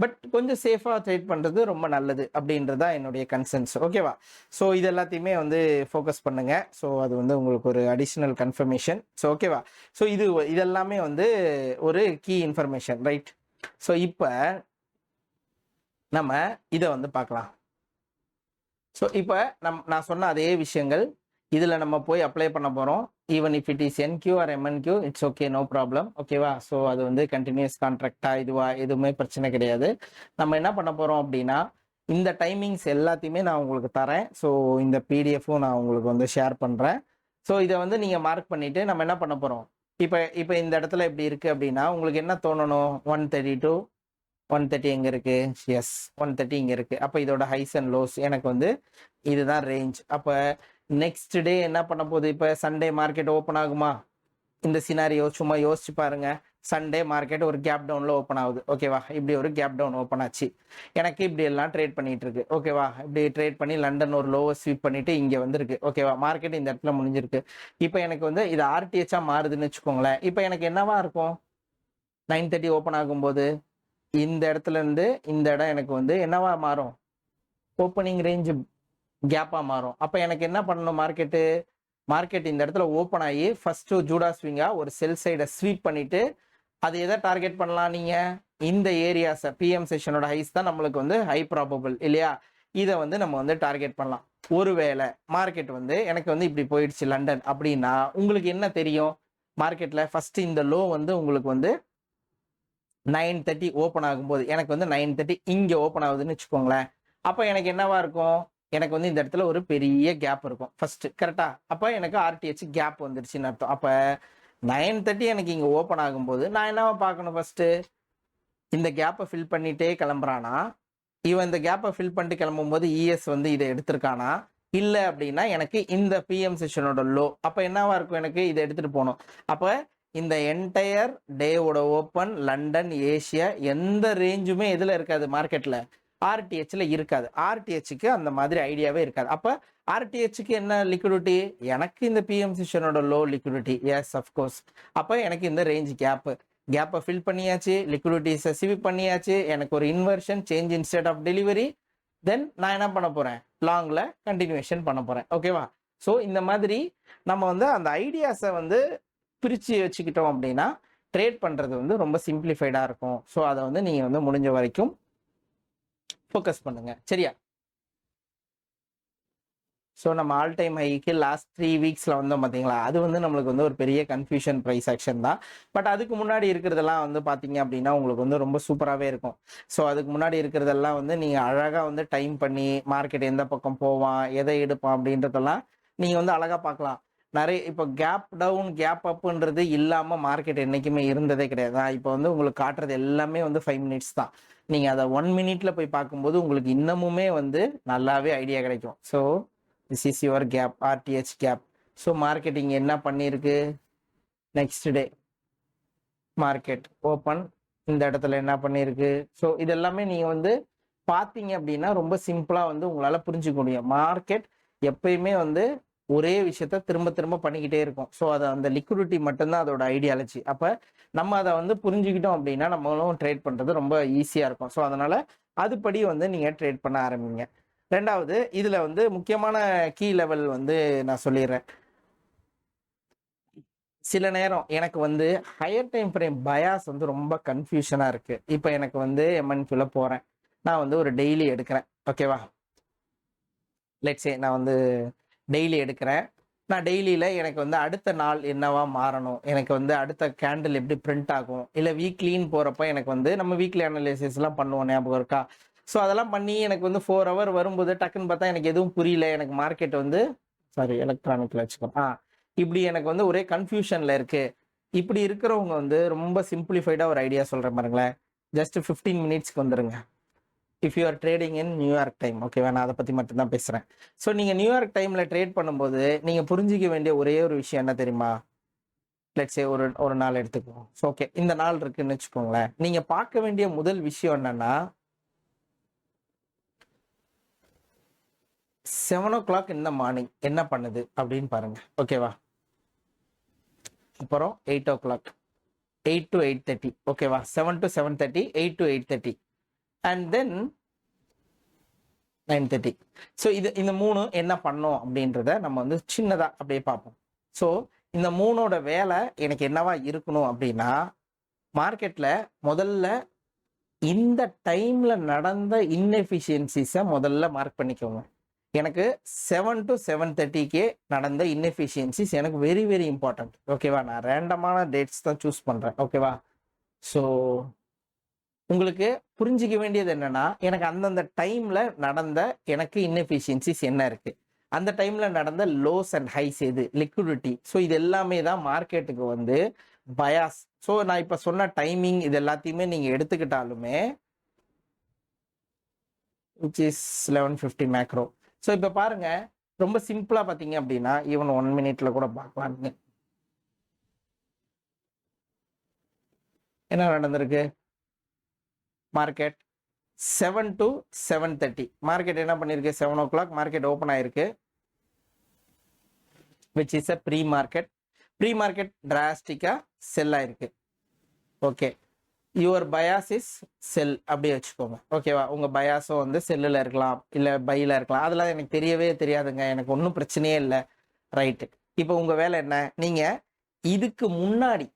பட் கொஞ்சம் சேஃபாக ட்ரேட் பண்ணுறது ரொம்ப நல்லது அப்படின்றதா என்னுடைய கன்சர்ன்ஸ். ஓகேவா? ஸோ இது எல்லாத்தையுமே வந்து ஃபோக்கஸ் பண்ணுங்க. ஸோ அது வந்து உங்களுக்கு ஒரு அடிஷ்னல் கன்ஃபர்மேஷன். ஸோ ஓகேவா? ஸோ இதெல்லாமே வந்து ஒரு கீ இன்ஃபர்மேஷன், ரைட்? ஸோ இப்போ நம்ம இதை வந்து பார்க்கலாம். ஸோ இப்போ நான் சொன்ன அதே விஷயங்கள் இதில் நம்ம போய் அப்ளை பண்ண போகிறோம். Even if it is NQ or MNQ, it's okay, no problem. ஓகேவா? ஸோ அது வந்து கண்டினியூஸ் கான்ட்ராக்டா இதுவா எதுவுமே பிரச்சனை கிடையாது. நம்ம என்ன பண்ண போகிறோம் அப்படின்னா இந்த டைமிங்ஸ் எல்லாத்தையுமே நான் உங்களுக்கு தரேன். ஸோ இந்த பிடிஎஃப்பும் நான் உங்களுக்கு வந்து ஷேர் பண்ணுறேன். ஸோ இதை வந்து நீங்கள் மார்க் பண்ணிவிட்டு நம்ம என்ன பண்ண போகிறோம்? இப்போ இந்த இடத்துல எப்படி இருக்குது அப்படின்னா உங்களுக்கு என்ன தோணணும்? 132 130 எங்க இருக்கு? எஸ், 130 இங்க இருக்கு. அப்ப இதோட ஹைஸ் அண்ட் லோஸ் எனக்கு வந்து இதுதான் ரேஞ்ச். அப்ப நெக்ஸ்ட் டே என்ன பண்ண போகுது? இப்ப சண்டே மார்க்கெட் ஓப்பன் ஆகுமா? இந்த சினாரியோ சும்மா யோசிச்சு பாருங்க. சண்டே மார்க்கெட் ஒரு கேப் டவுன்ல ஓப்பன் ஆகுது. ஓகேவா? இப்படி ஒரு கேப் டவுன் ஓப்பன் ஆச்சு. எனக்கு இப்படி எல்லாம் ட்ரேட் பண்ணிட்டு இருக்கு. ஓகேவா? இப்படி ட்ரேட் பண்ணி லண்டன் ஒரு லோவை ஸ்வீப் பண்ணிட்டு இங்க வந்திருக்கு. ஓகேவா? மார்க்கெட் இந்த இடத்துல முடிஞ்சிருக்கு. இப்போ எனக்கு வந்து இது ஆர்டிஹெச்சா மாறுதுன்னு வச்சுக்கோங்களேன். இப்போ எனக்கு என்னவா இருக்கும்? 9:30 ஓப்பன் ஆகும்போது இந்த இடத்துல இருந்து இந்த இடம் எனக்கு வந்து என்னவா மாறும்? ஓப்பனிங் ரேஞ்ச் கேப்பா மாறும். அப்ப எனக்கு என்ன பண்ணணும்? மார்க்கெட் இந்த இடத்துல ஓப்பன் ஆகி ஃபர்ஸ்ட் ஜூடா ஸ்விங்கா ஒரு செல் சைடை ஸ்வீப் பண்ணிட்டு அது எதை டார்கெட் பண்ணலாம்? நீங்க இந்த ஏரியாஸை பிஎம் செஷனோட ஹைஸ் தான் நம்மளுக்கு வந்து ஹை ப்ராபபிள் இல்லையா? இதை வந்து நம்ம வந்து டார்கெட் பண்ணலாம். ஒருவேளை மார்க்கெட் வந்து எனக்கு வந்து இப்படி போயிடுச்சு லண்டன் அப்படின்னா உங்களுக்கு என்ன தெரியும்? மார்க்கெட்ல ஃபர்ஸ்ட் இந்த லோ வந்து உங்களுக்கு வந்து 9:30 ஓப்பன் ஆகும்போது எனக்கு வந்து 9:30 இங்கே ஓப்பன் ஆகுதுன்னு வச்சுக்கோங்களேன். அப்போ எனக்கு என்னவா இருக்கும்? எனக்கு வந்து இந்த இடத்துல ஒரு பெரிய கேப் இருக்கும் ஃபர்ஸ்ட். கரெக்டா? அப்போ எனக்கு ஆர்டிஹெச் கேப் வந்துருச்சுன்னு அர்த்தம். அப்போ 9:30 எனக்கு இங்கே ஓப்பன் ஆகும்போது நான் என்னவா பார்க்கணும்? ஃபர்ஸ்ட் இந்த கேப்பை ஃபில் பண்ணிட்டே கிளம்புறானா? இவன் இந்த கேப்பை ஃபில் பண்ணிட்டு கிளம்பும்போது இஎஸ் வந்து இதை எடுத்திருக்கானா? இல்லை அப்படின்னா எனக்கு இந்த பிஎம் செஷனோட லோ அப்போ என்னவா இருக்கும்? எனக்கு இதை எடுத்துட்டு போகணும். அப்போ இந்த என்டையர் டேவோட ஓப்பன் லண்டன் ஏஷியா எந்த ரேஞ்சுமே எதில் இருக்காது? மார்க்கெட்டில். ஆர்டிஹெச்ல இருக்காது. ஆர்டிஹெச்சுக்கு அந்த மாதிரி ஐடியாவே இருக்காது. அப்போ ஆர்டிஹெச்சுக்கு என்ன லிக்விடிட்டி? எனக்கு இந்த பிஎம் செஷனோட லோ லிக்விடிட்டி, எஸ் அஃப்கோர்ஸ். அப்போ எனக்கு இந்த ரேஞ்ச் கேப்பை ஃபில் பண்ணியாச்சு, லிக்விடிட்டிஸை ஸ்வீப் பண்ணியாச்சு, எனக்கு ஒரு inversion change in state of delivery. Then நான் என்ன பண்ண போகிறேன்? லாங்கில் கண்டினியூஷன் பண்ண போகிறேன். ஓகேவா? ஸோ இந்த மாதிரி நம்ம வந்து அந்த ஐடியாஸை வந்து பிரித்து வச்சுக்கிட்டோம் அப்படின்னா ட்ரேட் பண்ணுறது வந்து ரொம்ப சிம்பிளிஃபைடாக இருக்கும். ஸோ அதை வந்து நீங்கள் வந்து முடிஞ்ச வரைக்கும் ஃபோக்கஸ் பண்ணுங்க. சரியா? ஸோ நம்ம ஆல் டைம் ஹைக்கு லாஸ்ட் 3 வீக்ஸில் வந்தோம் பார்த்தீங்களா, அது வந்து நம்மளுக்கு வந்து ஒரு பெரிய கன்ஃபியூஷன் ப்ரைஸ் ஆக்ஷன் தான். பட் அதுக்கு முன்னாடி இருக்கிறதெல்லாம் வந்து பார்த்தீங்க அப்படின்னா உங்களுக்கு வந்து ரொம்ப சூப்பராகவே இருக்கும். ஸோ அதுக்கு முன்னாடி இருக்கிறதெல்லாம் வந்து நீங்கள் அழகாக வந்து டைம் பண்ணி மார்க்கெட் எந்த பக்கம் போவான், எதை எடுப்பான் அப்படின்றதெல்லாம் நீங்கள் வந்து அழகாக பார்க்கலாம். நிறைய இப்போ கேப் டவுன் கேப் அப்புன்றது இல்லாமல் மார்க்கெட் என்றைக்குமே இருந்ததே கிடையாது. இப்போ வந்து உங்களுக்கு காட்டுறது எல்லாமே வந்து 5 மினிட்ஸ் தான். நீங்கள் அதை 1 மினிட்ல போய் பார்க்கும்போது உங்களுக்கு இன்னமுமே வந்து நல்லாவே ஐடியா கிடைக்கும். So this is your gap, RTH gap. So marketing என்ன பண்ணியிருக்கு? நெக்ஸ்ட் டே மார்க்கெட் ஓப்பன் இந்த இடத்துல என்ன பண்ணியிருக்கு? ஸோ இதெல்லாமே நீங்கள் வந்து பார்த்தீங்க அப்படின்னா ரொம்ப சிம்பிளாக வந்து உங்களால் புரிஞ்சுக்க முடியும். மார்க்கெட் எப்பயுமே வந்து ஒரே விஷயத்த திரும்ப திரும்ப பண்ணிக்கிட்டே இருக்கும். ஸோ அதை அந்த லிக்விடிட்டி மட்டும்தான் அதோட ஐடியாலஜி. அப்போ நம்ம அதை வந்து புரிஞ்சுக்கிட்டோம் அப்படின்னா நம்மளும் ட்ரேட் பண்ணுறது ரொம்ப ஈஸியாக இருக்கும். ஸோ அதனால் அதுபடி வந்து நீங்கள் ட்ரேட் பண்ண ஆரம்பிங்க. ரெண்டாவது, இதில் வந்து முக்கியமான கீ லெவல் வந்து நான் சொல்லிடுறேன். சில நேரம் எனக்கு வந்து ஹையர் டைம் ஃப்ரேம் பயாஸ் வந்து ரொம்ப கன்ஃபியூஷனாக இருக்குது. இப்போ எனக்கு வந்து எம்என்கியூல போகிறேன், நான் வந்து ஒரு டெய்லி எடுக்கிறேன். ஓகேவா? லெட்ஸே நான் வந்து டெய்லி எடுக்கிறேன். நான் டெய்லியில் எனக்கு வந்து அடுத்த நாள் என்னவா மாறணும், எனக்கு வந்து அடுத்த கேண்டில் எப்படி பிரிண்ட் ஆகும், இல்லை வீக்லின்னு போகிறப்ப எனக்கு வந்து நம்ம வீக்லி அனலைசிஸ்லாம் பண்ணுவோம், ஞாபகம் இருக்கா? ஸோ அதெல்லாம் பண்ணி எனக்கு வந்து 4 ஹவர் வரும்போது டக்குன்னு பார்த்தா எனக்கு எதுவும் புரியல, எனக்கு மார்க்கெட் வந்து எலக்ட்ரானிக்கில் வச்சுக்கோம் இப்படி எனக்கு வந்து ஒரே கன்ஃபியூஷனில் இருக்குது. இப்படி இருக்கிறவங்க வந்து ரொம்ப சிம்பிளிஃபைடாக ஒரு ஐடியா சொல்கிறேன் பாருங்களேன். ஜஸ்ட் 15 மினிட்ஸ்க்கு வந்துடுங்க. If you are trading in New York time, ஓகேவா? நான் அதை பற்றி மட்டும்தான் பேசுகிறேன். ஸோ நீங்கள் நியூயார்க் டைமில் ட்ரேட் பண்ணும்போது நீங்கள் புரிஞ்சிக்க வேண்டிய ஒரே ஒரு விஷயம் என்ன தெரியுமா? லெட்ஸே ஒரு நாள் எடுத்துக்குவோம். ஸோ ஓகே, இந்த நாள் இருக்குன்னு வச்சுக்கோங்களேன். நீங்கள் பார்க்க வேண்டிய முதல் விஷயம் என்னன்னா 7 o'clock இந்த மார்னிங் என்ன பண்ணுது அப்படின்னு பாருங்க. ஓகேவா? அப்புறம் 8 o'clock, 8 to 8:30. ஓகேவா? 7 to 7:30, 8 to 8:30 and then 9:30. So இந்த 3 என்ன பண்ணோம் அப்படின்றத நம்ம வந்து சின்னதாக அப்படியே பார்ப்போம். ஸோ இந்த 3ஓட வேலை எனக்கு என்னவா இருக்கணும் அப்படின்னா, மார்க்கெட்டில் முதல்ல இந்த டைமில் நடந்த இன்எஃபிஷியன்சிஸை முதல்ல மார்க் பண்ணிக்கோங்க. எனக்கு 7 to 7:30 நடந்த இன்எஃபிஷியன்சிஸ் எனக்கு வெரி வெரி இம்பார்ட்டன்ட். ஓகேவா? நான் ரேண்டமான டேட்ஸ் தான் சூஸ் பண்ணுறேன். ஓகேவா? ஸோ உங்களுக்கு புரிஞ்சிக்க வேண்டியது என்னன்னா, எனக்கு அந்தந்த டைம்ல நடந்த எனக்கு இன்எஃபிஷியன்சிஸ் என்ன இருக்கு, அந்த டைம்ல நடந்த லோஸ் அண்ட் ஹைஸ் எது, லிக்விடிட்டி. ஸோ இது எல்லாமே தான் மார்க்கெட்டுக்கு வந்து பயாஸ். ஸோ நான் இப்போ சொன்ன டைமிங் இது எல்லாத்தையுமே நீங்க எடுத்துக்கிட்டாலுமே which is 11:50 மேக்ரோ. ஸோ இப்போ பாருங்க, ரொம்ப சிம்பிளா பார்த்தீங்க அப்படின்னா ஈவன் 1 மினிட்ல கூட பார்க்கலாம். என்ன நடந்திருக்கு? மார்க்கெட் 7 to 7:30 மார்க்கெட் என்ன பண்ணிருக்கு? 7 o'clock மார்க்கெட் ஓப்பன் ஆயிருக்கு, which is a free market டிராஸ்டிக்கா செல் ஆயிருக்கு. Okay, your bias is sell அப்படியே வச்சுக்கோங்க. ஓகேவா? உங்க பயாஸும் வந்து செல்லில் இருக்கலாம், இல்லை பையில் இருக்கலாம். அதெல்லாம் எனக்கு தெரியவே தெரியாதுங்க, எனக்கு ஒன்றும் பிரச்சனையே இல்லை. ரைட்டு. இப்போ உங்க வேலை என்ன? நீங்க இதுக்கு முன்னாடி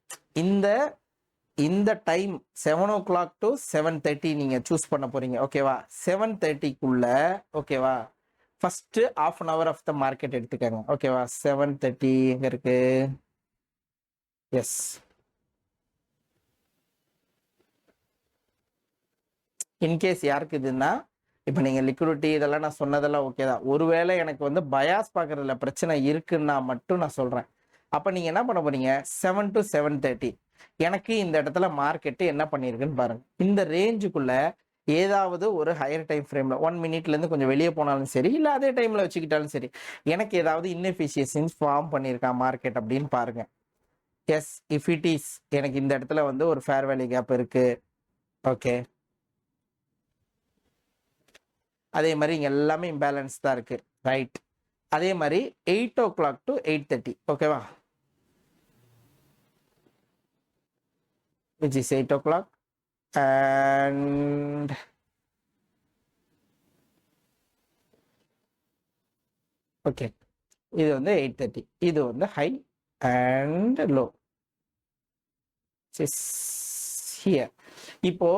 இந்த டைம் 7 o'clock to 7:30 நீங்க சூஸ் பண்ண போறீங்க. ஓகேவா? 7:30க்குள்ள ஓகேவா first ½ an hour of the market எடுத்துக்கோங்க. ஓகேவா? 7:30 எங்க இருக்கு? எஸ், இன்கேஸ் யாருக்கு இதுன்னா, இப்போ நீங்கள் லிக்விடிட்டி இதெல்லாம் நான் சொன்னதெல்லாம் ஓகே தான். ஒருவேளை எனக்கு வந்து பயாஸ் பார்க்குறதுல பிரச்சனை இருக்குன்னா மட்டும் நான் சொல்கிறேன். அப்போ நீங்கள் என்ன பண்ண போறீங்க? 7 to 7:30 எனக்கு இந்த இடத்துல மார்க்கெட்டு என்ன பண்ணியிருக்குன்னு பாருங்க. இந்த ரேஞ்சுக்குள்ள ஏதாவது ஒரு ஹையர் டைம் ஃப்ரேமில் 1 மினிட்லேருந்து கொஞ்சம் வெளியே போனாலும் சரி, இல்லை அதே டைமில் வச்சுக்கிட்டாலும் சரி, எனக்கு ஏதாவது இன்எஃபிஷியன்சிஸ் ஃபார்ம் பண்ணியிருக்கா மார்க்கெட் அப்படின்னு பாருங்க. எஸ், இஃப் இட் இஸ், எனக்கு இந்த இடத்துல வந்து ஒரு ஃபேர் வேல்யூ கேப் இருக்கு. ஓகே, அதே மாதிரி இங்கே எல்லாமே இம்பேலன்ஸ் தான் இருக்குது, ரைட். அதே மாதிரி 8 o'clock to 8:30, ஓகேவா, which is 8 o'clock and okay, இது வந்து 8:30, இது வந்து ஹை அண்ட் லோ ஹியர். இப்போ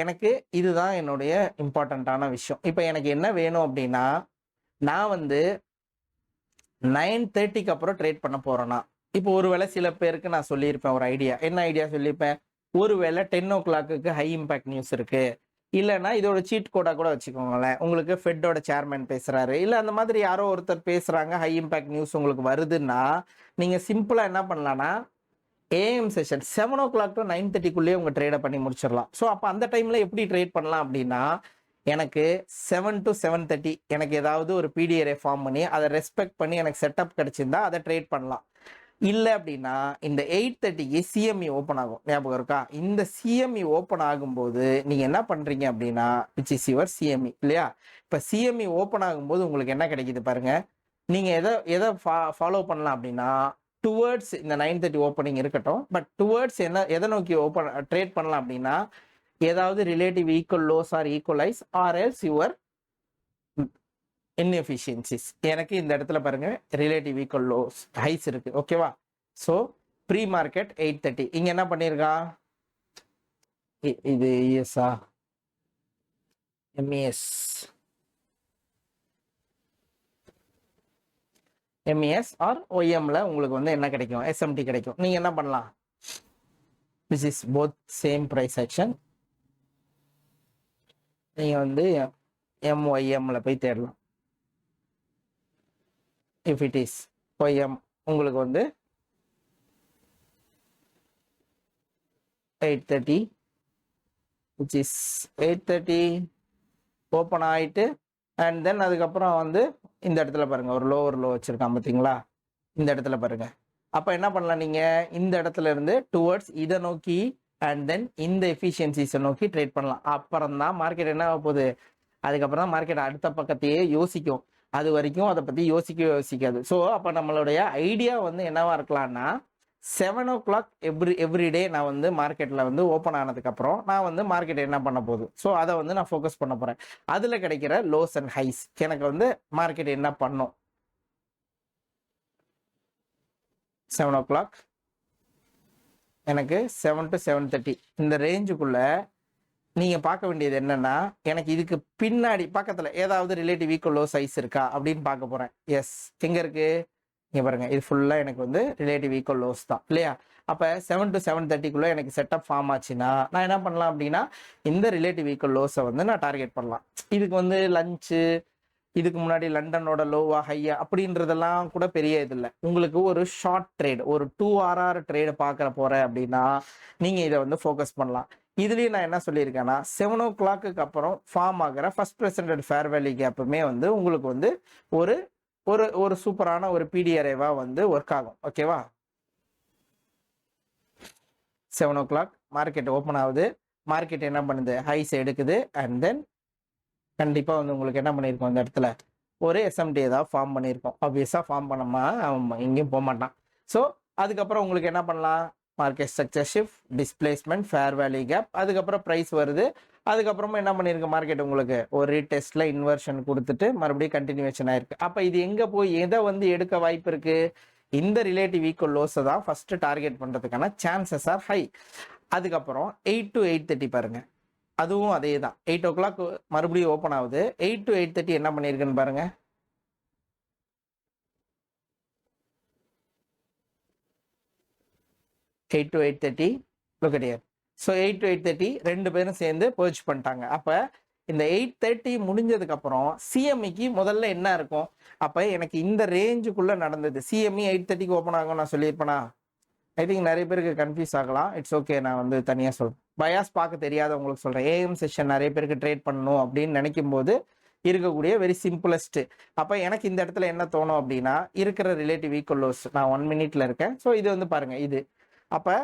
எனக்கு இதுதான் என்னுடைய இம்பார்ட்டண்ட்டான விஷயம். இப்போ எனக்கு என்ன வேணும் அப்படின்னா, நான் வந்து 9:30க்கு அப்புறம் ட்ரேட் பண்ண போறேன்னா, இப்போ ஒருவேளை சில பேருக்கு நான் சொல்லியிருப்பேன் ஒரு ஐடியா. என்ன ஐடியா சொல்லியிருப்பேன்? ஒருவேளை 10 o'clockக்கு ஹை இம்பாக்ட் நியூஸ் இருக்கு, இல்லைன்னா இதோட சீட் கோடா கூட வச்சுக்கோங்களேன், உங்களுக்கு ஃபெட்டோட சேர்மன் பேசுறாரு, இல்லை அந்த மாதிரி யாரோ ஒருத்தர் பேசுறாங்க, ஹை இம்பாக்ட் நியூஸ் உங்களுக்கு வருதுன்னா, நீங்க சிம்பிளா என்ன பண்ணலாம்னா, ஏஎம் செஷன் 7 o'clock to 9:30க்குள்ளேயே உங்க ட்ரேடை பண்ணி முடிச்சிடலாம். ஸோ அப்போ அந்த டைம்ல எப்படி ட்ரேட் பண்ணலாம் அப்படின்னா, எனக்கு 7 to 7:30 எனக்கு ஏதாவது ஒரு பிடிஆர்ஏ ஃபார்ம் பண்ணி அதை ரெஸ்பெக்ட் பண்ணி எனக்கு செட்டப் கிடைச்சிருந்தா அதை ட்ரேட் பண்ணலாம். இல்லை அப்படின்னா இந்த 8:30க்கு சிஎம்இ ஓப்பன் ஆகும், ஞாபகம் இருக்கா? இந்த சிஎம்இ ஓப்பன் ஆகும்போது நீங்கள் என்ன பண்ணுறீங்க அப்படின்னா, விச் இஸ் யுவர் சிஎம்இ இல்லையா? இப்போ சிஎம்இ ஓப்பன் ஆகும்போது உங்களுக்கு என்ன கிடைக்குது பாருங்க. நீங்கள் எதை ஃபாலோ பண்ணலாம் அப்படின்னா, டுவர்ட்ஸ் இந்த 9:30 ஓப்பனிங் இருக்கட்டும், பட் டுவர்ட்ஸ் எதை நோக்கி ட்ரேட் பண்ணலாம் அப்படின்னா, ஏதாவது relative equal lows or equalise or else your inefficiencies. எனக்கு இந்த இடத்துல பாருங்க ரிலேட்டிவ் ஈக்குவல் லோஸ் ஹைஸ் இருக்கு, ஓகேவா? ஸோ ப்ரீ மார்க்கெட் 8:30 இங்க என்ன பண்ணியிருக்கா, இது இஎஸ்ஆ எம்இஎஸ் ஆர் ஒய்எம்ல உங்களுக்கு வந்து என்ன கிடைக்கும், எஸ்எம்டி கிடைக்கும். நீங்க என்ன பண்ணலாம், this is both same price action, நீங்க வந்து எம்ஒய்எம்ல போய் தேடலாம். if it is ஒய்எம் உங்களுக்கு வந்து 8:30 which is 8:30 ஓப்பன் ஆயிட்டு அண்ட் தென் அதுக்கப்புறம் வந்து இந்த இடத்துல பாருங்க ஒரு லோ வச்சிருக்கான் பார்த்தீங்களா, இந்த இடத்துல பாருங்க. அப்போ என்ன பண்ணலாம், நீங்க இந்த இடத்துல இருந்து டுவர்ட்ஸ் இதை நோக்கி அண்ட் தென் இந்த எஃபிஷியன்சிஸை நோக்கி ட்ரேட் பண்ணலாம். அப்புறம் தான் மார்க்கெட் என்ன ஆக போகுது, அதுக்கப்புறம் தான் மார்க்கெட் அடுத்த பக்கத்தையே யோசிக்கும். அது வரைக்கும் அதை பற்றி யோசிக்காது. ஸோ அப்போ நம்மளுடைய ஐடியா வந்து என்னவா இருக்கலாம்னா, 7 o'clock எவ்ரிடே நான் வந்து மார்க்கெட்டில் வந்து ஓப்பன் ஆனதுக்கப்புறம் நான் வந்து மார்க்கெட் என்ன பண்ண போகுது, ஸோ அதை வந்து நான் ஃபோக்கஸ் பண்ண போகிறேன். அதில் கிடைக்கிற லோஸ் அண்ட் ஹைஸ் எனக்கு வந்து மார்க்கெட் என்ன பண்ணும். 7 o'clock எனக்கு 7 to 7:30 இந்த ரேஞ்சுக்குள்ள நீங்க பார்க்க வேண்டியது என்னன்னா, எனக்கு இதுக்கு பின்னாடி பக்கத்துல ஏதாவது ரிலேட்டிவ் ஈக்குவல் லோ சைஸ் இருக்கா அப்படின்னு பார்க்க போறேன். எஸ், எங்க இருக்கு, இங்க பாருங்க, இது ஃபுல்லா எனக்கு வந்து ரிலேட்டிவ் ஈக்குவல் லோஸ் தான் இல்லையா? அப்ப 7 to 7:30க்குள்ள எனக்கு செட்டப் ஃபார்ம் ஆச்சுன்னா நான் என்ன பண்ணலாம் அப்படின்னா, இந்த ரிலேட்டிவ் ஈக்குவல் லோஸை வந்து நான் டார்கெட் பண்ணலாம். இதுக்கு வந்து லஞ்சு, இதுக்கு முன்னாடி லண்டனோட லோவா ஹையா அப்படின்றதெல்லாம் கூட பெரிய இது இல்லை. உங்களுக்கு ஒரு ஷார்ட் ட்ரேட், ஒரு 2 hour ட்ரேடு பார்க்குற போறேன் அப்படின்னா நீங்க இதை வந்து ஃபோக்கஸ் பண்ணலாம். இதுலயும் நான் என்ன சொல்லியிருக்கேன்னா, 7 o'clock அப்புறம் ஃபார்ம் ஆகிற ஃபர்ஸ்ட் பிரசன்டட் ஃபேர் வேல்யூ கேப்புமே வந்து உங்களுக்கு வந்து ஒரு ஒரு ஒரு சூப்பரான ஒரு பிடிஆர்ஏவா வந்து ஒர்க் ஆகும், ஓகேவா? 7 o'clock மார்க்கெட் ஓப்பன் ஆகுது, மார்க்கெட் என்ன பண்ணுது, ஹைஸ் எடுக்குது அண்ட் தென் கண்டிப்பாக வந்து உங்களுக்கு என்ன பண்ணியிருக்கோம், இந்த இடத்துல ஒரு எஸ்எம்டி ஏதாவது ஃபார்ம் பண்ணியிருக்கோம். ஆப்வியஸாக ஃபார்ம் பண்ணாம அவன் எங்கேயும் போக மாட்டான். ஸோ அதுக்கப்புறம் உங்களுக்கு என்ன பண்ணலாம், market structure shift, displacement, fair value gap, அதுக்கப்புறம் ப்ரைஸ் வருது. அதுக்கப்புறமா என்ன பண்ணியிருக்கு மார்க்கெட், உங்களுக்கு ஒரு ரீடெஸ்ட்ல இன்வர்ஷன் கொடுத்துட்டு மறுபடியும் கண்டினியூஷன் ஆயிருக்கு. அப்போ இது எங்கே போய் எதை வந்து எடுக்க வாய்ப்பு இருக்கு, இந்த ரிலேட்டிவ் ஈக்குவல் லோஸை தான் ஃபர்ஸ்ட் டார்கெட் பண்ணுறதுக்கான சான்சஸ் ஆர் ஹை. அதுக்கப்புறம் 8 to 8:30 பாருங்க, அதுவும் அதே தான். 8 o'clock மறுபடியும் ஓப்பன் ஆகுது, 8 to 8:30 என்ன பண்ணியிருக்குன்னு பாருங்க. Eight to 8:30 look at here. So 8 to 8:30 ரெண்டு பேரும் சேர்ந்து பர்ச் பண்ணிட்டாங்க. அப்போ இந்த 8:30 முடிஞ்சதுக்கு அப்புறம் சிஎம்இக்கு முதல்ல என்ன இருக்கும், அப்போ எனக்கு இந்த ரேஞ்சுக்குள்ள நடந்தது சிஎம்இ 8:30க்கு ஓப்பன் ஆகும் நான் சொல்லியிருப்பேனா? ஐ திங்க் நிறைய பேருக்கு கன்ஃபியூஸ் ஆகலாம். இட்ஸ் ஓகே, நான் வந்து தனியாக சொல்றேன். பயாஸ் பார்க்க தெரியாதவங்களுக்கு சொல்றேன். ஏஎம் செஷன் நிறைய பேருக்கு ட்ரேட் பண்ணணும் அப்படின்னு நினைக்கும் போது இருக்கக்கூடிய வெரி சிம்பிளஸ்ட். அப்போ எனக்கு இந்த இடத்துல என்ன தோணும் அப்படின்னா, இருக்கிற ரிலேட்டிவ் ஈக்குவல் லோஸ் நான் 1 minute இருக்கேன். ஸோ இது வந்து பாருங்க இது. அப்போ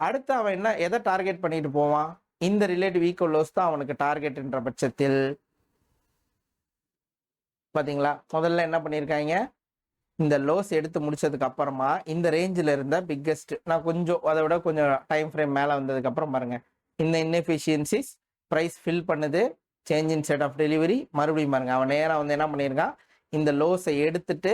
அடுத்து அவன் என்ன எதை டார்கெட் பண்ணிட்டு போவான், இந்த ரிலேட்டிவ் ஈக்குவல் லோஸ் தான் அவனுக்கு டார்கெட்ன்ற பட்சத்தில் பார்த்தீங்களா? முதல்ல என்ன பண்ணியிருக்காங்க, இந்த லோஸ் எடுத்து முடிச்சதுக்கு அப்புறமா இந்த ரேஞ்சில் இருந்த பிக்கெஸ்ட் நான் கொஞ்சம் அதை விட கொஞ்சம் டைம் ஃப்ரேம் மேலே வந்ததுக்கு அப்புறம் பாருங்க, இந்த இன்எஃபிஷியன்சிஸ் ப்ரைஸ் ஃபில் பண்ணுது, change in state of delivery, மறுபடியும் பாருங்க அவன் நேராக வந்து என்ன பண்ணியிருக்கான், இந்த லோஸை எடுத்துட்டு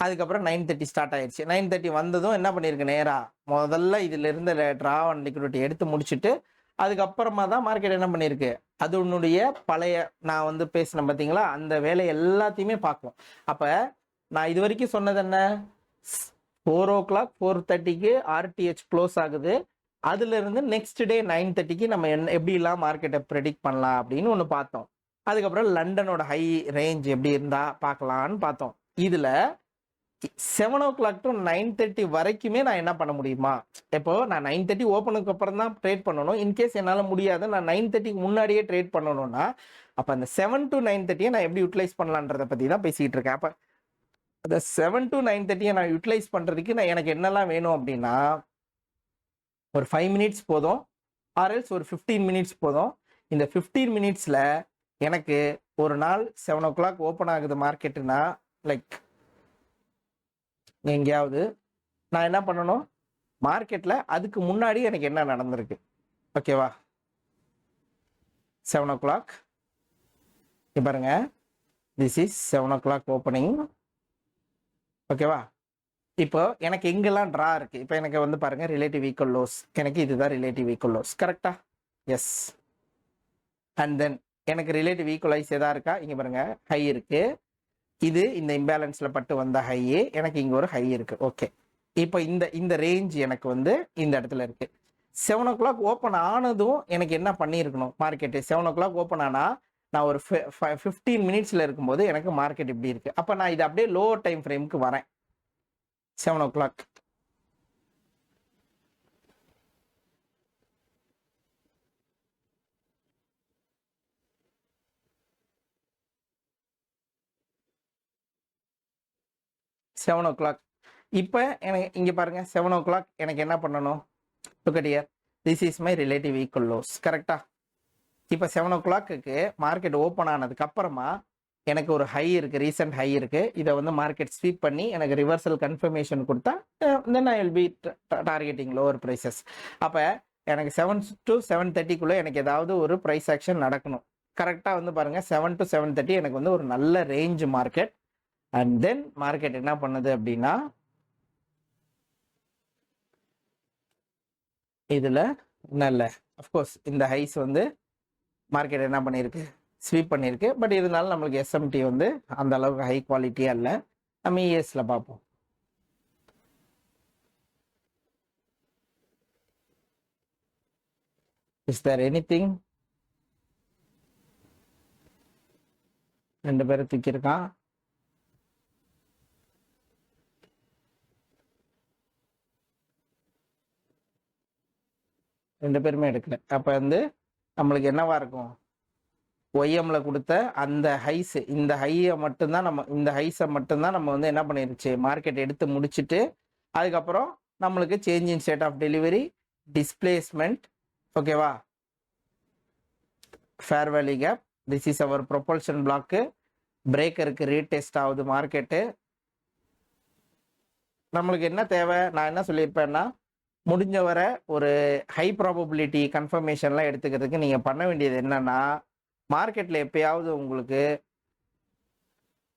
அதுக்கப்புறம் 9:30 ஸ்டார்ட் ஆயிடுச்சு. 9:30 வந்ததும் என்ன பண்ணியிருக்கு, நேராக முதல்ல இதில் இருந்த ட்ரா அண்ட் லிக்விடிட்டி எடுத்து முடிச்சுட்டு அதுக்கப்புறமா தான் மார்க்கெட் என்ன பண்ணியிருக்கு, அது உன்னுடைய பழைய நான் வந்து பேசினேன் பார்த்தீங்களா, அந்த வேலை எல்லாத்தையுமே பார்க்கும். அப்போ நான் இது வரைக்கும் சொன்னது என்ன, 4:00 4:30க்கு ஆர்டிஹெச் க்ளோஸ் ஆகுது, அதுலேருந்து நெக்ஸ்ட் டே 9:30க்கு நம்ம எப்படிலாம் மார்க்கெட்டை ப்ரெடிக்ட் பண்ணலாம் அப்படின்னு ஒன்று பார்த்தோம். அதுக்கப்புறம் லண்டனோட ஹை ரேஞ்ச் எப்படி இருந்தால் பார்க்கலான்னு பார்த்தோம். இதில் 7:00 to 9:30 வரைக்குமே நான் என்ன பண்ண முடியுமா, இப்போ நான் 9:30 ஓப்பனுக்கு அப்புறம் தான் ட்ரேட் பண்ணணும். இன்கேஸ் என்னால் முடியாது, நான் 9:30க்கு முன்னாடியே ட்ரேட் பண்ணணும்னா அப்போ அந்த 7 to 9:30 நான் எப்படி யூட்டிலைஸ் பண்ணலான்றதை பற்றி தான் பேசிக்கிட்டு இருக்கேன். அப்போ அந்த 7 to 9:30 நான் யூட்டிலைஸ் பண்ணுறதுக்கு எனக்கு என்னெல்லாம் வேணும் அப்படின்னா, ஒரு 5 மினிட்ஸ் போதும், ஆர்எல்ஸ் ஒரு 15 மினிட்ஸ் போதும். இந்த 15 மினிட்ஸில் எனக்கு ஒரு நாள் 7:00 ஓப்பன் ஆகுது மார்க்கெட்டுனா, லைக் எங்கேயாவது நான் என்ன பண்ணணும், மார்க்கெட்டில் அதுக்கு முன்னாடி எனக்கு என்ன நடந்திருக்கு, ஓகேவா? 7:00 பாருங்க, திஸ் இஸ் 7:00 ஓப்பனிங், ஓகேவா? இப்போ எனக்கு எங்கெல்லாம் ட்ரா இருக்கு, இப்போ எனக்கு வந்து பாருங்க ரிலேட்டிவ் ஈக்குவல் லோஸ், எனக்கு இதுதான் ரிலேட்டிவ் ஈக்குவல் லோஸ், கரெக்டா? எஸ். அண்ட் தென் எனக்கு ரிலேட்டிவ் ஈக்குவலைஸ் எதா இருக்கா, இங்க பாருங்க ஹை இருக்கு, இது இந்த இம்பேலன்ஸ்ல பட்டு வந்த ஹை, எனக்கு இங்க ஒரு ஹை இருக்கு. ஓகே, இப்போ இந்த ரேஞ்ச் எனக்கு வந்து இந்த இடத்துல இருக்கு. 7:00 ஓப்பன் ஆனதும் எனக்கு என்ன பண்ணியிருக்கணும், மார்க்கெட்டு 7:00 ஓப்பன் ஆனா நான் ஒரு 15 மினிட்ஸ்ல இருக்கும்போது எனக்கு மார்க்கெட் இப்படி இருக்கு. அப்போ நான் இது அப்படியே லோ டைம் ஃப்ரேமுக்கு வரேன். 7:00 7:00 இப்போ எனக்கு இங்கே பாருங்க 7:00 எனக்கு என்ன பண்ணணும், look at here, this is my relative equal lows, கரெக்டா? இப்போ 7:00க்கு மார்க்கெட் ஓப்பன் ஆனதுக்கு அப்புறமா எனக்கு ஒரு ஹை இருக்கு, ரீசெண்ட் ஹை இருக்கு, இதை வந்து மார்க்கெட் ஸ்வீப் பண்ணி எனக்கு ரிவர்சல் கன்ஃபர்மேஷன் கொடுத்தா then I will be targeting lower prices. அப்போ எனக்கு 7 to 7:30க்குள்ளே எனக்கு ஏதாவது ஒரு ப்ரைஸ் ஆக்ஷன் நடக்கணும். கரெக்டாக வந்து பாருங்கள் 7 to 7:30 எனக்கு வந்து ஒரு நல்ல range market. And then market என்ன பண்ணுது அப்படின்னா, இதில் நல்ல அஃப்கோர்ஸ் இந்த ஹைஸ் வந்து மார்க்கெட் என்ன பண்ணியிருக்கு, ஸ்வீப் பண்ணியிருக்கு. பட் இருந்தாலும் நம்மளுக்கு எஸ்எம்டி வந்து அந்த அளவுக்கு ஹை குவாலிட்டியாக இல்லை. நம்ம இஎஸ்ல பார்ப்போம். Is there anything? ரெண்டு பேரும் தூக்கியிருக்கான். ரெண்டு பேருமே எடுக்கல. அப்போ வந்து நம்மளுக்கு என்னவா இருக்கும், ஒய்எம்ல கொடுத்த அந்த ஹைஸ், இந்த ஹையை மட்டும்தான் நம்ம, இந்த ஹைஸை மட்டும்தான் நம்ம வந்து என்ன பண்ணிருச்சு, மார்க்கெட் எடுத்து முடிச்சுட்டு அதுக்கப்புறம் நம்மளுக்கு change in state of delivery, displacement, ஓகேவா, fair value gap, this is our propulsion block, பிரேக்கருக்கு ரீடெஸ்ட் ஆகுது மார்க்கெட்டு. நம்மளுக்கு என்ன தேவை, நான் என்ன சொல்லியிருப்பேன்னா, முடிஞ்ச வரை ஒரு ஹை ப்ராபபிலிட்டி கன்ஃபர்மேஷன்லாம் எடுத்துக்கிறதுக்கு நீங்கள் பண்ண வேண்டியது என்னன்னா, மார்க்கெட்டில் எப்பயாவது உங்களுக்கு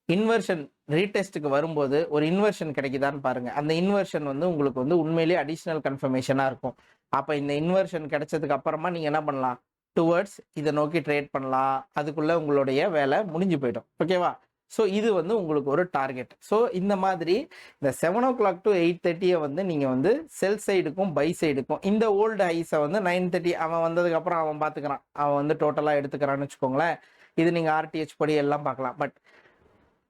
இன்வர்ஷன் ரீடெஸ்ட்டுக்கு வரும்போது ஒரு இன்வர்ஷன் கிடைக்குதான்னு பாருங்கள். அந்த இன்வர்ஷன் வந்து உங்களுக்கு வந்து உண்மையிலேயே அடிஷ்னல் கன்ஃபர்மேஷனாக இருக்கும். அப்போ இந்த இன்வர்ஷன் கிடைச்சதுக்கு அப்புறமா நீங்கள் என்ன பண்ணலாம், டுவர்ட்ஸ் இதை நோக்கி ட்ரேட் பண்ணலாம். அதுக்குள்ளே உங்களுடைய வேலை முடிஞ்சு போயிடும். ஓகேவா? ஸோ இது வந்து உங்களுக்கு ஒரு டார்கெட். ஸோ இந்த மாதிரி இந்த 7:00 to 8:30 வந்து நீங்கள் வந்து செல் சைடுக்கும் பை சைடுக்கும் இந்த ஓல்டு ஹைஸை வந்து 9:30 அவன் வந்ததுக்கப்புறம் அவன் பார்த்துக்கிறான், அவன் வந்து டோட்டலாக எடுத்துக்கிறான்னு வச்சுக்கோங்களேன். இது நீங்கள் ஆர்டிஹெச் படி எல்லாம் பார்க்கலாம். பட்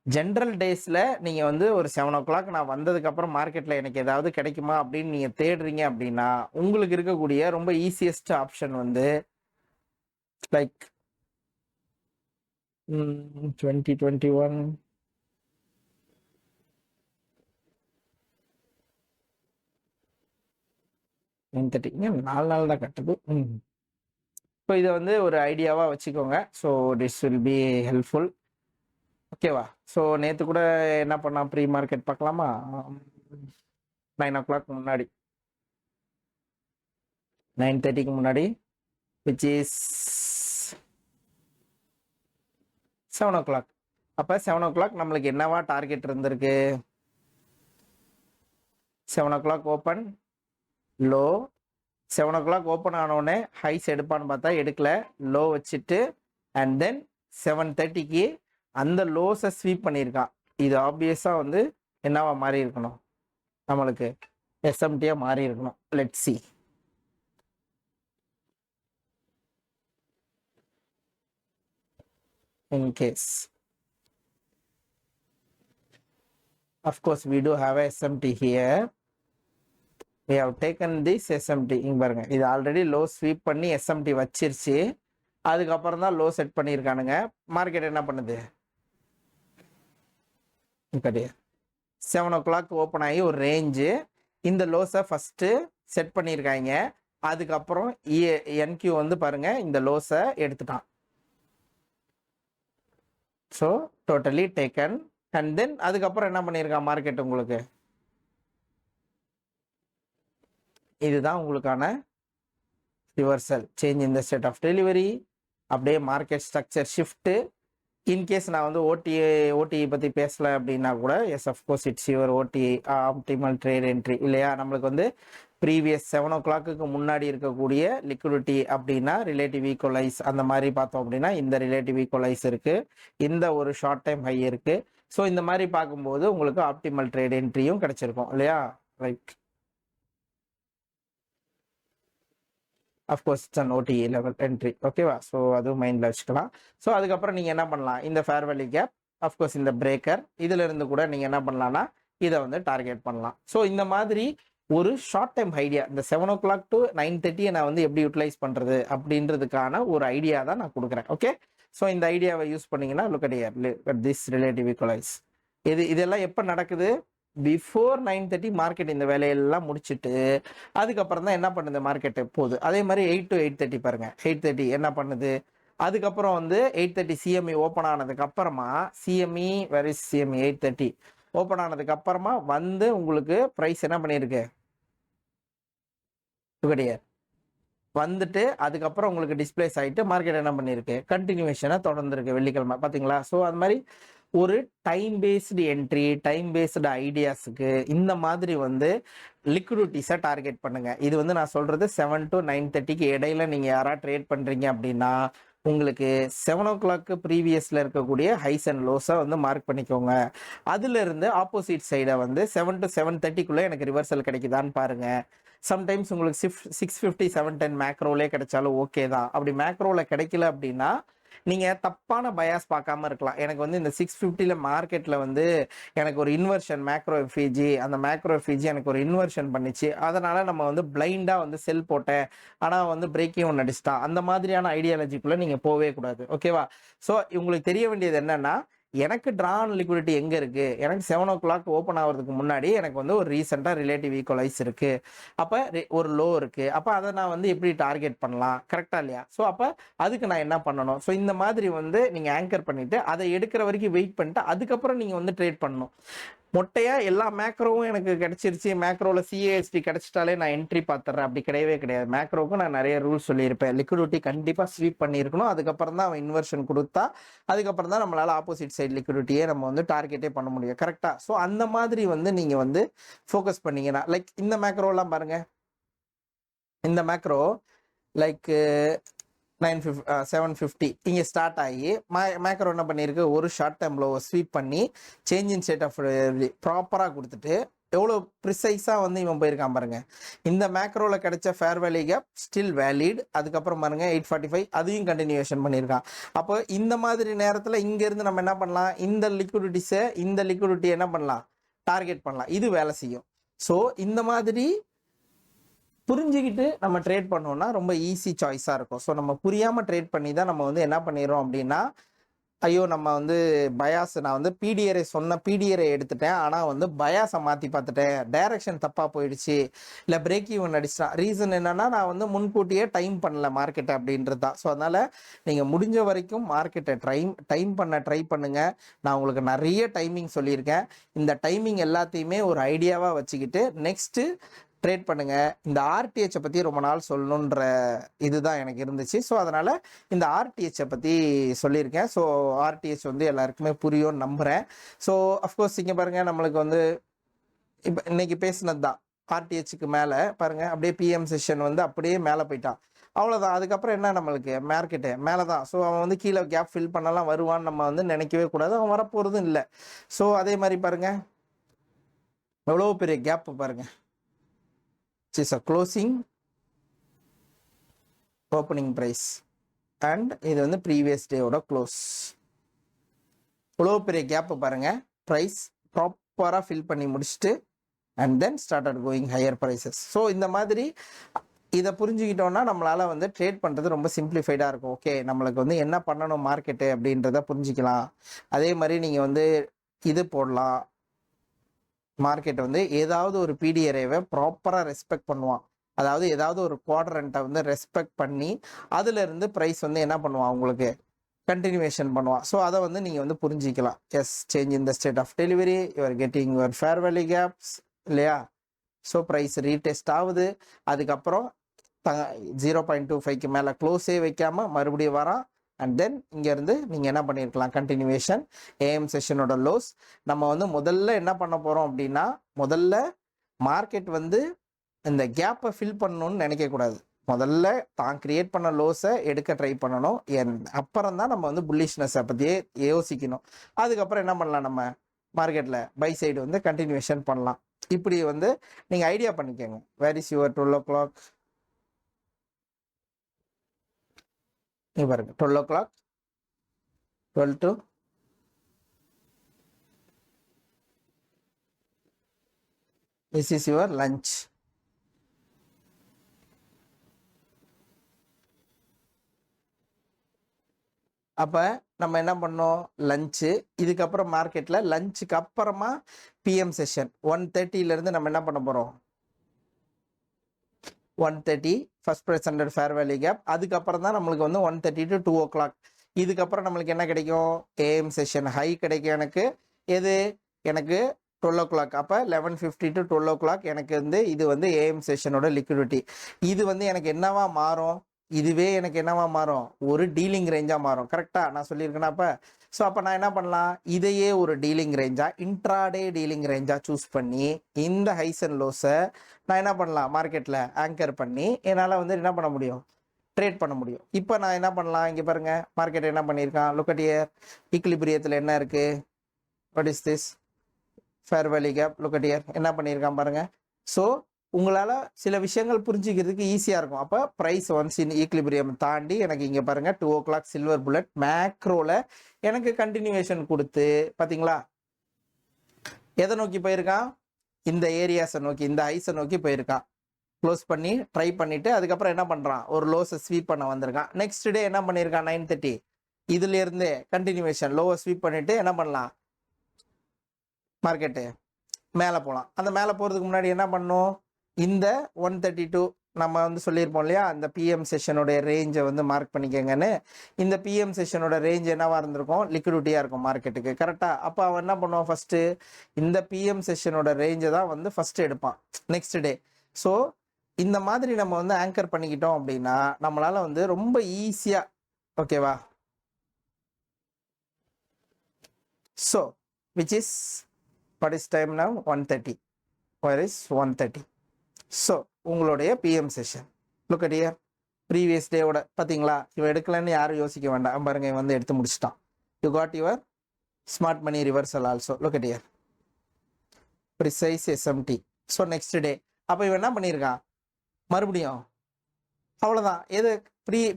ஜென்ரல் டேஸில் நீங்கள் வந்து ஒரு 7:00 நான் வந்ததுக்கப்புறம் மார்க்கெட்டில் எனக்கு ஏதாவது கிடைக்குமா அப்படின்னு நீங்கள் தேடுறீங்க அப்படின்னா, உங்களுக்கு இருக்கக்கூடிய ரொம்ப ஈஸியஸ்ட் ஆப்ஷன் வந்து லைக் 2021 9:30 4 நாள் தான் கட்டுது. இப்போ இதை வந்து ஒரு ஐடியாவாக வச்சுக்கோங்க. So this will be helpful. ஓகேவா? ஸோ நேற்று கூட என்ன பண்ணலாம், ப்ரீ மார்க்கெட் பார்க்கலாமா? 9 o'clock முன்னாடி, 9:30க்கு முன்னாடி, விச் இஸ் 7 o'clock. அப்போ 7 o'clock நம்மளுக்கு என்னவா டார்கெட் இருந்திருக்கு? 7 o'clock open low, 7 o'clock open ஆனோடனே ஹைஸ் எடுப்பான்னு பார்த்தா எடுக்கல, லோ வச்சுட்டு அண்ட் தென் 7:30க்கு அந்த லோஸை ஸ்வீப் பண்ணியிருக்கான். இது ஆப்வியஸாக வந்து என்னவா மாறி இருக்கணும், நம்மளுக்கு எஸ்எம்டியாக மாறி இருக்கணும். Let see. In case, of course we do have a SMT here. We have taken this SMT. இங்க பாருங்க, இது ஆல்ரெடி லோ ஸ்வீப் பண்ணி SMT வச்சிருச்சு. அதுக்கப்புறம் தான் லோ செட் பண்ணியிருக்கானுங்க. மார்க்கெட் என்ன பண்ணுது? 7 o'clock ஓப்பன் ஆகி ஒரு ரேஞ்சு, இந்த லோஸை ஃபஸ்ட்டு செட் பண்ணியிருக்காங்க. அதுக்கப்புறம் என்கியூ வந்து பாருங்க இந்த லோஸை எடுத்துட்டான். So totally taken. And then அதுக்கப்புறம் என்ன பண்ணியிருக்கான் மார்க்கெட் உங்களுக்கு? இதுதான் உங்களுக்கான reversal, change in the state of delivery. அப்படியே மார்க்கெட் ஸ்ட்ரக்சர் ஷிஃப்ட்டு. இன்கேஸ் நான் வந்து ஓடிஐ பற்றி பேசலை அப்படின்னா கூட, yes of course it's your OTE, optimal trade entry இல்லையா? நம்மளுக்கு வந்து ப்ரீவியஸ் 7 o'clock முன்னாடி இருக்கக்கூடிய லிக்விடிட்டி அப்படின்னா ரிலேட்டிவ் ஈக்குவலைஸ் அந்த மாதிரி பார்த்தோம் அப்படின்னா இந்த ரிலேட்டிவ் ஈக்குவலைஸ் இருக்குது, இந்த ஒரு ஷார்ட் டைம் ஹை இருக்குது. ஸோ இந்த மாதிரி பார்க்கும்போது உங்களுக்கு ஆப்டிமல் ட்ரேட் என்ட்ரியும் கிடைச்சிருக்கும் இல்லையா? Right. Of course it's an ஓடிஇ level entry. ஓகேவா? ஸோ அதுவும் மைண்டில் வச்சுக்கலாம். ஸோ அதுக்கப்புறம் நீங்கள் என்ன பண்ணலாம், இந்த ஃபேர் வேல்யூ கேப், அஃப்கோர்ஸ் இந்த பிரேக்கர், இதிலிருந்து கூட நீங்கள் என்ன பண்ணலாம்னா இதை வந்து டார்கெட் பண்ணலாம். ஸோ இந்த மாதிரி ஒரு ஷார்ட் டைம் ஐடியா, இந்த 7 o'clock to 9:30 நான் வந்து எப்படி யூட்டிலைஸ் பண்ணுறது அப்படின்றதுக்கான ஒரு ஐடியா தான் நான் கொடுக்குறேன். ஓகே, ஸோ இந்த ஐடியாவை யூஸ் பண்ணிங்கன்னா look at this relative equalise. இதெல்லாம் எப்போ நடக்குது? பிஃபோர் 9:30 மார்க்கெட் இந்த வேலையெல்லாம் முடிச்சுட்டு அதுக்கப்புறம் தான் என்ன பண்ணுது மார்க்கெட்டு போகுது. அதே மாதிரி 8 to 8:30 பாருங்க, 8:30 என்ன பண்ணுது? அதுக்கப்புறம் வந்து 8:30 சிஎம்இ ஓப்பன் ஆனதுக்கு அப்புறமா, சிஎம்இ வெரி சிஎம்இ 8:30 ஓப்பன் ஆனதுக்கு அப்புறமா வந்து உங்களுக்கு ப்ரைஸ் என்ன பண்ணியிருக்கு? வந்துட்டு அதுக்கப்புறம் உங்களுக்கு டிஸ்பிளேஸ் ஆகிட்டு மார்க்கெட் என்ன பண்ணியிருக்கு? கண்டினியூவேஷனாக தொடர்ந்துருக்கு வெள்ளிக்கிழமை, பார்த்தீங்களா? ஸோ அது மாதிரி ஒரு time based entry, time based ஐடியாஸுக்கு இந்த மாதிரி வந்து லிக்விடிட்டிஸை டார்கெட் பண்ணுங்க. இது வந்து நான் சொல்றது 7 to 9:30க்கு இடையில நீங்க யாரா ட்ரேட் பண்றீங்க அப்படின்னா உங்களுக்கு 7 o'clock ப்ரீவியஸ்ல இருக்கக்கூடிய ஹைஸ் அண்ட் லோஸை வந்து மார்க் பண்ணிக்கோங்க. அதுல இருந்து ஆப்போசிட் சைடை வந்து 7 to 7:30க்குள்ள எனக்கு ரிவர்சல் கிடைக்குதான்னு பாருங்க. சம்டைம்ஸ் உங்களுக்கு 650 710 மேக்ரோலே கிடைச்சாலும் ஓகே தான். அப்படி மேக்ரோவில் கிடைக்கல அப்படின்னா நீங்கள் தப்பான பயாஸ் பார்க்காம இருக்கலாம். எனக்கு வந்து இந்த 650 மார்க்கெட்டில் வந்து எனக்கு ஒரு இன்வர்ஷன் மேக்ரோ எஃப்இஜி, அந்த மேக்ரோ எஃப்இஜி எனக்கு ஒரு இன்வர்ஷன் பண்ணிச்சு, அதனால் நம்ம வந்து பிளைண்டாக வந்து செல் போட்டேன், ஆனால் வந்து பிரேக்கிங் ஒன்று அடிச்சிட்டா, அந்த மாதிரியான ஐடியாலஜிக்குள்ளே நீங்கள் போகவே கூடாது. ஓகேவா? ஸோ உங்களுக்கு தெரிய வேண்டியது என்னென்னா, எனக்கு ட்ரான் லிக்விடிட்டி எங்கே இருக்குது? எனக்கு 7 o'clock ஓப்பன் ஆகிறதுக்கு முன்னாடி எனக்கு வந்து ஒரு ரீசெண்டாக ரிலேட்டிவ் ஈக்குவலைஸ் இருக்குது, அப்போ ஒரு லோ இருக்குது, அப்போ அதை நான் வந்து எப்படி டார்கெட் பண்ணலாம்? கரெக்டாக இல்லையா? ஸோ அப்போ அதுக்கு நான் என்ன பண்ணணும்? ஸோ இந்த மாதிரி வந்து நீங்கள் ஆங்கர் பண்ணிவிட்டு அதை எடுக்கிற வரைக்கும் வெயிட் பண்ணிட்டு அதுக்கப்புறம் நீங்கள் வந்து ட்ரேட் பண்ணணும். மொட்டையாக எல்லா மேக்ரோவும் எனக்கு கிடச்சிருச்சு, மேக்ரோவில் சிஏஎஸ்டி கிடச்சிட்டாலே நான் என்ட்ரி பார்த்துட்றேன், அப்படி கிடையவே கிடையாது. மேக்ரோவுக்கும் நான் நிறைய ரூல்ஸ் சொல்லியிருப்பேன். லிக்விடிட்டி கண்டிப்பாக ஸ்வீப் பண்ணியிருக்கணும், அதுக்கப்புறம் தான் அவன் இன்வர்ஷன் கொடுத்தா அதுக்கப்புறம் தான் நம்மளால் ஆப்போசிட் சைட் லிக்விடிட்டியே நம்ம வந்து டார்கெட்டே பண்ண முடியும். கரெக்டாக? ஸோ அந்த மாதிரி வந்து நீங்கள் வந்து ஃபோக்கஸ் பண்ணீங்கன்னா, லைக் இந்த மேக்ரோலாம் பாருங்கள், இந்த மேக்ரோ லைக் 750 இங்கே ஸ்டார்ட் ஆகி மேக்ரோ என்ன பண்ணியிருக்கு? ஒரு ஷார்ட் டைமில் ஸ்வீப் பண்ணி சேஞ்ச் இன் ஸ்டேட் ஆஃப் ப்ராப்பராக கொடுத்துட்டு எவ்வளோ ப்ரிசைஸாக வந்து இவன் போயிருக்கான் பாருங்க. இந்த மேக்ரோவில் கிடைச்ச fair value gap still valid. அதுக்கப்புறம் பாருங்க 845 அதையும் கண்டினியூஷன் பண்ணியிருக்கான். அப்போ இந்த மாதிரி நேரத்தில் இங்கேருந்து நம்ம என்ன பண்ணலாம்? இந்த லிக்விடிட்டி என்ன பண்ணலாம்? டார்கெட் பண்ணலாம். இது வேலை செய்யும். ஸோ இந்த மாதிரி புரிஞ்சுக்கிட்டு நம்ம ட்ரேட் பண்ணோம்னா ரொம்ப ஈஸி சாய்ஸாக இருக்கும். ஸோ நம்ம புரியாமல் ட்ரேட் பண்ணி தான் நம்ம வந்து என்ன பண்ணிடுறோம் அப்படின்னா ஐயோ நம்ம வந்து பயாஸ் நான் வந்து பிடிஆரை சொன்ன பிடிஆரை எடுத்துட்டேன், ஆனால் வந்து பயாஸை மாற்றி பார்த்துட்டேன், டைரக்ஷன் தப்பாக போயிடுச்சு, இல்லை பிரேக் ஈவன் அடிச்சிட்டான். ரீசன் என்னன்னா நான் வந்து முன்கூட்டியே டைம் பண்ணல மார்க்கெட்டை அப்படின்றது தான். ஸோ அதனால் நீங்கள் முடிஞ்ச வரைக்கும் மார்க்கெட்டை டைம் பண்ண ட்ரை பண்ணுங்கள். நான் உங்களுக்கு நிறைய டைமிங் சொல்லியிருக்கேன். இந்த டைமிங் எல்லாத்தையுமே ஒரு ஐடியாவாக வச்சுக்கிட்டு நெக்ஸ்ட்டு ட்ரேட் பண்ணுங்கள். இந்த ஆர்டிஹெச்சை பற்றி ரொம்ப நாள் சொல்லணுன்ற இதுதான் எனக்கு இருந்துச்சு. ஸோ அதனால் இந்த ஆர்டிஹெச்சை பற்றி சொல்லியிருக்கேன். ஸோ ஆர்டிஹெச் வந்து எல்லாருக்குமே புரியும்னு நம்புகிறேன். ஸோ அஃப்கோர்ஸ் இங்கே பாருங்கள், நம்மளுக்கு வந்து இப்போ இன்னைக்கு பேசினது தான். ஆர்டிஹெச்சுக்கு மேலே பாருங்கள், அப்படியே பிஎம் செஷன் வந்து அப்படியே மேலே போயிட்டான். அவ்வளோதான். அதுக்கப்புறம் என்ன, நம்மளுக்கு மார்க்கெட்டு மேலே தான். ஸோ அவன் வந்து கீழே கேப் ஃபில் பண்ணலாம் வருவான்னு நம்ம வந்து நினைக்கவே கூடாது. அவன் வரப்போகிறதும் இல்லை. ஸோ அதே மாதிரி பாருங்கள், எவ்வளோ பெரிய கேப்பு பாருங்கள். is a closing opening price and இது வந்து previous day ஓட க்ளோஸ். இவ்வளோ பெரிய கேப் பாருங்க. ப்ரைஸ் ப்ராப்பராக ஃபில் பண்ணி முடிச்சுட்டு and then started going higher prices. So இந்த மாதிரி இதை புரிஞ்சுக்கிட்டோன்னா நம்மளால் வந்து ட்ரேட் பண்ணுறது ரொம்ப சிம்பிளிஃபைடாக இருக்கும். ஓகே, நம்மளுக்கு வந்து என்ன பண்ணணும் மார்க்கெட்டு அப்படின்றத புரிஞ்சிக்கலாம். அதே மாதிரி நீங்கள் வந்து இது போடலாம். மார்க்கெட் வந்து ஏதாவது ஒரு பிடிஆரை ப்ராப்பராக ரெஸ்பெக்ட் பண்ணுவான். அதாவது ஏதாவது ஒரு குவாட்ரண்ட்டை வந்து ரெஸ்பெக்ட் பண்ணி அதுலேருந்து ப்ரைஸ் வந்து என்ன பண்ணுவான், உங்களுக்கு கண்டினியூவேஷன் பண்ணுவான். ஸோ அதை வந்து நீங்கள் வந்து புரிஞ்சிக்கலாம். Yes, change in the state of delivery, you're getting your fair value gaps இல்லையா. ஸோ ப்ரைஸ் ரீடெஸ்ட் ஆகுது. அதுக்கப்புறம் 0.25க்கு மேலே க்ளோஸே வைக்காமல் மறுபடியும் வரான். அண்ட் தென் இங்கேருந்து நீங்கள் என்ன பண்ணியிருக்கலாம், கண்டினியூவேஷன் ஏஎம் செஷனோட லோஸ். நம்ம வந்து முதல்ல என்ன பண்ண போகிறோம் அப்படின்னா, முதல்ல மார்க்கெட் வந்து இந்த கேப்பை ஃபில் பண்ணணும்னு நினைக்கக்கூடாது. முதல்ல தான் கிரியேட் பண்ண லோஸை எடுக்க ட்ரை பண்ணணும். அப்புறம் தான் நம்ம வந்து புல்லிஷ்னஸை பற்றியே யோசிக்கணும். அதுக்கப்புறம் என்ன பண்ணலாம், நம்ம மார்க்கெட்டில் பை சைடு வந்து கண்டினியூவேஷன் பண்ணலாம். இப்படி வந்து நீங்கள் ஐடியா பண்ணிக்கோங்க. Where is your 12 o'clock? பாருங்க, 12 o'clock, 12 to this is your lunch. அப்போ நம்ம என்ன பண்ணோம், லஞ்சு. இதுக்கப்புறம் மார்க்கெட்டில் லஞ்சுக்கு அப்புறமா பிஎம் செஷன் 1:30 நம்ம என்ன பண்ண போகிறோம், 1:30 first price under fair value gap. அதுக்கப்புறம் தான் நம்மளுக்கு வந்து 1:30 to 2 o'clock. இதுக்கப்புறம் நம்மளுக்கு என்ன கிடைக்கும், ஏஎம் செஷன் ஹை கிடைக்கும். எனக்கு 12 o'clock. அப்போ 11:50 to 12 o'clock எனக்கு வந்து இது வந்து ஏஎம் செஷனோட லிக்விடிட்டி. இது வந்து எனக்கு என்னவா மாறும், இதுவே எனக்கு என்னவா மாறும், ஒரு டீலிங் ரேஞ்சாக மாறும். கரெக்டாக நான் சொல்லியிருக்கேன்னா அப்போ. ஸோ அப்போ நான் என்ன பண்ணலாம், இதையே ஒரு டீலிங் ரேஞ்சாக, இன்ட்ராடே டீலிங் ரேஞ்சாக சூஸ் பண்ணி இந்த ஹைஸ் அண்ட் லோஸை நான் என்ன பண்ணலாம், மார்க்கெட்டில் ஆங்கர் பண்ணி என்னால் வந்து என்ன பண்ண முடியும், ட்ரேட் பண்ண முடியும். இப்போ நான் என்ன பண்ணலாம், இங்கே பாருங்கள், மார்க்கெட் என்ன பண்ணியிருக்கான், லுக் அட் ஹியர். ஈக்விலிபிரியத்தில் என்ன இருக்குது, what is this, fair value gap, look at here என்ன பண்ணியிருக்கான் பாருங்கள். ஸோ உங்களால் சில விஷயங்கள் புரிஞ்சிக்கிறதுக்கு ஈஸியாக இருக்கும். அப்போ ப்ரைஸ் ஒன்ஸ் இன் ஈக்லிபிரியம் தாண்டி எனக்கு இங்கே பாருங்கள் 2 o'clock சில்வர் புல்லட் மேக்ரோவில் எனக்கு கண்டினியூவேஷன் கொடுத்து, பார்த்தீங்களா எதை நோக்கி போயிருக்கான், இந்த ஏரியாஸை நோக்கி, இந்த ஐஸை நோக்கி போயிருக்கான். க்ளோஸ் பண்ணி ட்ரை பண்ணிவிட்டு அதுக்கப்புறம் என்ன பண்ணுறான், ஒரு லோஸை ஸ்வீப் பண்ண வந்திருக்கான். நெக்ஸ்ட் டே என்ன பண்ணியிருக்கான், 9:30 இதுலேருந்து கண்டினியூவேஷன் லோவை ஸ்வீப் பண்ணிவிட்டு என்ன பண்ணலாம், மார்க்கெட்டு மேலே போகலாம். அந்த மேலே போகிறதுக்கு முன்னாடி என்ன பண்ணணும், இந்த 132 நம்ம வந்து சொல்லியிருப்போம் இல்லையா, அந்த பிஎம் செஷனோடைய ரேஞ்சை வந்து மார்க் பண்ணிக்கங்கன்னு. இந்த பிஎம் செஷனோட ரேஞ்ச் என்னவாக இருந்திருக்கும், லிக்விடிட்டியாக இருக்கும் மார்க்கெட்டுக்கு. கரெக்டாக. அப்போ அவன் என்ன பண்ணுவான், ஃபஸ்ட்டு இந்த பிஎம் செஷனோட ரேஞ்சை தான் வந்து ஃபஸ்ட்டு எடுப்பான் நெக்ஸ்ட் டே. ஸோ இந்த மாதிரி நம்ம வந்து ஆங்கர் பண்ணிக்கிட்டோம் அப்படின்னா நம்மளால் வந்து ரொம்ப ஈஸியாக, ஓகேவா. So which is what is time now, 1:30. where is 1:30? So உங்களுடைய PM session look at here. Previous டேவோட பார்த்தீங்களா, இவன் எடுக்கலன்னு யாரும் யோசிக்க வேண்டாம். பாருங்க, இவன் வந்து எடுத்து முடிச்சிட்டான். You got your smart money reversal also. Look at here, precise SMT. So next day அப்போ இவன் என்ன பண்ணியிருக்கான், மறுபடியும் அவ்வளோதான். எது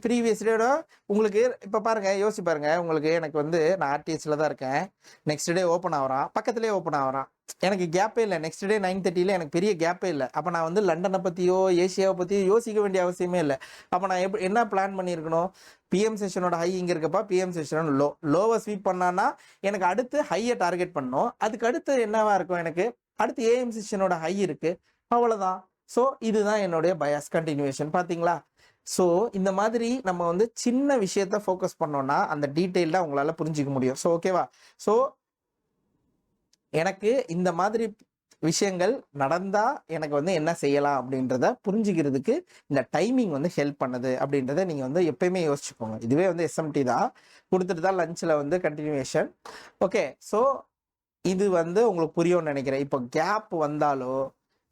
ப்ரீவியஸ் டேயோட உங்களுக்கு இப்போ பாருங்க, யோசிச்சு பாருங்க. உங்களுக்கு எனக்கு வந்து நான் ஆர்டிஎஸ்ல தான் இருக்கேன். நெக்ஸ்ட் டே ஓப்பன் ஆகுறான், பக்கத்துலேயே ஓப்பன் ஆகுறான். எனக்கு கேப்பே இல்லை. நெக்ஸ்ட் டே 9:30 எனக்கு பெரிய கேப்பே இல்லை. அப்போ நான் வந்து லண்டனை பற்றியோ ஏசியாவை பற்றியோ யோசிக்க வேண்டிய அவசியமே இல்லை. அப்போ நான் என்ன பிளான் பண்ணியிருக்கணும்? பிஎம் செஷனோட ஹை இங்கே இருக்கப்பா, பிஎம் செஷனோட லோவை ஸ்வீப் பண்ணான்னா எனக்கு அடுத்து ஹையை டார்கெட் பண்ணணும். அதுக்கு அடுத்து என்னவா இருக்கும்? எனக்கு அடுத்து ஏஎம் செஷனோட ஹை இருக்கு, அவ்வளோதான். ஸோ இதுதான் என்னுடைய பயாஸ் கண்டினியூவேஷன். பார்த்தீங்களா? ஸோ இந்த மாதிரி நம்ம வந்து சின்ன விஷயத்த ஃபோக்கஸ் பண்ணோம்னா அந்த டீட்டெயில்டாக உங்களால் புரிஞ்சிக்க முடியும். ஸோ ஓகேவா? ஸோ எனக்கு இந்த மாதிரி விஷயங்கள் நடந்தா எனக்கு வந்து என்ன செய்யலாம் அப்படின்றத புரிஞ்சுக்கிறதுக்கு இந்த டைமிங் வந்து ஹெல்ப் பண்ணுது அப்படின்றத நீங்க வந்து எப்பயுமே யோசிச்சுக்கோங்க. இதுவே வந்து எஸ்எம்டி தான் கொடுத்துட்டு தான் லஞ்சில் வந்து கண்டினியூவேஷன். ஓகே, ஸோ இது வந்து உங்களுக்கு புரியும்னு நினைக்கிறேன். இப்போ கேப் வந்தாலோ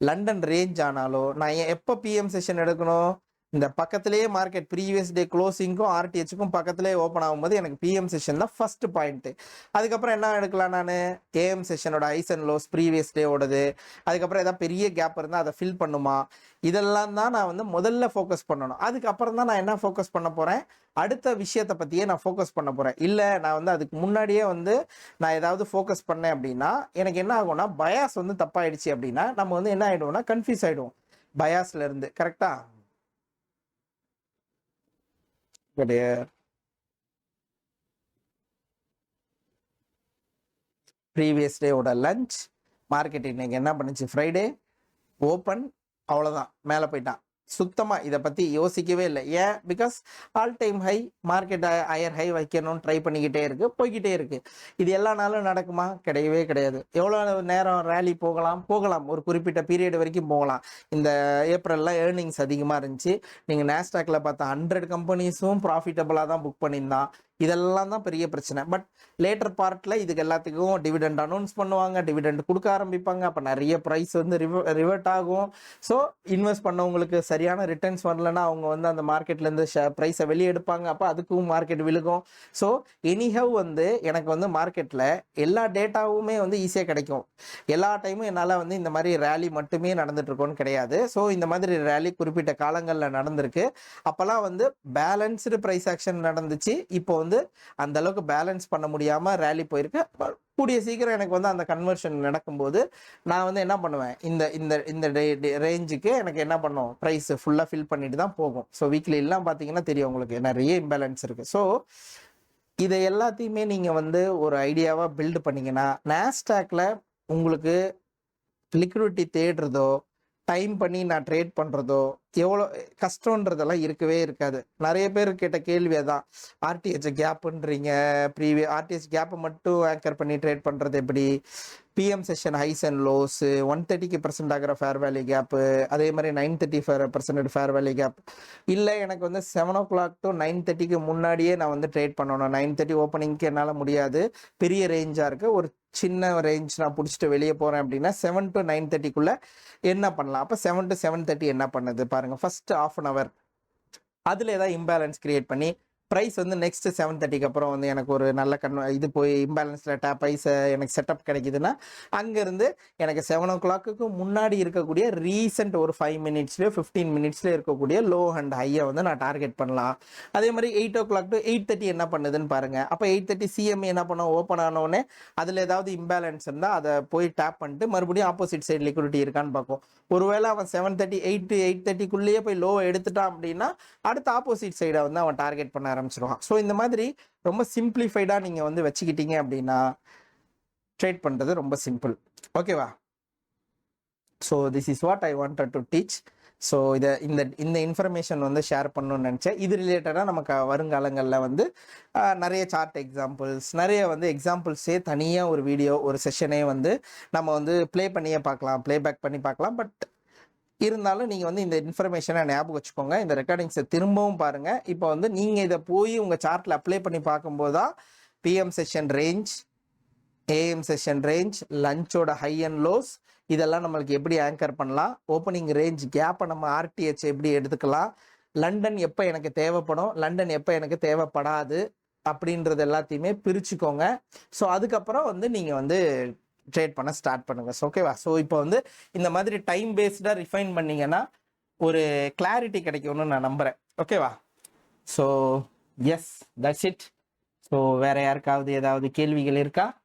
லண்டன் ரேஞ்ச் ஆனாலோ நான் எப்போ பிஎம் செஷன் எடுக்கணும்? இந்த பக்கத்திலேயே மார்க்கெட் ப்ரீவியஸ் டே க்ளோசிங்க்கும் ஆர்டிஹெச்சுக்கும் பக்கத்துலேயே ஓப்பன் ஆகும்போது எனக்கு பிஎம் செஷன் தான் ஃபர்ஸ்ட் பாயிண்ட். அதுக்கப்புறம் என்ன எடுக்கலாம்? நான் ஏஎம் செஷனோட highs and lows previous day ஓடுது, அதுக்கப்புறம் ஏதாவது பெரிய கேப் இருந்தால் அதை ஃபில் பண்ணுமா, இதெல்லாம் தான் நான் வந்து முதல்ல ஃபோக்கஸ் பண்ணணும். அதுக்கப்புறம் தான் நான் என்ன ஃபோக்கஸ் பண்ண போகிறேன்? அடுத்த விஷயத்தை பற்றியே நான் ஃபோக்கஸ் பண்ண போகிறேன். இல்லை நான் வந்து அதுக்கு முன்னாடியே வந்து நான் ஏதாவது ஃபோக்கஸ் பண்ணேன் அப்படின்னா எனக்கு என்ன ஆகும்னா, பயாஸ் வந்து தப்பாயிடுச்சு அப்படின்னா நம்ம வந்து என்ன ஆகிடுவோம்னா கன்ஃபியூஸ் ஆகிடுவோம் பயாஸ்ல இருந்து. கரெக்டா? ப்ரீவியஸ் டேவோட லஞ்ச் மார்க்கெட் இன்னைக்கு என்ன பண்ணுச்சு? ஃப்ரைடே ஓப்பன், அவ்வளோதான், மேலே போயிட்டான். சுத்தமாக இதை பற்றி யோசிக்கவே இல்லை. ஏன்? Because all time high, market higher high வைக்கணும்னு ட்ரை பண்ணிக்கிட்டே இருக்குது, போய்கிட்டே இருக்குது. இது எல்லா நாளும் நடக்குமா? கிடையவே கிடையாது. எவ்வளோ நேரம் ரேலி போகலாம், ஒரு குறிப்பிட்ட பீரியட் வரைக்கும் போகலாம். இந்த ஏப்ரலில் ஏர்னிங்ஸ் அதிகமாக இருந்துச்சு. நீங்கள் நேஸ்டாக்ல பார்த்த 100 கம்பெனிஸும் ப்ராஃபிட்டபுளாக தான் புக் பண்ணியிருந்தான். இதெல்லாம் தான் பெரிய பிரச்சனை. பட் லேட்டர் பார்ட்டில் இதுக்கு எல்லாத்துக்கும் டிவிடெண்ட் அனௌன்ஸ் பண்ணுவாங்க, டிவிடெண்ட் கொடுக்க ஆரம்பிப்பாங்க. அப்போ நிறைய ப்ரைஸ் வந்து ரிவர்ட் ஆகும். ஸோ இன்வெஸ்ட் பண்ணவங்களுக்கு சரியான ரிட்டர்ன்ஸ் வரலன்னா அவங்க வந்து அந்த மார்க்கெட்லேருந்து ப்ரைஸை வெளியே எடுப்பாங்க. அப்போ அதுக்கும் மார்க்கெட் விழுகும். ஸோ எனிஹவ் வந்து எனக்கு வந்து மார்க்கெட்டில் எல்லா டேட்டாவுமே வந்து ஈஸியாக கிடைக்கும். எல்லா டைமும் என்னால் வந்து இந்த மாதிரி ரேலி மட்டுமே நடந்துட்டு இருக்கோன்னு கிடையாது. ஸோ இந்த மாதிரி ரேலி குறிப்பிட்ட காலங்களில் நடந்திருக்கு. அப்போல்லாம் வந்து பேலன்ஸ்டு ப்ரைஸ் ஆக்ஷன் நடந்துச்சு. இப்போ வந்து அந்த அளவுக்கு பேலன்ஸ் பண்ண முடியாம ரேலி போயிருக்கு. கூடிய சீக்கிரம் எனக்கு வந்து அந்த கன்வர்ஷன் நடக்கும்போது நான் வந்து என்ன பண்ணுவேன்? இந்த இந்த இந்த ரேஞ்சுக்கு எனக்கு என்ன பண்ணும்? ப்ரைஸ் ஃபுல்லாக ஃபில் பண்ணிட்டு தான் போகும். ஸோ வீக்லி எல்லாம் பார்த்தீங்கன்னா தெரியும் உங்களுக்கு நிறைய இம்பேலன்ஸ் இருக்கு. ஸோ இதை எல்லாத்தையுமே நீங்க வந்து ஒரு ஐடியாவா பில்டு பண்ணீங்கன்னா நாஸ்டாக்ல உங்களுக்கு லிக்விடிட்டி தேடுறதோ டைம் பண்ணி நான் ட்ரேட் பண்ணுறதோ எவ்வளோ கஷ்டன்றதெல்லாம் இருக்கவே இருக்காது. நிறைய பேர் கேட்ட கேள்வி அதான், ஆர்டிஹெச் கேப்புன்றீங்க, ஆர்டிஹெச் கேப்பை மட்டும் ஆங்கர் பண்ணி ட்ரேட் பண்ணுறது எப்படி? PM session highs and lows 130% ஆகிற ஃபேர் வேல்யூ கேப்பு, அதே மாதிரி 930% ஃபேர் வேல்யூ கேப் இல்லை. எனக்கு வந்து 7 o'clock to 9:30 முன்னாடியே நான் வந்து ட்ரேட் பண்ணணும். 9:30 ஓப்பனிங்க்கு என்னால் முடியாது, பெரிய ரேஞ்சாக இருக்குது. ஒரு சின்ன ரேஞ்ச் நான் பிடிச்சிட்டு வெளியே போகிறேன் அப்படின்னா 7 to 9:30 என்ன பண்ணலாம்? அப்போ 7 to 7:30 என்ன பண்ணுது பாருங்கள். ஃபர்ஸ்ட் ½ an hour அதில் ஏதாவது இம்பேலன்ஸ் கிரியேட் பண்ணி ப்ரைஸ் வந்து நெக்ஸ்ட் 7:30 அப்புறம் வந்து எனக்கு ஒரு நல்ல இது போய் இம்பேலன்ஸில் ப்ரைஸை எனக்கு செட்டப் கிடைக்குதுன்னா அங்கேருந்து எனக்கு 7 o'clock முன்னாடி இருக்கக்கூடிய ரீசெண்ட் ஒரு 5 minutesலேயோ 15 minutesலேயோ இருக்கக்கூடிய லோ அண்ட் ஹையை வந்து நான் டார்கெட் பண்ணலாம். அதே மாதிரி 8 o'clock to 8:30 என்ன பண்ணுதுன்னு பாருங்கள். அப்போ 8:30 சிஎம்ஏ என்ன பண்ணோம்? ஓப்பன் ஆனோடனே அதில் ஏதாவது இம்பேலன்ஸ் இருந்தால் அதை போய் டேப் பண்ணிட்டு மறுபடியும் ஆப்போசிட் சைடு லிக்விடிட்டி இருக்கான்னு பார்ப்போம். ஒருவேளை அவன் 7:30 8 to 8:30 போய் லோவை எடுத்துட்டான் அப்படின்னா அடுத்த ஆப்போசிட் சைடை வந்து அவன் டார்கெட் பண்ண ஆரம்பிச்சிருவான். ஸோ இந்த மாதிரி ரொம்ப சிம்பிளிஃபைடாக நீங்கள் வந்து வச்சுக்கிட்டீங்க அப்படின்னா ட்ரேட் பண்ணுறது ரொம்ப சிம்பிள். ஓகேவா? So this is what I wanted to teach. So இந்த இன்ஃபர்மேஷன் வந்து ஷேர் பண்ணணும்னு நினச்சேன். இது ரிலேட்டடாக நமக்கு வருங்காலங்களில் வந்து நிறைய சார்ட் எக்ஸாம்பிள்ஸ், நிறைய வந்து எக்ஸாம்பிள்ஸே தனியாக ஒரு வீடியோ ஒரு செஷனே வந்து நம்ம வந்து ப்ளே பண்ணியே பார்க்கலாம், ப்ளேபேக் பண்ணி பார்க்கலாம். பட் இருந்தாலும் நீங்கள் வந்து இந்த இன்ஃபர்மேஷனை ஞாபகம் வச்சுக்கோங்க. இந்த ரெக்கார்டிங்ஸை திரும்பவும் பாருங்கள். இப்போ வந்து நீங்கள் இதை போய் உங்கள் சார்ட்டில் அப்ளை பண்ணி பார்க்கும்போது தான் PM session range, AM session range, லஞ்சோட ஹை அண்ட் லோஸ் இதெல்லாம் நம்மளுக்கு எப்படி ஆங்கர் பண்ணலாம், ஓப்பனிங் ரேஞ்ச் கேப்பை நம்ம ஆர்டிஹெச் எப்படி எடுத்துக்கலாம், லண்டன் எப்போ எனக்கு தேவைப்படும், லண்டன் எப்போ எனக்கு தேவைப்படாது அப்படின்றது எல்லாத்தையுமே பிரிச்சுக்கோங்க. ஸோ அதுக்கப்புறம் வந்து நீங்கள் வந்து ட்ரேட் பண்ண ஸ்டார்ட் பண்ணுங்க. ஓகேவா? ஸோ இப்போ வந்து இந்த மாதிரி டைம் பேஸ்டாக ரிஃபைன் பண்ணிங்கன்னா ஒரு கிளாரிட்டி கிடைக்கும்னு நான் நம்புறேன். ஓகேவா? So yes, that's it. So வேற யாருக்காவது ஏதாவது கேள்விகள் இருக்கா?